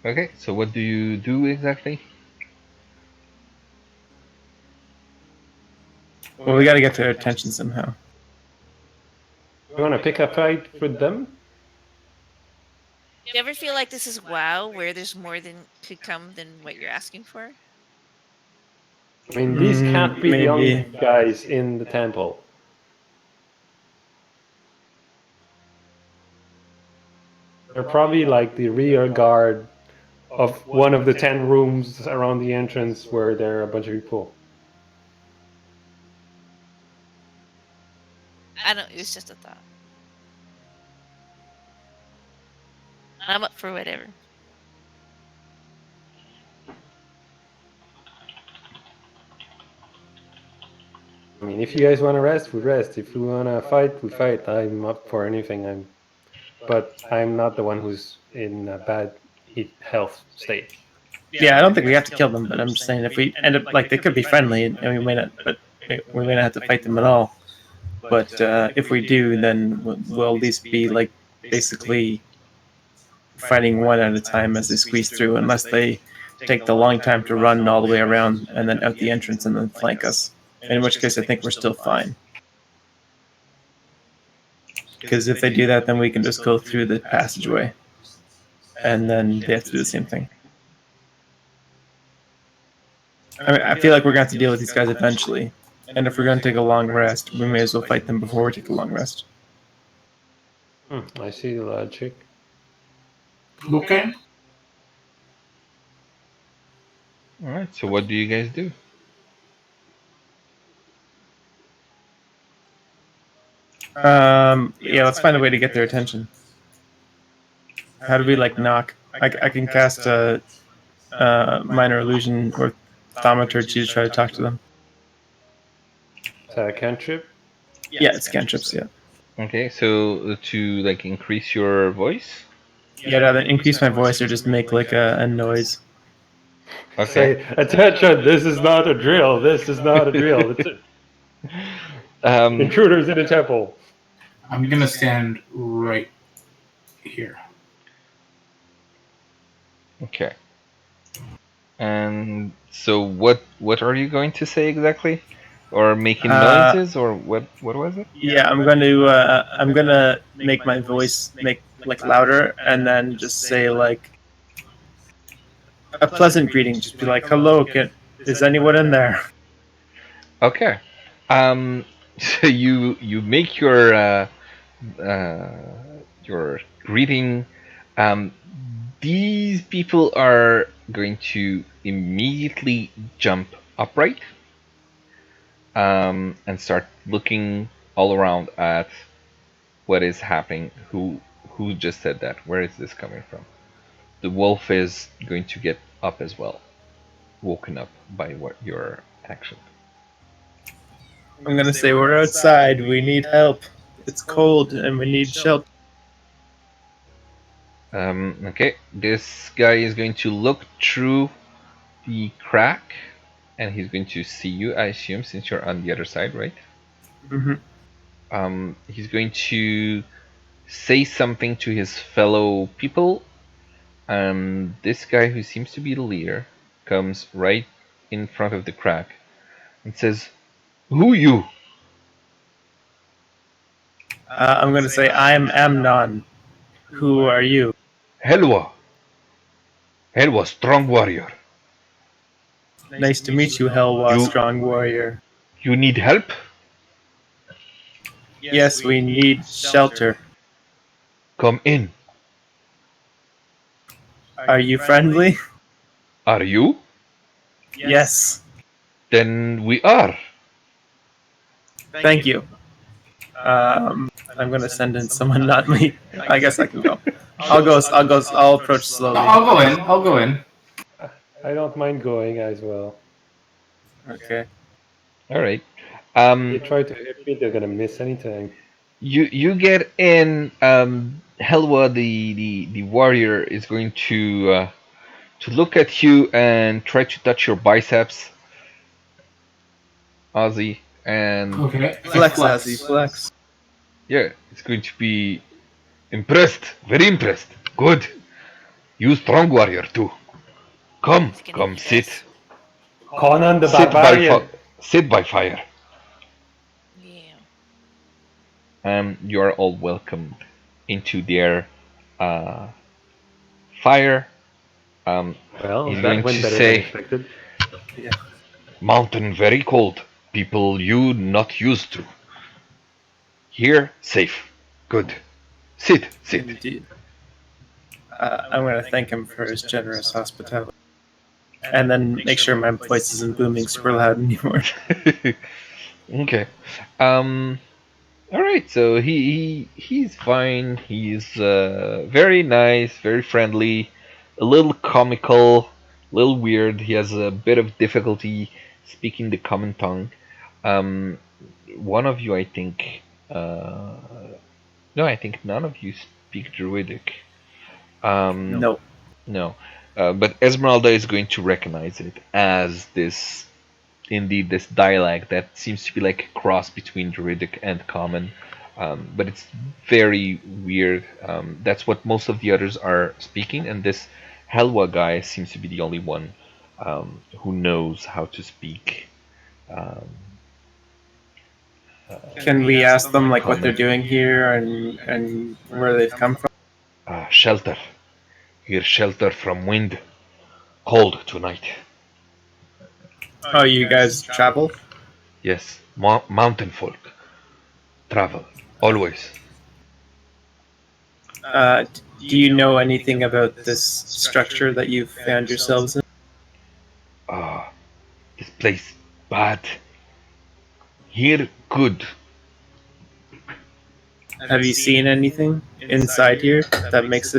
Okay, so what do you do exactly? Well, we got to get their attention somehow. you want to pick a fight with them. Do you ever feel like this is WoW, where there's more than could come than what you're asking for? I mean, these can't be the only Maybe. guys in the temple. They're probably like the rear guard of one of the 10 rooms around the entrance where there are a bunch of people. I don't. It was just a thought. I'm up for whatever. I mean, if you guys want to rest, we rest. If we want to fight, we fight. I'm up for anything. But I'm not the one who's in a bad health state. Yeah, I don't think we have to kill them, but I'm just saying if we end up like they could be friendly, and we may not, but we may not have to fight them at all. But if we do, then we'll at least be like basically fighting one at a time as they squeeze through, unless they take the long time to run all the way around and then out the entrance and then flank us. In which case, I think we're still fine. Because if they do that, then we can just go through the passageway, and then they have to do the same thing. I mean, I feel like we're going to have to deal with these guys eventually, and if we're going to take a long rest, we may as well fight them before we take a long rest. I see the logic. Okay. All right. So what do you guys do? Yeah, let's find a way to get their attention. How do we like knock? I can cast a minor illusion or thaumaturgy to try to talk to them. Is that a cantrip? Yeah, it's cantrips. Yeah. Okay, so to like increase your voice. Yeah, rather increase my voice or just make like a noise. Okay. Say, attention, this is not a drill. This is not a drill. Intruders in the temple. I'm going to stand right here. Okay. And so what are you going to say exactly? Or making noises or what was it? Yeah, I'm gonna make my voice make like louder and then just say like a pleasant greeting. Just be like, "Hello, is anyone in there?" Okay. So you make uh, your greeting. Um, these people are going to immediately jump upright and start looking all around at what is happening. Who just said that? Where is this coming from? The wolf is going to get up as well, woken up by what your action. I'm gonna say we're outside. We need help. It's cold and we need shelter. Okay, this guy is going to look through the crack and he's going to see you, I assume, since you're on the other side, right? He's going to say something to his fellow people, and this guy, who seems to be the leader, comes right in front of the crack and says, "Who you?" I'm going to say, I'm Amnon. Who are you? "Helwa. Helwa, strong warrior. Nice to meet you, Helwa, You strong warrior. you need help? Yes, we need shelter. Come in. Are you friendly? Are you? Yes. Then we are." Thank you. I'm going to send in someone, not me. I guess I can go. I'll approach slowly. I'll go in. I'll go in. I don't mind going as well. Okay. All right. They try to hit me, they're gonna miss anything. You get in. Helwa, the warrior, is going to look at you and try to touch your biceps, Ozzy, and Okay. Flex, Ozzy, flex. yeah, it's going to be impressed, very impressed. Good. You strong warrior too. Come, He's gonna come, eat sit, us. Conan the sit by Barbarian! sit by fire. Yeah. You are all welcomed into their uh, fire. Um, Well, he's that going went to better than say, expected. Yeah. "Mountain very cold. People you not used to. Here safe. Good. Sit, sit." Indeed. I'm going to thank him for his generous hospitality. And then make sure my voice isn't booming super loud anymore. Okay. Um. All right. So he's fine. He's very nice, very friendly, a little comical, a little weird. He has a bit of difficulty speaking the common tongue. Um. One of you, I think. No, I think none of you speak Druidic. Um. No. No. But Esmeralda is going to recognize it as this, indeed, this dialect that seems to be like a cross between Druidic and Common, but it's very weird. That's what most of the others are speaking, and this Helwa guy seems to be the only one who knows how to speak um, Can we ask them like what they're Common. doing here and where they've come from? Shelter. Here, shelter from wind. Cold tonight. Oh, you guys travel? Yes, mountain folk. Travel. Always. Do you know anything about this structure that you've found yourselves in? Ah, this place bad. Here good. Have you seen anything inside here that makes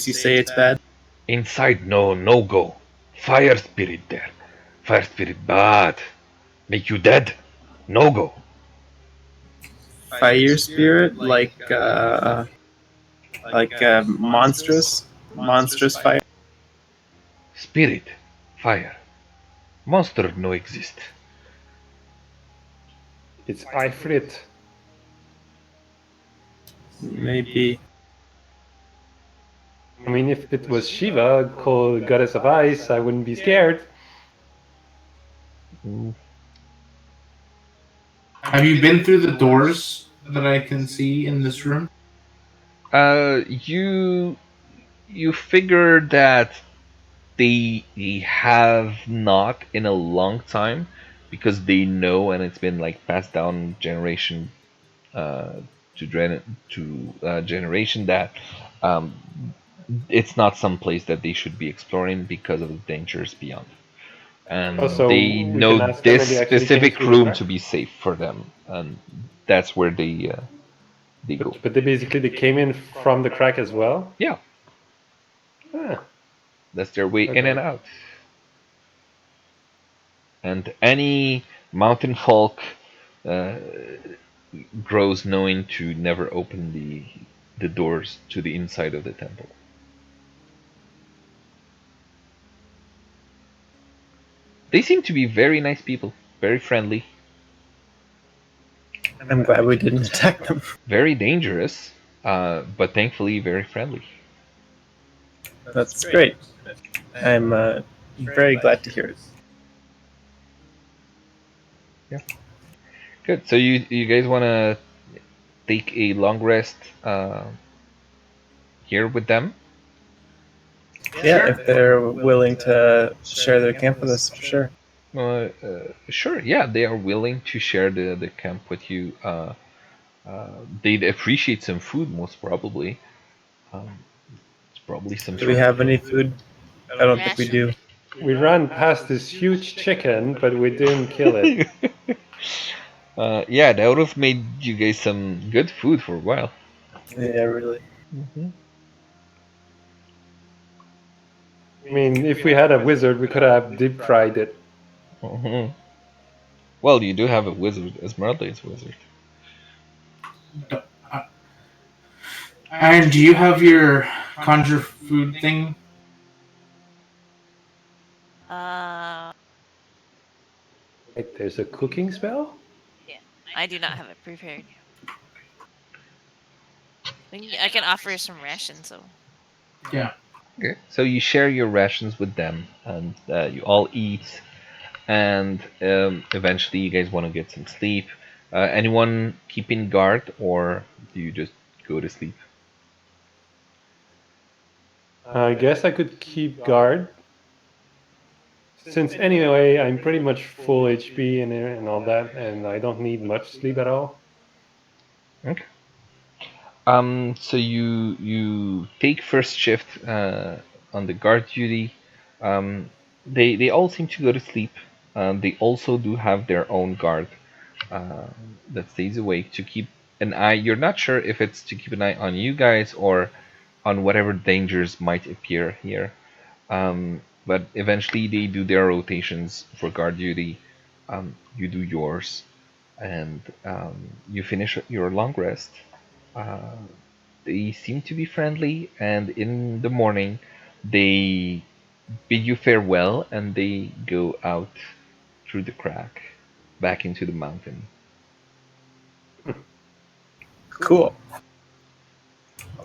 you say it's bad? Inside no go. Fire spirit there. Fire spirit bad. Make you dead. No go. Fire spirit, monstrous fire. Spirit. Fire. Monster no exist. It's Ifrit. Maybe. I mean, if it was Shiva, called goddess of ice, I wouldn't be scared. Have you been through the doors that I can see in this room? You figure that they have not in a long time, because they know, and it's been like passed down generation uh, to generation, that um, it's not some place that they should be exploring because of the dangers beyond. And Also, they we can know ask them, this and they actually came specific through the room to crack. be safe for them, and that's where they go. But they came in from the crack as well. Yeah, Ah, that's their way in and okay. out. And any mountain folk uh, grows knowing to never open the doors to the inside of the temple. They seem to be very nice people, very friendly, I'm glad we didn't attack them. very dangerous, but thankfully very friendly. That's great. I'm very glad to hear it. Yeah, good. So you guys want to take a long rest here with them? Yeah, if they're willing to share their camp with us, for sure. Sure. Yeah, they are willing to share the camp with you. They'd appreciate some food, most probably. Um, it's probably some Do we sort of have any food? I don't think we Ration. do. We ran past this huge chicken, but we didn't kill it. Yeah, that would have made you guys some good food for a while. Yeah, really. I mean, if we had a wizard, we could have deep fried it. Hmm. Well, you do have a wizard. Esmeralda is a wizard. Aaron, do you have your conjure food thing? Uh, Wait, there's a cooking spell? yeah, I do not have it prepared. I can offer you some rations, though. Yeah. Okay. So you share your rations with them, and you all eat, and eventually you guys want to get some sleep. Anyone keeping guard, or do you just go to sleep? I guess I could keep guard. Since anyway, I'm pretty much full HP and all that, and I don't need much sleep at all. Okay. So you take first shift on the guard duty. They all seem to go to sleep. They also do have their own guard uh, that stays awake to keep an eye. You're not sure if it's to keep an eye on you guys or on whatever dangers might appear here. But eventually they do their rotations for guard duty. You do yours, and you finish your long rest. Uh, they seem to be friendly, and in the morning, they bid you farewell and they go out through the crack back into the mountain. Cool.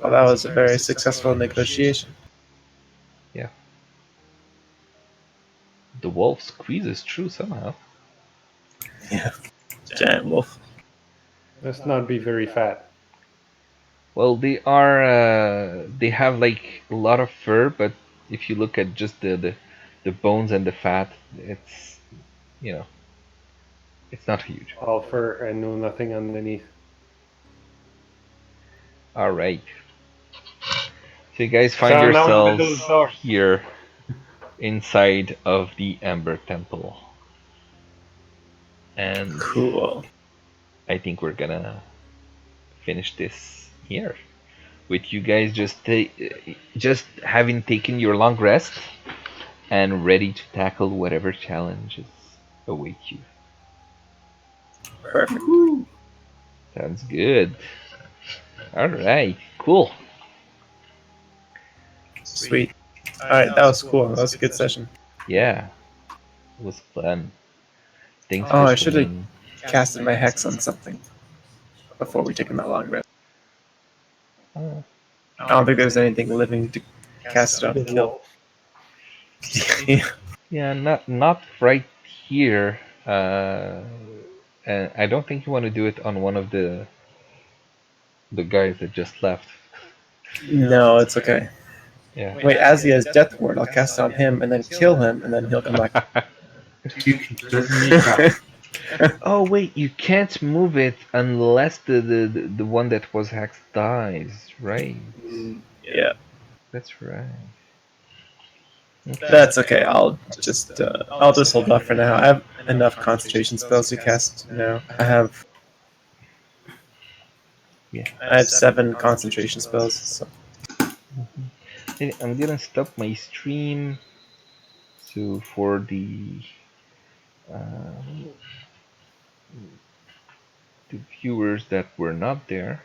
Well, that was a very successful negotiation. Yeah. The wolf squeezes through somehow. Yeah. Giant wolf. Let's not be very fat. Well, they have like a lot of fur, but if you look at just the bones and the fat, it's you know it's not huge. All fur and no nothing underneath. All right. So you guys find So now open those yourselves doors. here inside of the Ember Temple, and Cool. I think we're gonna finish this here with you guys just having taken your long rest and ready to tackle whatever challenges await you. Perfect. Sounds good. All right, cool. Sweet. All right, that was cool. That was a good session. Yeah, it was fun. Thanks Oh, for I should have swinging. casted my hex on something before we take that long rest. Oh, I don't think there's anything living to cast it on The to kill. wolf. Yeah. yeah, not right here. And I don't think you want to do it on one of the guys that just left. No, it's okay. Yeah. Wait, as he has Death Ward, I'll cast it on him and then kill him, and then he'll come back. You can certainly try. Oh wait, you can't move it unless the one that was hexed dies, right? Yeah, That's right. Okay. that's okay. I'll just hold off for now. I have enough concentration spells to cast now. Yeah. I have 7 concentration spells. So. Okay, I'm gonna stop my stream. So for uh, the viewers that were not there,